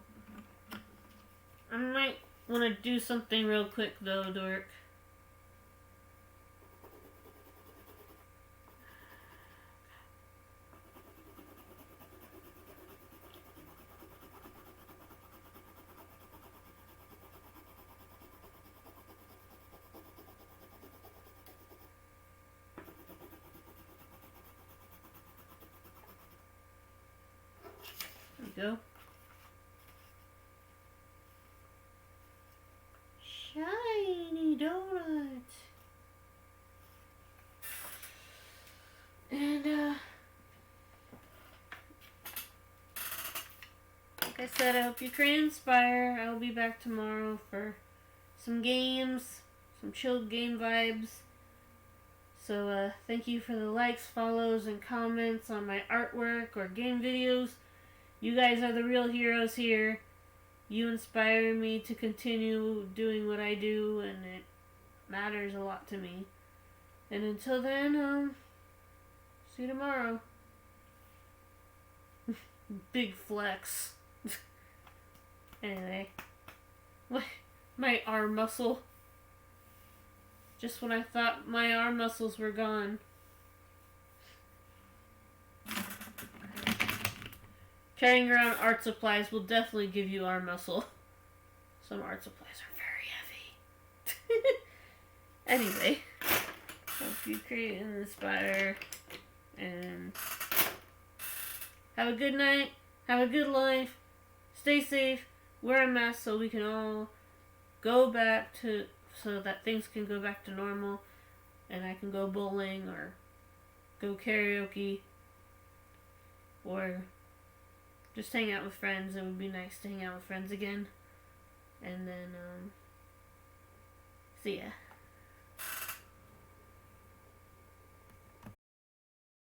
I might want to do something real quick though, Dork. Go. Shiny donut. And like I said, I hope you can inspire. I'll be back tomorrow for some games, some chilled game vibes. So thank you for the likes, follows, and comments on my artwork or game videos. You guys are the real heroes here. You inspire me to continue doing what I do, and it matters a lot to me. And until then, see you tomorrow. Big flex. Anyway, my arm muscle. Just when I thought my arm muscles were gone. Carrying around art supplies will definitely give you arm muscle. Some art supplies are very heavy. Anyway, hope you create and inspire. And have a good night. Have a good life. Stay safe. Wear a mask so we can all go back to, so that things can go back to normal. And I can go bowling or go karaoke. Or just hang out with friends. It would be nice to hang out with friends again. And then, see ya.